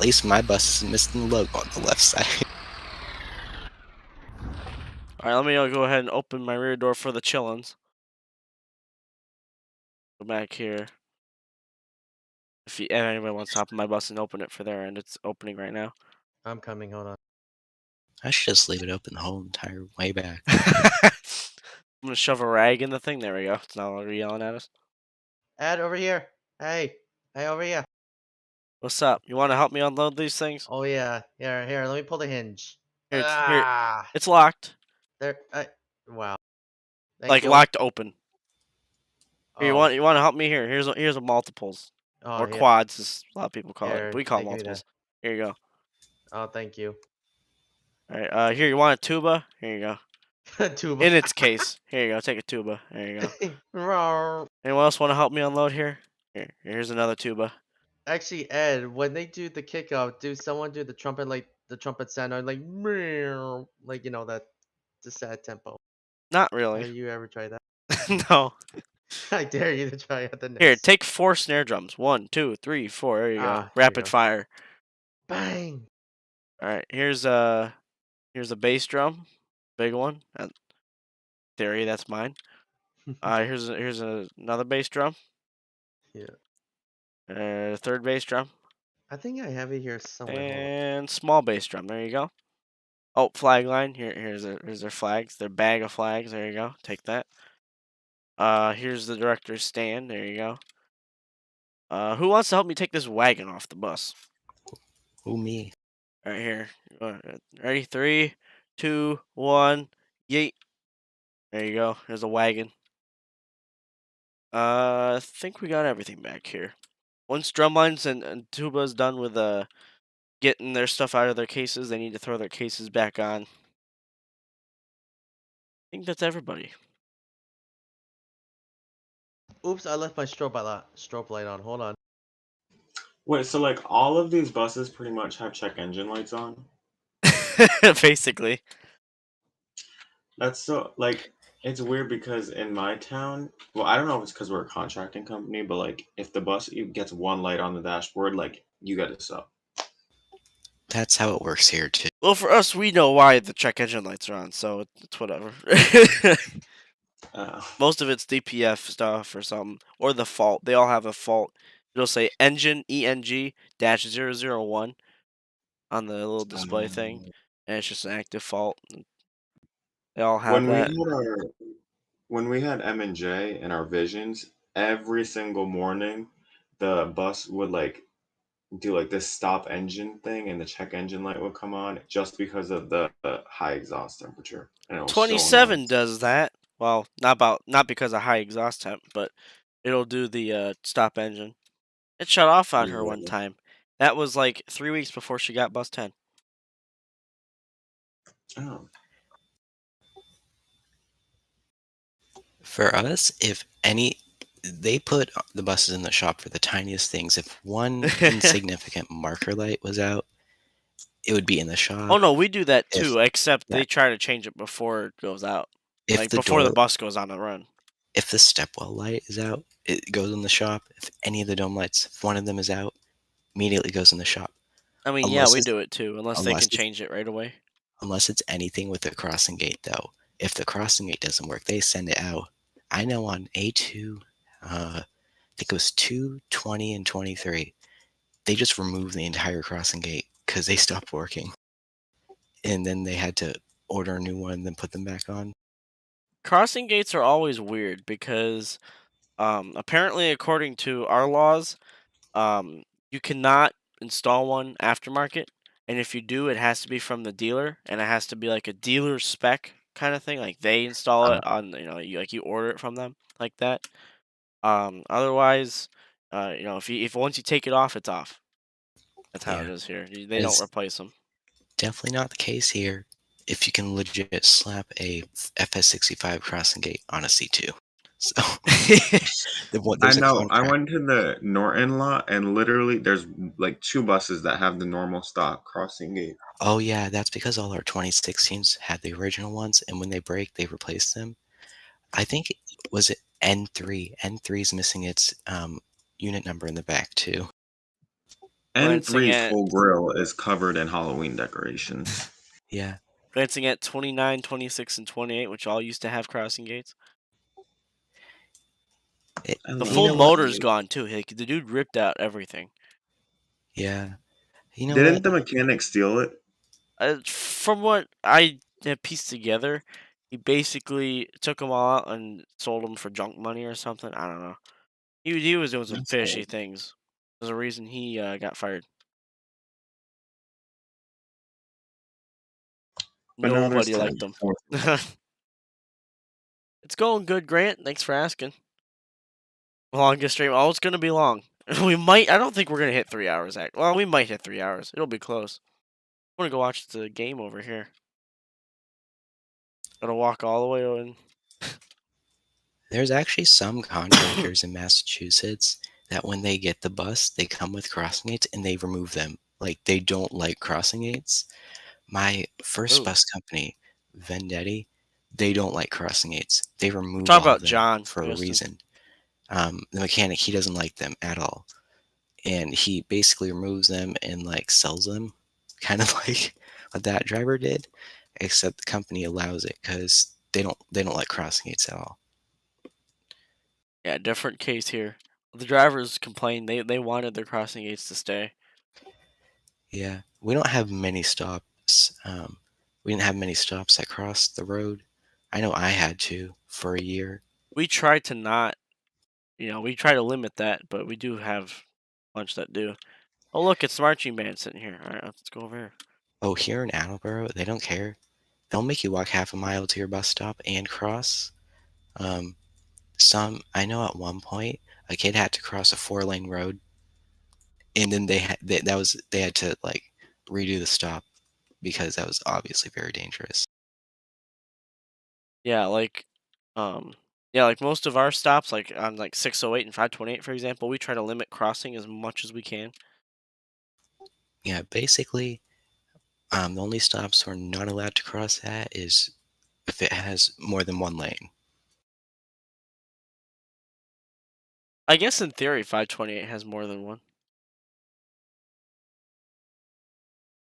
least my bus is missing the logo on the left side. Alright, let me go ahead and open my rear door for the chillins. Go back here. If anybody wants to hop on my bus and open it for their end, it's opening right now. I'm coming. Hold on. I should just leave it open the whole entire way back. I'm gonna shove a rag in the thing. There we go. It's not longer yelling at us. Ed, over here. Hey, over here. What's up? You want to help me unload these things? Oh yeah. Here. Let me pull the hinge. Here. It's locked. There. Wow. Thank Like you. locked open. Here, Oh. you want to help me? Here. Here's a multiples or Here. quads, as a lot of people call it. Here, But we call it give me that. multiples. Here you go. Oh, thank you. All right. Here, you want a tuba? Here you go. Tuba. In its case. Here you go. Take a tuba. There you go. Rawr. Anyone else want to help me unload here? Here's another tuba. Actually, Ed, when they do the kickoff, do someone do the trumpet like the trumpet sound or like meow, like you know that the sad tempo? Not Have really. you ever tried that? No. I dare you to try it the next. Here, take 4 snare drums. 1, 2, 3, 4. There you go. Here we Rapid go. fire. Bang. All right. Here's a bass drum, big one. Theory, that's mine. Here's another bass drum. Yeah. Third bass drum. I think I have it here somewhere. Hold on. And small bass drum. There you go. Oh, flag line. Here's their flags. Their bag of flags. There you go. Take that. Here's the director's stand. There you go. Who wants to help me take this wagon off the bus? Oh, me. Right here. Ready? 3, 2, 1. Yeet. There you go. There's a wagon. I think we got everything back here. Once drumlines and tuba's done with getting their stuff out of their cases, they need to throw their cases back on. I think that's everybody. Oops, I left my strobe light on. Hold on. Wait, so like all of these buses pretty much have check engine lights on? Basically. That's so like it's weird because in my town, well, I don't know if it's because we're a contracting company, but like if the bus gets one light on the dashboard, like you get a sub. That's how it works here, too. Well, for us, we know why the check engine lights are on, so it's whatever. Most of it's DPF stuff or something, or the fault. They all have a fault. It'll say engine ENG-001 on the little display thing, and it's just an active fault. They all have When we that. had when we had M&J in our visions, every single morning the bus would like do like this stop engine thing and the check engine light would come on just because of the high exhaust temperature. And it was so 27 annoying. does that. Well, not because of high exhaust temp, but it'll do the stop engine. It shut off on her one Yeah. time. That was like 3 weeks before she got bus 10. Oh. For us, if any, they put the buses in the shop for the tiniest things. If one insignificant marker light was out, it would be in the shop. Oh no, we do that If- too, except yeah. they try to change it before it goes out. If Like the before the door- bus goes on the run. If the stepwell light is out, it goes in the shop. If any of the dome lights, if one of them is out, immediately goes in the shop. I mean, Unless yeah, we it's- do it too, unless they unless can it's- change it right away. Unless it's anything with the crossing gate, though. If the crossing gate doesn't work, they send it out. I know on A2, I think it was 2, 20, and 23, they just removed the entire crossing gate because they stopped working. And then they had to order a new one and then put them back on. Crossing gates are always weird because Apparently, according to our laws, you cannot install one aftermarket, and if you do, it has to be from the dealer, and it has to be like a dealer spec kind of thing. Like they install it on, you order it from them like that. Otherwise, if once you take it off, it's off. That's how it Yeah. is here. They don't It's replace them. definitely not the case here if you can legit slap a FS65 crossing gate on a C2. So I there's a know. I contract. went to the Norton lot, and literally, there's like 2 buses that have the normal stock crossing gate. Oh yeah, that's because all our 2016s had the original ones, and when they break, they replace them. I think was it N3. N3 is missing its unit number in the back too. Glancing N3's at full grill is covered in Halloween decorations. Yeah. glancing at 29, 26, and 28, which all used to have crossing gates. I The love full know what? motor's gone too. Like, the dude ripped out everything. Yeah. You know Didn't what? the mechanic steal it? From what I have pieced together, he basically took them all out and sold them for junk money or something. I don't know. He was doing some That's fishy old. things. There's a reason he got fired. But now there's Nobody liked him. 10. It's going good, Grant. Thanks for asking. Longest stream. Oh, it's gonna be long. We might. I don't think we're gonna hit 3 hours. Well, we might hit 3 hours. It'll be close. I'm gonna go watch the game over here. Gotta walk all the way in. There's actually some contractors in Massachusetts that when they get the bus, they come with crossing gates and they remove them. Like they don't like crossing gates. My first Ooh. bus company, Vendetti, they don't like crossing gates. They remove Talk all about of them John for a Houston. reason. The mechanic, he doesn't like them at all, and he basically removes them and like sells them, kind of like what that driver did, except the company allows it because they don't like crossing gates at all. Yeah, different case here. The drivers complained they wanted their crossing gates to stay. Yeah, we don't have many stops. We didn't have many stops that crossed the road. I know I had to for a year. We try to not, we try to limit that, but we do have a bunch that do. Oh, look, it's the marching band sitting here. All right, let's go over here. Oh, here in Attleboro, they don't care. They'll make you walk half a mile to your bus stop and cross. I know at one point a kid had to cross a 4-lane road, and then they had to like redo the stop because that was obviously very dangerous. Yeah, like most of our stops, like on like 608 and 528, for example, we try to limit crossing as much as we can. Yeah, basically, the only stops we're not allowed to cross at is if it has more than 1 lane. I guess in theory, 528 has more than one.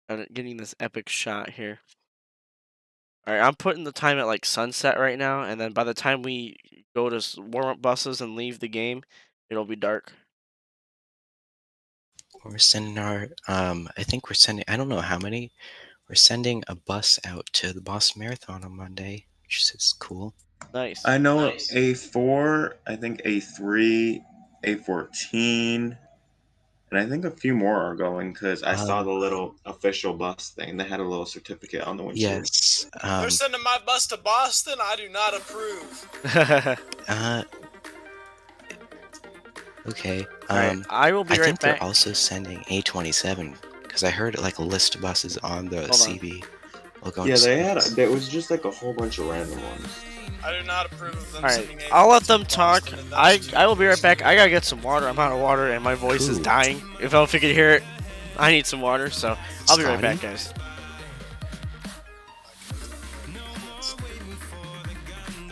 I'm getting this epic shot here. All right, I'm putting the time at like sunset right now, and then by the time we go to warm up buses and leave the game, it'll be dark. We're sending I think we're sending, I don't know how many, we're sending a bus out to the Boston Marathon on Monday, which is cool. Nice. I know A4, I think A3, A14, and I think a few more are going because I saw the little official bus thing. They had a little certificate on the windshield. Yes. They're sending my bus to Boston. I do not approve. Okay. Alright, I will be I right think back. they're also sending A27 because I heard like a list of buses on the CB. Yeah, they had. There was just like a whole bunch of random ones. I do not approve of them. Alright, sending I'll let A14 them to talk. Boston, and that's I will be right back. I gotta get some water. I'm out of water and my voice is Ooh. dying. If you could hear it, I need some water. So I'll be right Scotty? back, guys.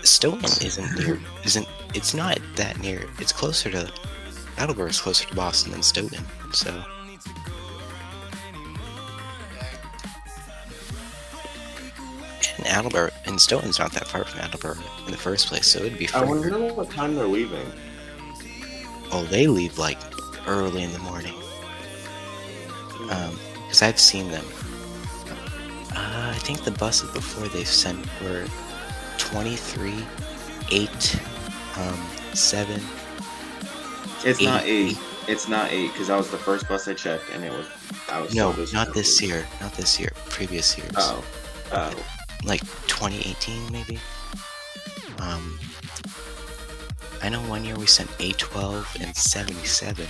Stoughton it's not that near. It's closer to, Attleboro is closer to Boston than Stoughton, so. And Attleboro, and Stoughton's not that far from Attleboro in the first place, so it'd be I further. wonder what time they're leaving. Oh, they leave like early in the morning. Because I've seen them. I think the buses before they sent were 23, 8, 7, It's not 83. 8. It's not 8 because that was the first bus I checked, and I was No, so not this disappointed. year. Not this year. Previous years. Oh, Like 2018 maybe. I know one year we sent A12 and 77.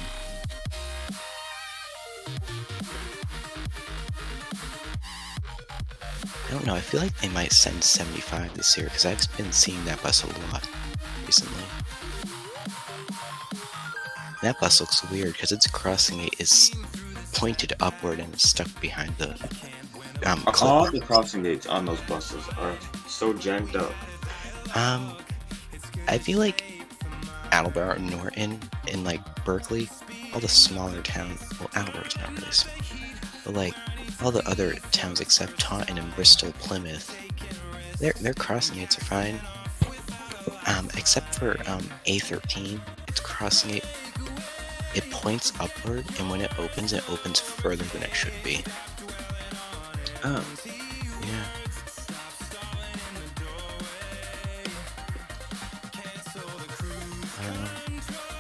I don't know. I feel like they might send 75 this year because I've been seeing that bus a lot recently. That bus looks weird because its crossing gate is pointed upward and it's stuck behind the all clip. the crossing gates on those buses are so janked up. I feel like Attleboro and Norton and like Berkeley, all the smaller towns. Well, Attleboro's not really small, but like all the other towns except Taunton and Bristol, Plymouth, their crossing gates are fine. Except for A13, its crossing gate, it points upward, and when it opens further than it should be. Oh. Yeah.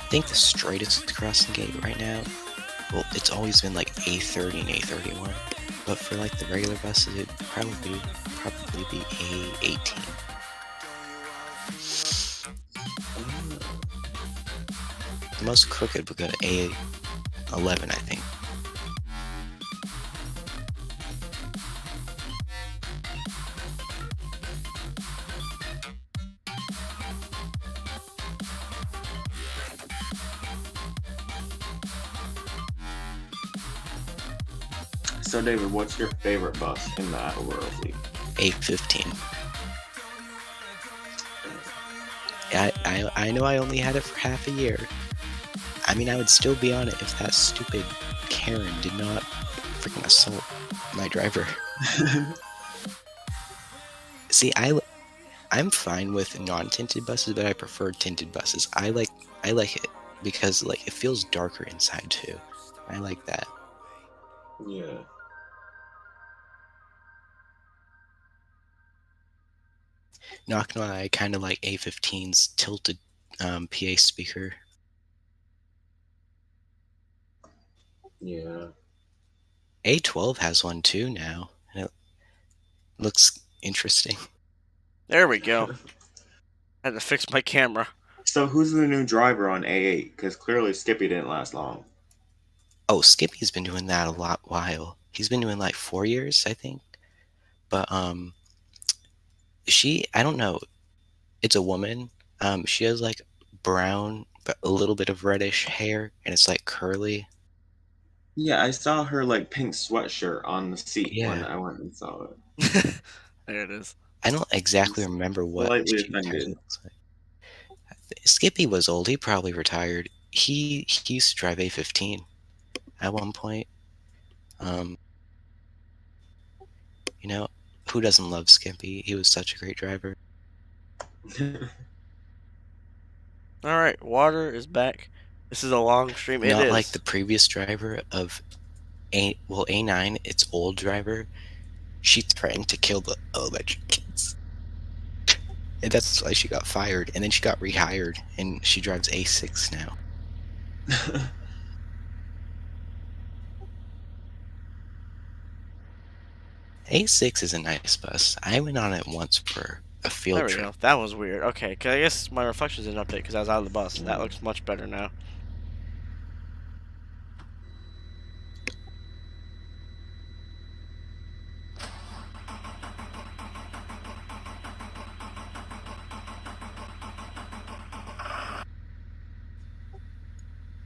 I think the straightest crossing gate right now, well, it's always been like A30 and A31, but for like the regular buses, it'd probably be A18. The most crooked would go to A11, I think. So, David, what's your favorite bus in the Attleboro fleet? A15. I know I only had it for half a year. I mean, I would still be on it if that stupid Karen did not freaking assault my driver. See, I'm fine with non-tinted buses, but I prefer tinted buses. I like it because like it feels darker inside too. I like that. Yeah. Not gonna lie, I kind of like A15's tilted PA speaker. Yeah. A12 has one too now, and it looks interesting. There we go. Had to fix my camera. So, who's the new driver on A8? Because clearly Skippy didn't last long. Oh, Skippy's been doing that a while. He's been doing like 4 years, I think. But I don't know. It's a woman. She has like brown, but a little bit of reddish hair, and it's like curly. Yeah, I saw her like pink sweatshirt on the seat when Yeah. I went and saw it. There it is. I don't exactly remember what Slightly she offended. looks like. Skippy was old. He probably retired. He used to drive A15 at one point. You know, who doesn't love Skippy? He was such a great driver. All right, water is back. This is a long stream. It Not is. like the previous driver of A9, its old driver. She threatened to kill the electric kids. And that's why she got fired. And then she got rehired, and she drives A6 now. A6 is a nice bus. I went on it once for a field There we trip. go. That was weird. Okay, cause I guess my reflections didn't update because I was out of the bus. That looks much better now.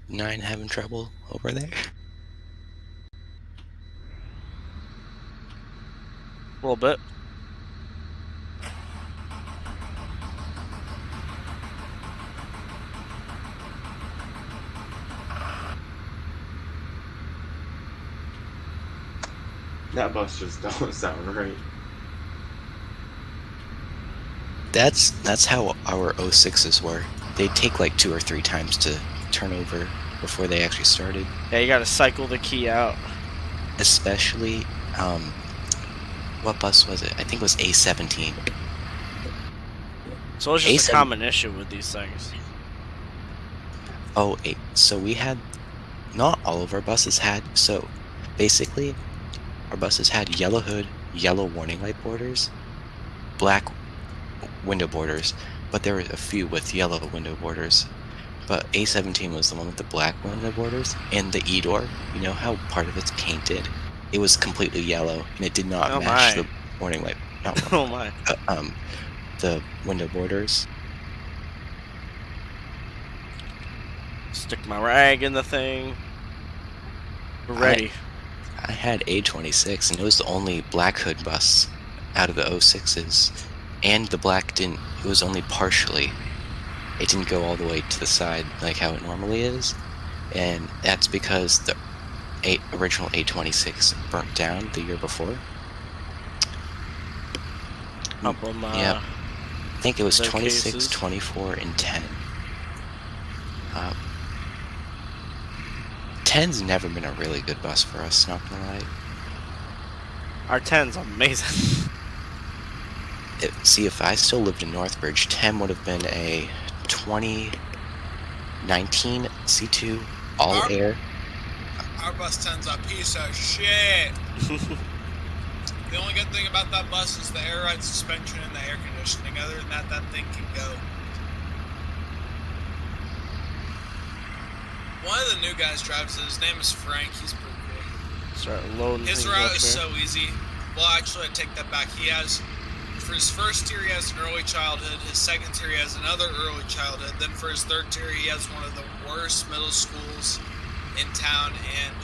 Nine having trouble over there? A little bit. That bus just don't sound right. That's how our 06s were. They'd take like 2 or 3 times to turn over before they actually started. Yeah, you gotta cycle the key out. Especially, what bus was it? I think it was A17. So it's just a A7. common issue with these things. Oh, so we had, not all of our buses had, so basically, our buses had yellow hood, yellow warning light borders, black window borders, but there were a few with yellow window borders. But A17 was the one with the black window borders, and the E-door, you know how part of it's painted? It was completely yellow, and it did not Oh match my. the warning light, not Oh warning my. light, the window borders. Stick my rag in the thing. We're ready. I had A26, and it was the only black hood bus out of the 06s, and the black didn't, it was only partially. It didn't go all the way to the side like how it normally is, and that's because the original A26 burnt down the year before. Up on my Yep. I think it was other 26, cases. 24, and 10. 10's never been a really good bus for us, not gonna lie. Our 10's amazing. See, if I still lived in Northbridge, 10 would have been a 2019 C2 all Our- air. Our bus 10's a piece of shit. The only good thing about that bus is the air ride suspension and the air conditioning. Other than that, that thing can go. One of the new guys drives it. His name is Frank. He's pretty cool. Start loading His things route up is here. so easy. Well, actually, I take that back. He has, for his first tier, he has an early childhood. His second tier, he has another early childhood. Then for his third tier, he has one of the worst middle schools in town. And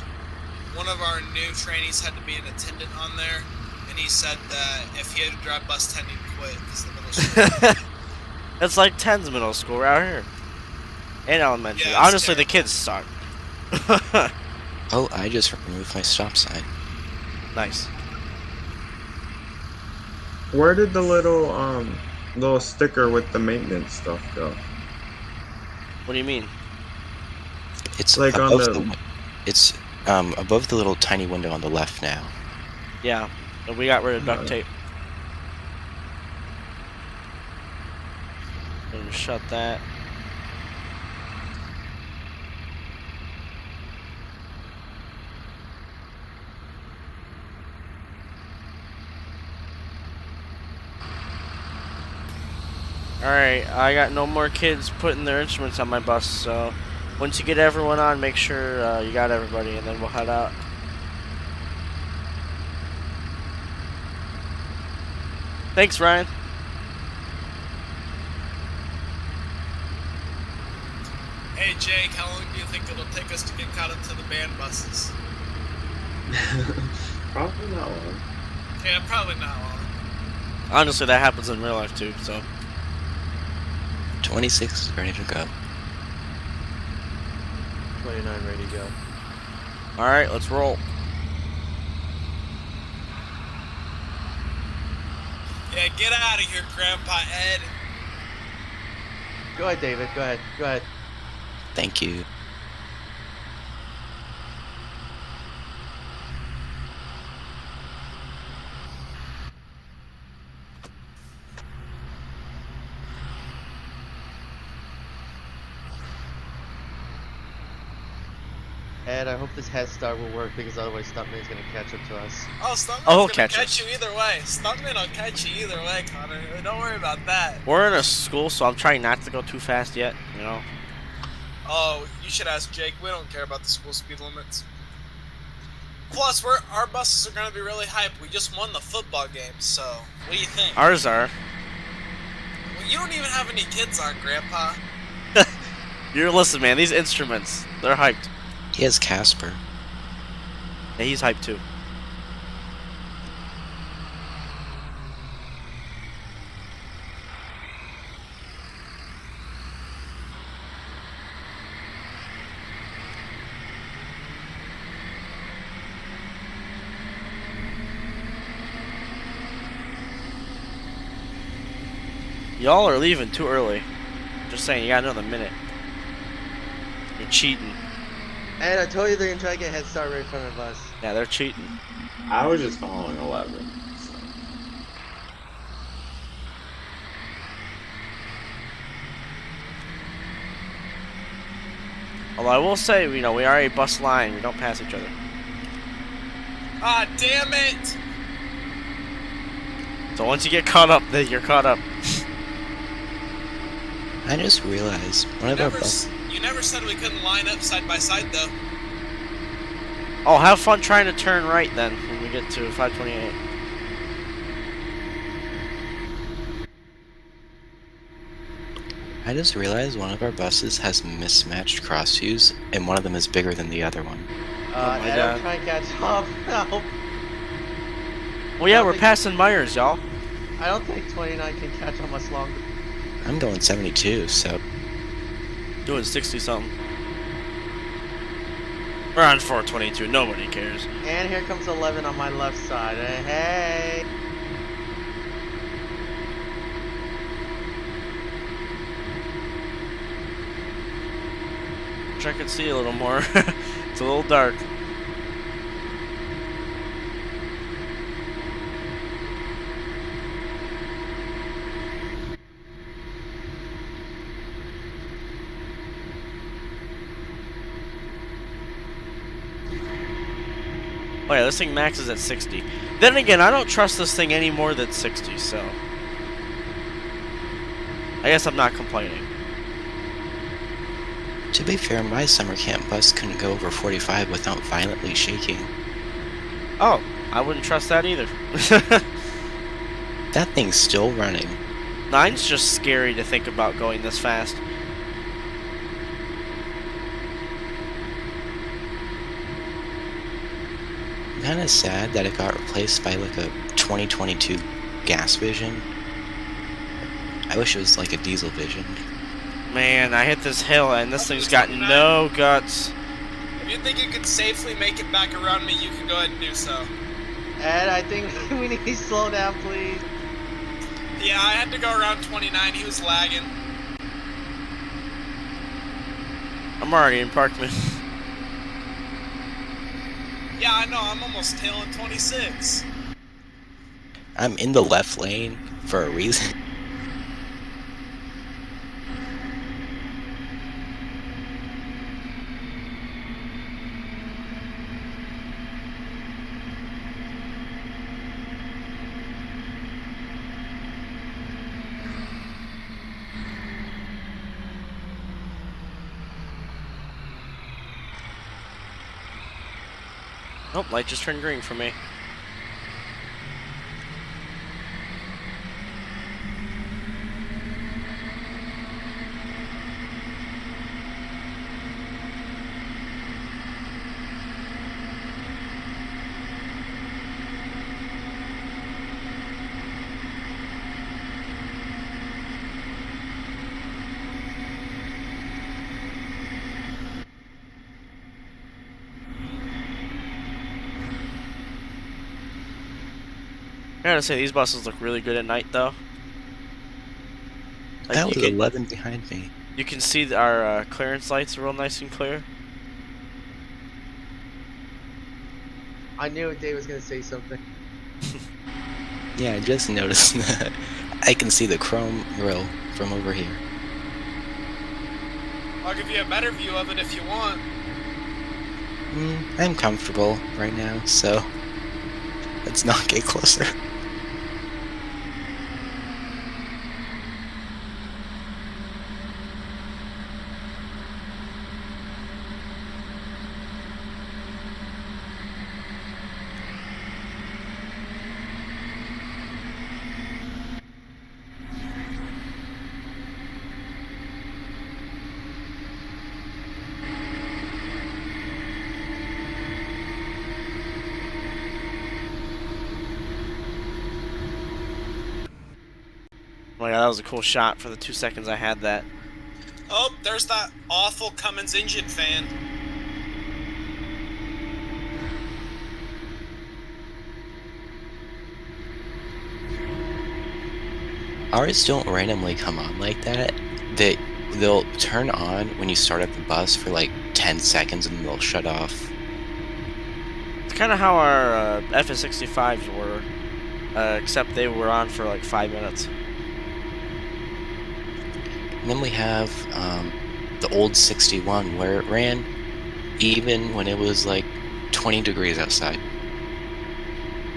one of our new trainees had to be an attendant on there. And he said that if he had to drive bus 10, he'd quit because the middle school. It's like 10's middle school right here. And elementary. Yeah, it's Honestly, the terrible. kids suck. Oh, I just removed my stop sign. Nice. Where did the little sticker with the maintenance stuff go? What do you mean? It's Like on above the- it's above the little tiny window on the left now. Yeah, we got rid of duct Alright. tape. And shut that. Alright, I got no more kids putting their instruments on my bus, so once you get everyone on, make sure you got everybody, and then we'll head out. Thanks, Ryan. Hey, Jake, how long do you think it'll take us to get caught up to the band buses? Probably not one. Yeah, probably not long. Honestly, that happens in real life too, so. 26 is ready to go. 29 ready to go. Alright, let's roll. Yeah, get out of here, Grandpa Ed. Go ahead, David. Go ahead. Go ahead. Thank you. Ed, I hope this head start will work because otherwise Stuntman's gonna catch up to us. Oh, Stuntman's Oh, he'll gonna catch catch you either way. Stuntman will catch you either way, Connor. Don't worry about that. We're in a school, so I'm trying not to go too fast yet, you know? Oh, you should ask Jake. We don't care about the school speed limits. Plus, our buses are gonna be really hype. We just won the football game, so what do you think? Ours are. Well, you don't even have any kids on, Grandpa. Listen, man, these instruments, they're hyped. He has Casper. Yeah, he's hyped too. Y'all are leaving too early. Just saying, you got another minute. You're cheating. Ed, I told you they're gonna try to get head start right in front of us. Yeah, they're cheating. I was just following 11. So. Although I will say, you know, we are a bus line. We don't pass each other. Ah, damn it! So once you get caught up, then you're caught up. I just realized one of our buses. You never said we couldn't line up side by side, though. Oh, have fun trying to turn right then when we get to 528. I just realized one of our buses has mismatched crossviews, and one of them is bigger than the other one. Oh my Ed, God. I'm trying to catch up. Help. Well, yeah, we're passing Myers, y'all. I don't think 29 can catch on much longer. I'm going 72, so Doing 60 something. We're on 422. Nobody cares. And here comes 11 on my left side. Hey. Wish I could see a little more. It's a little dark. Oh yeah, this thing maxes at 60. Then again, I don't trust this thing any more than 60, so I guess I'm not complaining. to be fair, my summer camp bus couldn't go over 45 without violently shaking. Oh, I wouldn't trust that either. That thing's still running. Mine's just scary to think about going this fast. Kinda sad that it got replaced by like a 2022 gas vision. I wish it was like a diesel vision. Man, I hit this hill and this thing's got no guts. If you think you could safely make it back around me, you can go ahead and do so. Ed, I think we need to slow down, please. Yeah, I had to go around 29. He was lagging. I'm already in Parkman. Yeah, I know. I'm almost tailing 26. I'm in the left lane for a reason. Oh, light just turned green for me. I gotta say, these buses look really good at night, though. Like, That was 11 behind me. You can see our clearance lights real nice and clear. I knew Dave was gonna say something. Yeah, I just noticed that. I can see the chrome grill from over here. I'll give you a better view of it if you want. I'm comfortable right now, so let's not get closer. Oh my god, that was a cool shot for the 2 seconds I had that. Oh, there's that awful Cummins engine fan. Ours don't randomly come on like that. They'll turn on when you start up the bus for like 10 seconds and they'll shut off. It's kind of how our FS65s were, except they were on for like 5 minutes. And then we have the old 61 where it ran even when it was like 20 degrees outside.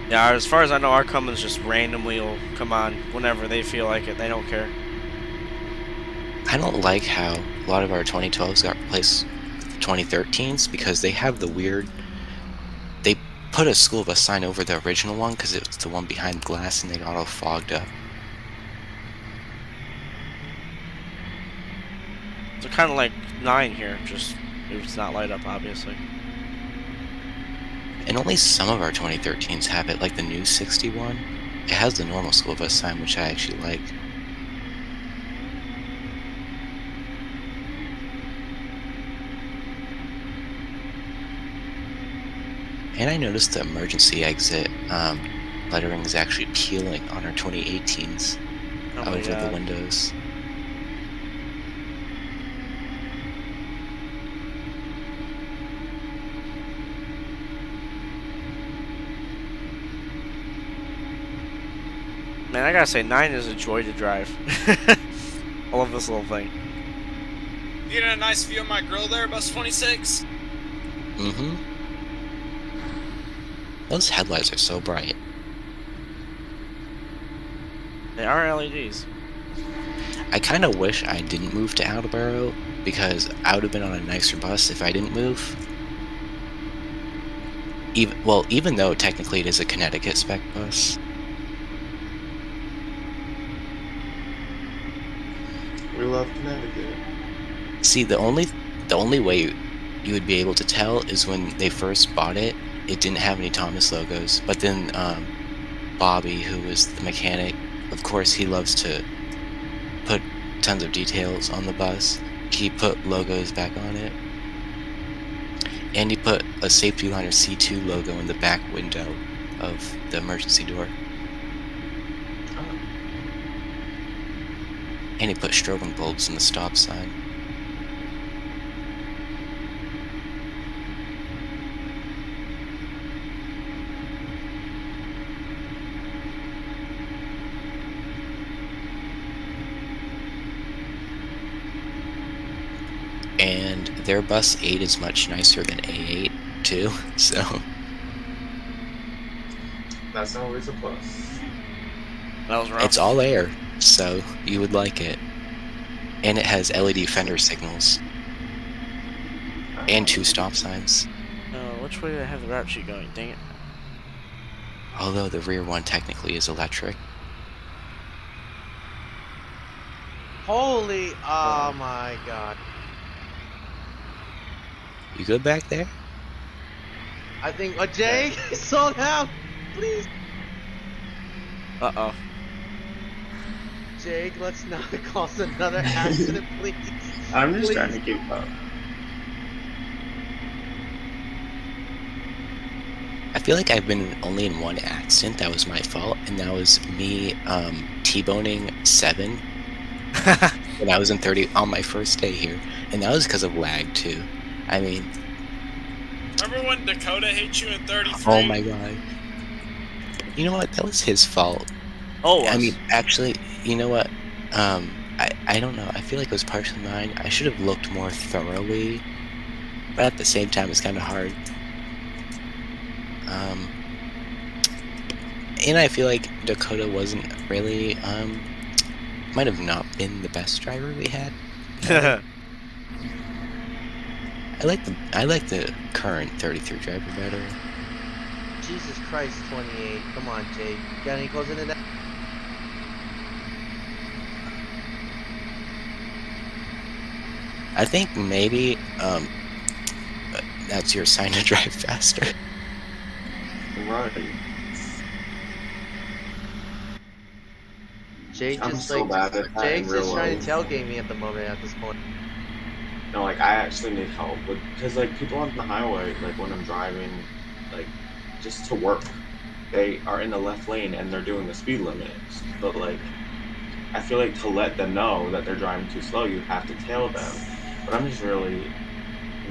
Yeah, as far as I know, our Cummins just randomly will come on whenever they feel like it. They don't care. I don't like how a lot of our 2012s got replaced with 2013s because they have the weird. They put a school bus sign over the original one because it was the one behind glass and they got all fogged up. They're kind of like 9 here, just it's not light up, obviously. And only some of our 2013s have it, like the new 61. It has the normal school bus sign, which I actually like. And I noticed the emergency exit lettering is actually peeling on our 2018s over the windows. Man, I gotta say, 9 is a joy to drive. I love this little thing. You get a nice view of my grill there, bus 26? Mm-hmm. Those headlights are so bright. They are LEDs. I kind of wish I didn't move to Attleboro because I would have been on a nicer bus if I didn't move. Even though technically it is a Connecticut spec bus. We love Connecticut. See, the only way you would be able to tell is when they first bought it. It didn't have any Thomas logos, but then Bobby, who was the mechanic, of course, he loves to put tons of details on the bus. He put logos back on it, and he put a Safety Liner C2 logo in the back window of the emergency door. And he put strobing bulbs in the stop sign. And their bus 8 is much nicer than A8 too, so That's always a plus. That was rough. it's all air, so you would like it. And it has LED fender signals and 2 stop signs. Which way did I have the route sheet going? Dang it. Although the rear one technically is electric. Holy, oh my god. You good back there? I think, Jake, slow down, please. Uh-oh. Jake, let's not cause another accident, please. I'm just Please. trying to keep up. I feel like I've been only in one accident that was my fault, and that was me T-boning 7 when I was in 30 on my first day here, and that was because of lag too. I mean, Remember when Dakota hit you in 33? oh my god. You know what? That was his fault. Oh, I mean, actually, you know what? I don't know. I feel like it was partially mine. I should have looked more thoroughly, but at the same time, it's kind of hard. And I feel like Dakota wasn't really, might have not been the best driver we had. I like the current 33 driver better. Jesus Christ, 28. Come on, Jake. Got any closing in that? I think maybe that's your sign to drive faster. Right. Jake I'm just so bad at that Jake's in real just trying to life. tailgate me at the moment at this point. No, like I actually need help because like people on the highway, like when I'm driving, like just to work, they are in the left lane and they're doing the speed limit. But like, I feel like to let them know that they're driving too slow, you have to tail them. But I'm just really,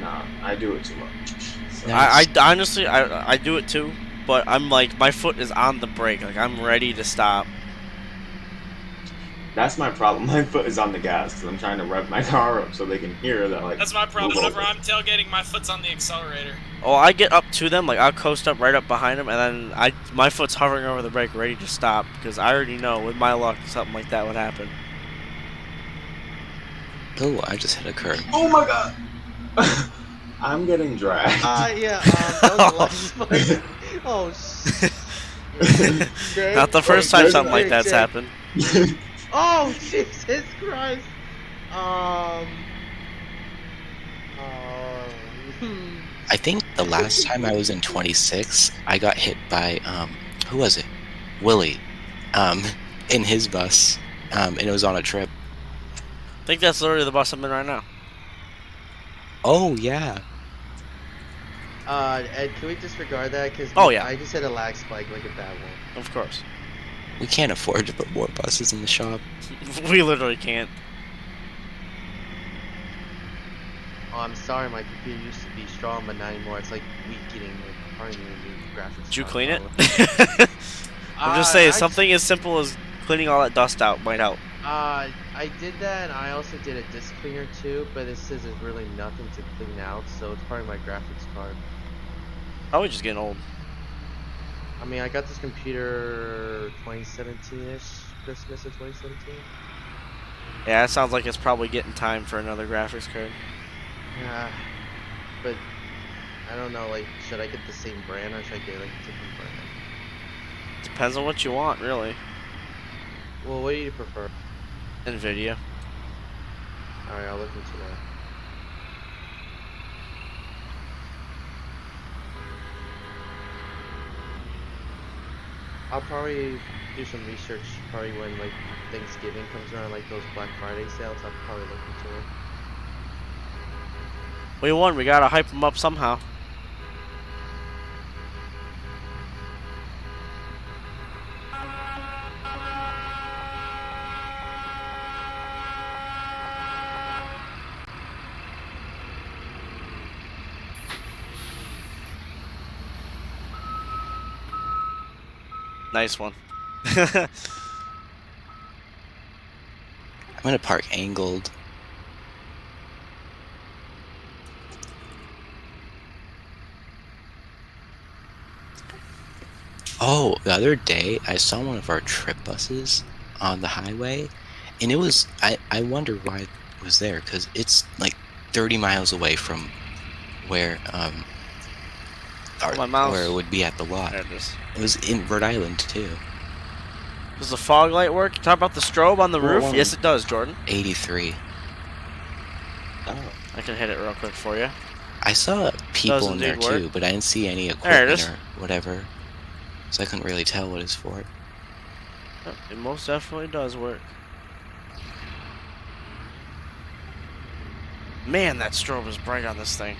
nah, I do it too much. So. I honestly, I do it too, but I'm like, my foot is on the brake. Like, I'm ready to stop. That's my problem. My foot is on the gas because I'm trying to rev my car up so they can hear that. Like That's my problem. move Whenever over. I'm tailgating, my foot's on the accelerator. Oh, I get up to them, like I'll coast up right up behind them, and then my foot's hovering over the brake, ready to stop, because I already know with my luck something like that would happen. Oh, I just hit a curb. Oh my god! I'm getting dragged. Yeah, that was the last part. Oh, Jake, Not the first time something like that's Jake. happened. Oh, Jesus Christ. I think the last time I was in 26, I got hit by who was it? Willie, in his bus, and it was on a trip. I think that's literally the bus I'm in right now. Oh yeah. Ed, can we disregard that? Because Oh, yeah. I just hit a lag spike like a bad one. Of course. We can't afford to put more buses in the shop. We literally can't. Oh, I'm sorry, my computer used to be strong, but not anymore. It's like weakening, like probably need a new graphics Did you card clean it? probably. I'm just saying, I something as simple as cleaning all that dust out might help. I did that, and I also did a disk cleaner too, but it says there's really nothing to clean out, so it's probably my graphics card. Probably just getting old. I mean, I got this computer 2017-ish, Christmas of 2017. Yeah, it sounds like it's probably getting time for another graphics card. Yeah, but I don't know, like, should I get the same brand or should I get like a different brand? Depends on what you want, really. Well, what do you prefer? NVIDIA. Alright, I'll look into that. I'll probably do some research probably when like Thanksgiving comes around, like those Black Friday sales. I'll probably look into it. We won, we gotta hype them up somehow. Nice one. I'm gonna park angled. Oh, the other day I saw one of our trip buses on the highway, and it was I wonder why it was there, because it's like 30 miles away from where my mouse. where it would be at the lot. There it is. It was in Rhode Island too. Does the fog light work? Talk about the strobe on the roof? Well, Yes, it does, Jordan. 83. Oh. I can hit it real quick for you. I saw people Does in there indeed work. too, but I didn't see any There it equipment is. or whatever, so I couldn't really tell what it's for. Yep, it most definitely does work. Man, that strobe is bright on this thing.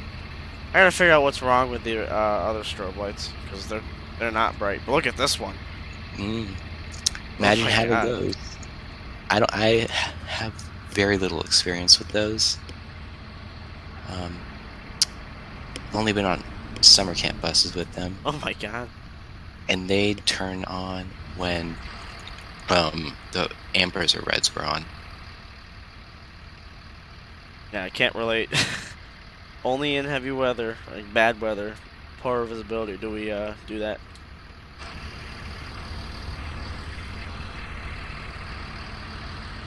I gotta figure out what's wrong with the other strobe lights, because they're not bright. But look at this one. Imagine my having God. those. I have very little experience with those. I've only been on summer camp buses with them, Oh my god. and they turn on when the ambers or reds were on. Yeah, I can't relate. Only in heavy weather, like bad weather, poor visibility, do we do that.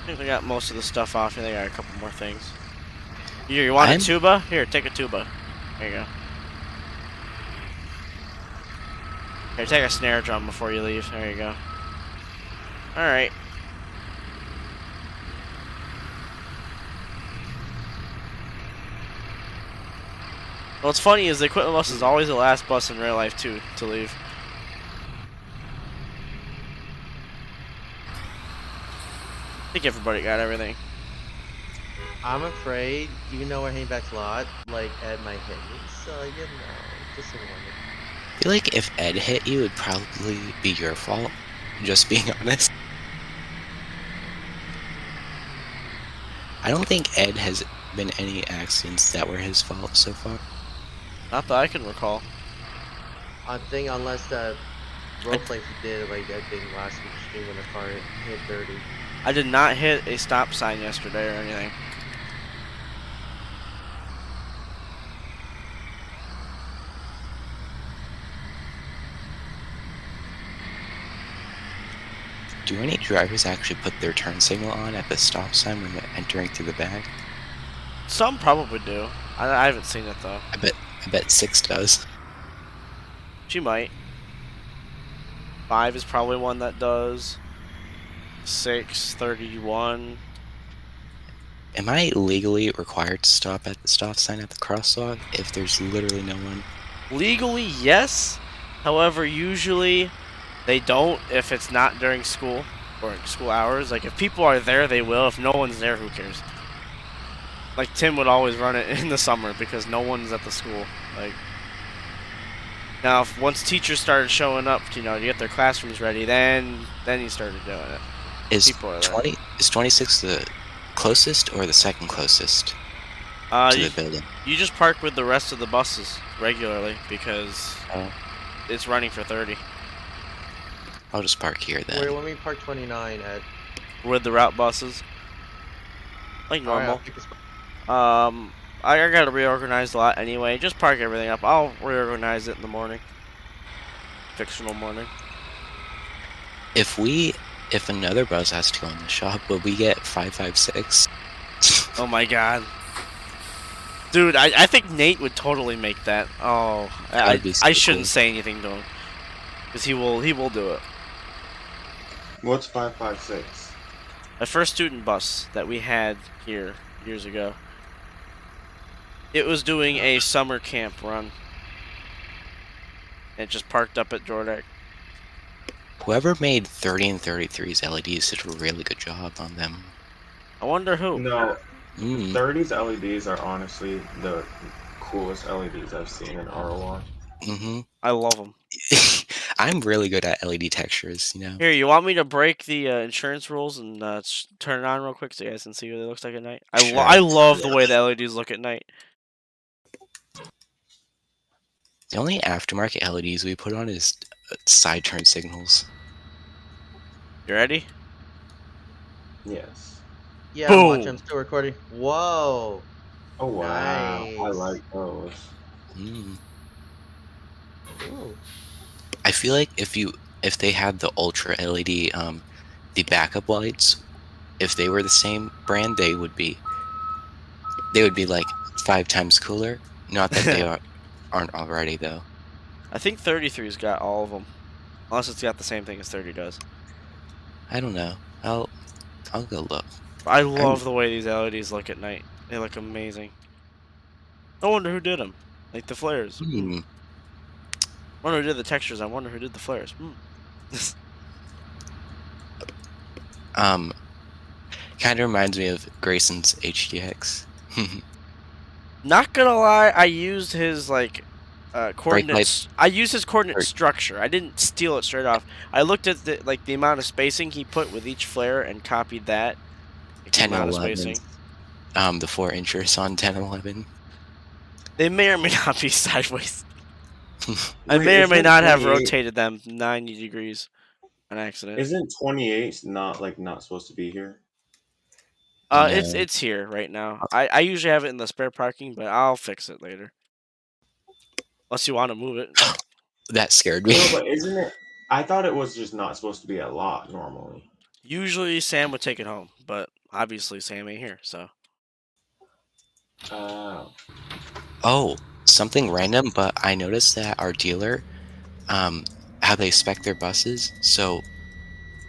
I think we got most of the stuff off. I think I got a couple more things. Here, you want a tuba? Here, take a tuba. There you go. Here, take a snare drum before you leave. There you go. Alright. What's funny is the equipment bus is always the last bus in real life, too, to leave. I think everybody got everything. I'm afraid, even though we're heading back to lot, like Ed might hit me, so you know, just a warning. I feel like if Ed hit you, it'd probably be your fault. Just being honest. I don't think Ed has been any accidents that were his fault so far. Not that I can recall. I think unless the roleplay we did, like I think last week's stream when the car hit 30. I did not hit a stop sign yesterday or anything. Do any drivers actually put their turn signal on at the stop sign when they're entering through the bag? Some probably do. I haven't seen it though. I bet 6 does. She might. 5 is probably one that does. 6, 31. Am I legally required to stop at the stop sign at the crosswalk if there's literally no one? Legally, yes. However, usually they don't if it's not during school or school hours. Like, if people are there, they will. If no one's there, who cares? Like, Tim would always run it in the summer because no one's at the school. Like, now, if once teachers started showing up, to get their classrooms ready, then he started doing it. Is People are there. is 26 the closest or the second closest to the building? You just park with the rest of the buses regularly because Oh, it's running for 30 I'll just park here then. Wait, let me park 29 at. with the route buses. Like Alright, I'll normal. pick a spot. I gotta reorganize the lot anyway. Just park everything up. I'll reorganize it in the morning. Fictional morning. If another bus has to go in the shop, will we get 556? Oh my god. Dude, I think Nate would totally make that. Oh, That'd be so I shouldn't cool. say anything to him. Because he will do it. What's 556? The first student bus that we had here years ago. It was doing a summer camp run. It just parked up at Jordan. Whoever made 30 and 33's LEDs did a really good job on them. I wonder who. No, Mm. 30's LEDs are honestly the coolest LEDs I've seen in ROR. Mm-hmm. I love them. I'm really good at LED textures, Here, you want me to break the insurance rules and turn it on real quick so you guys can see what it looks like at night? Sure. I love the way the LEDs look at night. The only aftermarket LEDs we put on is side turn signals. You ready? Yes. Yeah, I'm watching. Boom. I'm still recording. Whoa. Oh wow, I Nice. like those. Mm. Ooh. I feel like if they had the ultra LED, the backup lights, if they were the same brand, they would be like 5 times cooler. Not that they aren't already though. I think 33's got all of them. Unless it's got the same thing as 30 does. I don't know. I'll go look. I love the way these LEDs look at night. They look amazing. I wonder who did them. Like the flares. Hmm. I wonder who did the textures. I wonder who did the flares. Kind of reminds me of Grayson's HDX. Not gonna lie, I used his coordinates. lights. I used his coordinate Brake- structure. I didn't steal it straight off. I looked at the amount of spacing he put with each flare and copied that. Like, the 10 and amount of 11. spacing. The 4 inchers on 10 and 11. They may or may not be sideways. I Wait, may or may isn't not have 28 rotated them 90 degrees on accident. Isn't 28 not supposed to be here? No. It's here right now. I usually have it in the spare parking, but I'll fix it later. Unless you want to move it. That scared me. No, but isn't it? I thought it was just not supposed to be a lot normally. Usually Sam would take it home, but obviously Sam ain't here, so. Oh, something random, but I noticed that our dealer, how they spec their buses. So,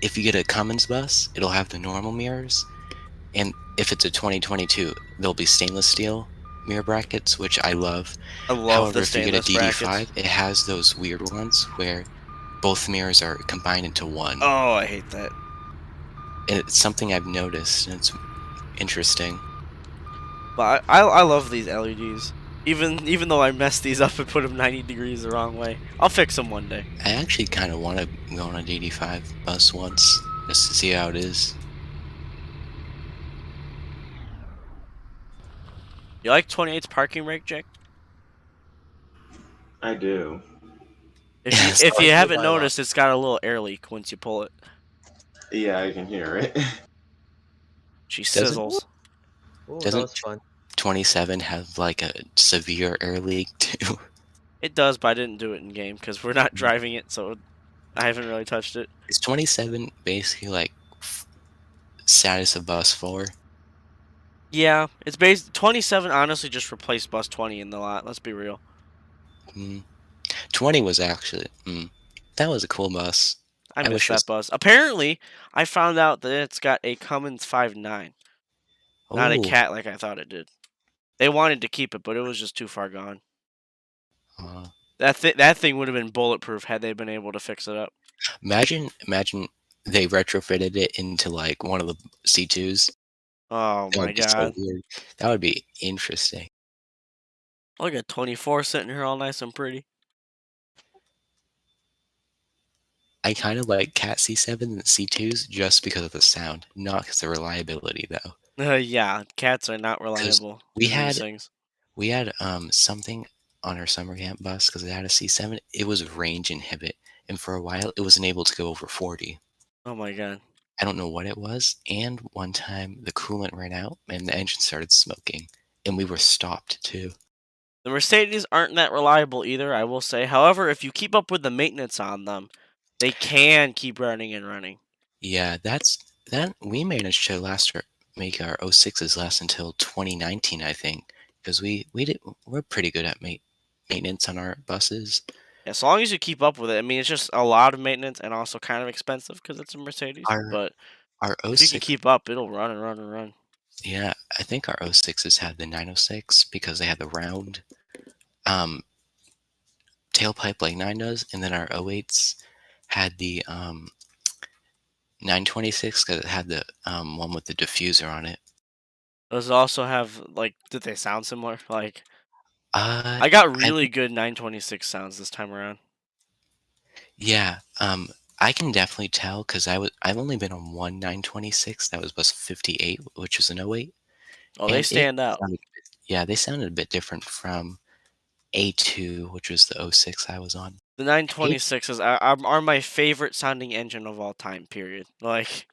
if you get a Cummins bus, it'll have the normal mirrors, and if it's a 2022, there'll be stainless steel mirror brackets, which I love. I love However, the if you get a stainless DD5, brackets. it has those weird ones where both mirrors are combined into one. Oh, I hate that. And it's something I've noticed, and it's interesting. But I love these LEDs. Even though I messed these up and put them 90 degrees the wrong way. I'll fix them one day. I actually kind of want to go on a DD5 bus once, just to see how it is. You like 28's parking brake, Jack? I do. Yes, If you I haven't do buy a lot. noticed, it's got a little air leak once you pull it. Yeah, I can hear it. She Doesn't- sizzles. Ooh, that Doesn't was fun. 27 have like a severe air leak too? It does, but I didn't do it in game because we're not driving it, so I haven't really touched it. Is 27 basically like status of bus 4? Yeah, it's based 27. Honestly, just replaced bus 20 in the lot. Let's be real. 20 was actually that was a cool bus. I I miss wish it that was. bus. Apparently, I found out that it's got a Cummins 5.9, not a Oh, cat like I thought it did. They wanted to keep it, but it was just too far gone. uh, That thing would have been bulletproof had they been able to fix it up. imagine they retrofitted it into like one of the C2s. Oh That my would be so god! weird. That would be interesting. Look at 24 sitting here all nice and pretty. I kind of like Cat C7 and C2s just because of the sound, not because of reliability though. Yeah, cats are not Because reliable we in these had things. we had something on our summer camp bus because it had a C7. It was range inhibit, and for a while it wasn't able to go over 40. Oh my god. I don't know what it was. And one time the coolant ran out and the engine started smoking, and we were stopped too. The Mercedes aren't that reliable either, I will say. However, if you keep up with the maintenance on them, they can keep running and running. Yeah, that we managed to make our 06s last until 2019, I think, because we're pretty good at maintenance on our buses. Yeah, as long as you keep up with it. I mean, it's just a lot of maintenance and also kind of expensive because it's a Mercedes. Our But our if you can 06, keep up, it'll run and run and run. yeah, I think our 06s had the 906 because they had the round um tailpipe like 9 does, and then our 08s had the 926 because it had the one with the diffuser on it. Those also have, like, did they sound similar? Like, Uh, I got I really good 926 sounds this time around. Yeah, I can definitely tell because I've only been on one 926 that was bus 58, which was an 08, Oh, they and it stand out. yeah, they sounded a bit different from A2, which was the 06 I was on. The A 926s are my favorite sounding engine of all time, period. Like,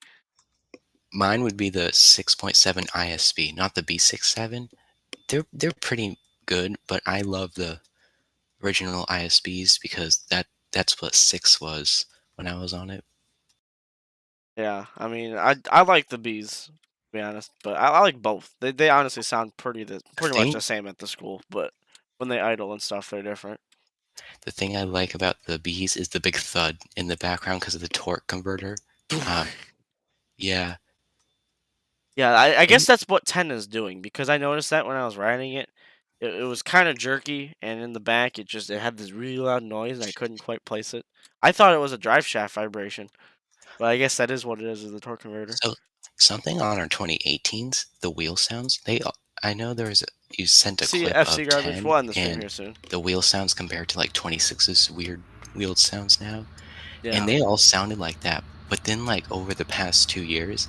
Mine would be the 6.7 ISB, not the B67. They're pretty good, but I love the original ISBs because that's what 6 was when I was on it. yeah, I mean, I like the Bs, to be honest, but I like both. They honestly sound The pretty much thing the same at the school, but when they idle and stuff, they're different. The thing I like about the Bees is the big thud in the background because of the torque converter. Yeah. Yeah, I guess And that's what 10 is doing because I noticed that when I was riding it, it was kind of jerky, and in the back, it had this really loud noise, and I couldn't quite place it. I thought it was a drive shaft vibration, but I guess that is what it is the torque converter. so something on our 2018s, the wheel sounds, I know you sent a See clip FC of garbage. 10 We'll end the stream and here soon. the wheel sounds compared to like 26's weird wheeled sounds now. Yeah. And they all sounded like that. But then like over the past 2 years,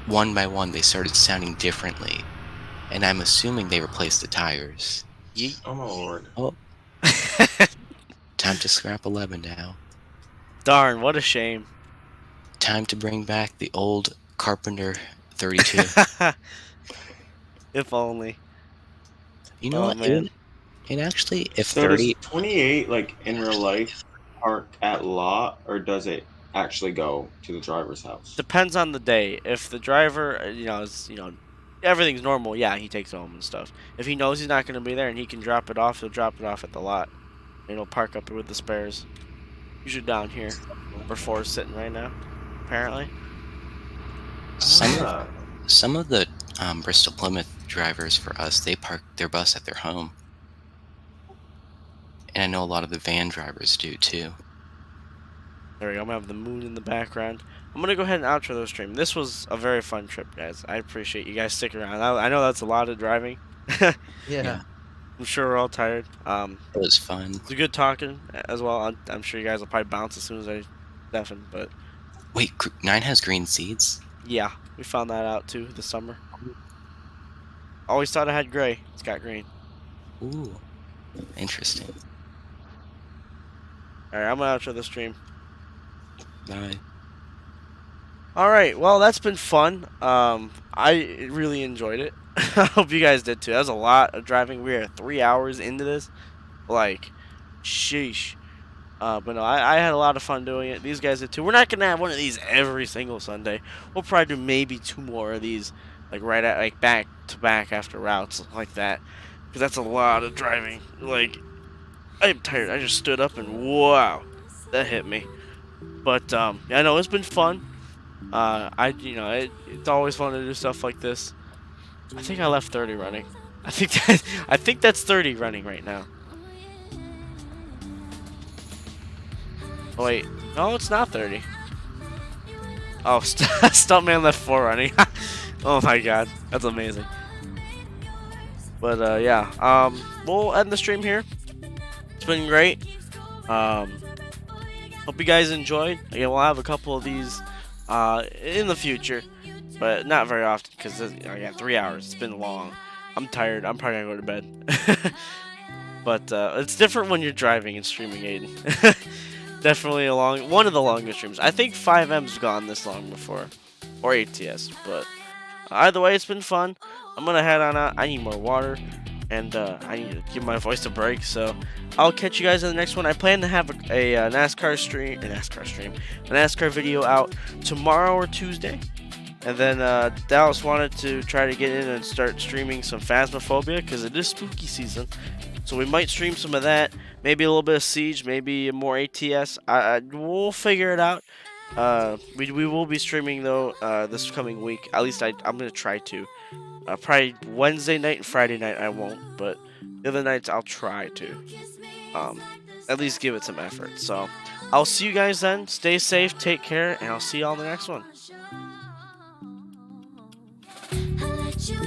one by one they started sounding differently. And I'm assuming they replaced the tires. Yeet. Oh my lord. Oh, time to scrap 11 now. Darn, what a shame. Time to bring back the old Carpenter 32. If only. You know Oh what? man. It actually, if So does 30, 28 like in real life park at lot, or does it actually go to the driver's house? Depends on the day. If the driver, everything's normal, yeah, he takes it home and stuff. If he knows he's not going to be there and he can drop it off, he'll drop it off at the lot. And he'll park up with the spares. Usually down here, where 4 is sitting right now, apparently. Ah. some of the Bristol Plymouth drivers for us, they park their bus at their home. And I know a lot of the van drivers do too. There we go. I'm going to have the moon in the background. I'm going to go ahead and outro the stream. This was a very fun trip, guys. I appreciate you guys sticking around. I know that's a lot of driving. Yeah. I'm sure we're all tired. It was fun. It's good talking as well. I'm sure you guys will probably bounce as soon as I deafen, but Wait, 9 has green seeds? yeah, we found that out too this summer. Always thought it had gray. It's got green. Ooh, interesting. Alright, I'm gonna outro the stream. Bye. All right, well, that's been fun. I really enjoyed it. I hope you guys did too. That was a lot of driving. We are 3 hours into this. Like, sheesh. But no, I had a lot of fun doing it. These guys did too. We're not gonna have one of these every single Sunday. We'll probably do maybe 2 more of these, like right at like back to back after routes like that, because that's a lot of driving. Like, I'm tired. I just stood up and wow, that hit me. But yeah, I know it's been fun. It's always fun to do stuff like this. I think I left 30 running. I think that's 30 running right now. Oh, wait, no, it's not 30. Oh, Stuntman left 4 running. Oh my god, that's amazing. But yeah, we'll end the stream here. It's been great. Hope you guys enjoyed. Again, we'll have a couple of these in the future, but not very often because I got 3 hours. It's been long. I'm tired. I'm probably gonna go to bed. But it's different when you're driving and streaming, Aiden. Definitely one of the longest streams. I think 5M's gone this long before, or ATS. But either way, it's been fun. I'm gonna head on out. I need more water, and I need to give my voice a break. So I'll catch you guys in the next one. I plan to have a NASCAR video out tomorrow or Tuesday. And then Dallas wanted to try to get in and start streaming some Phasmophobia because it is spooky season. So we might stream some of that. Maybe a little bit of Siege, maybe more ATS. We'll figure it out. We will be streaming though this coming week. At least I'm gonna try to. Probably Wednesday night and Friday night I won't, but the other nights I'll try to. At least give it some effort. So I'll see you guys then. Stay safe, take care, and I'll see you all in the next one. I let you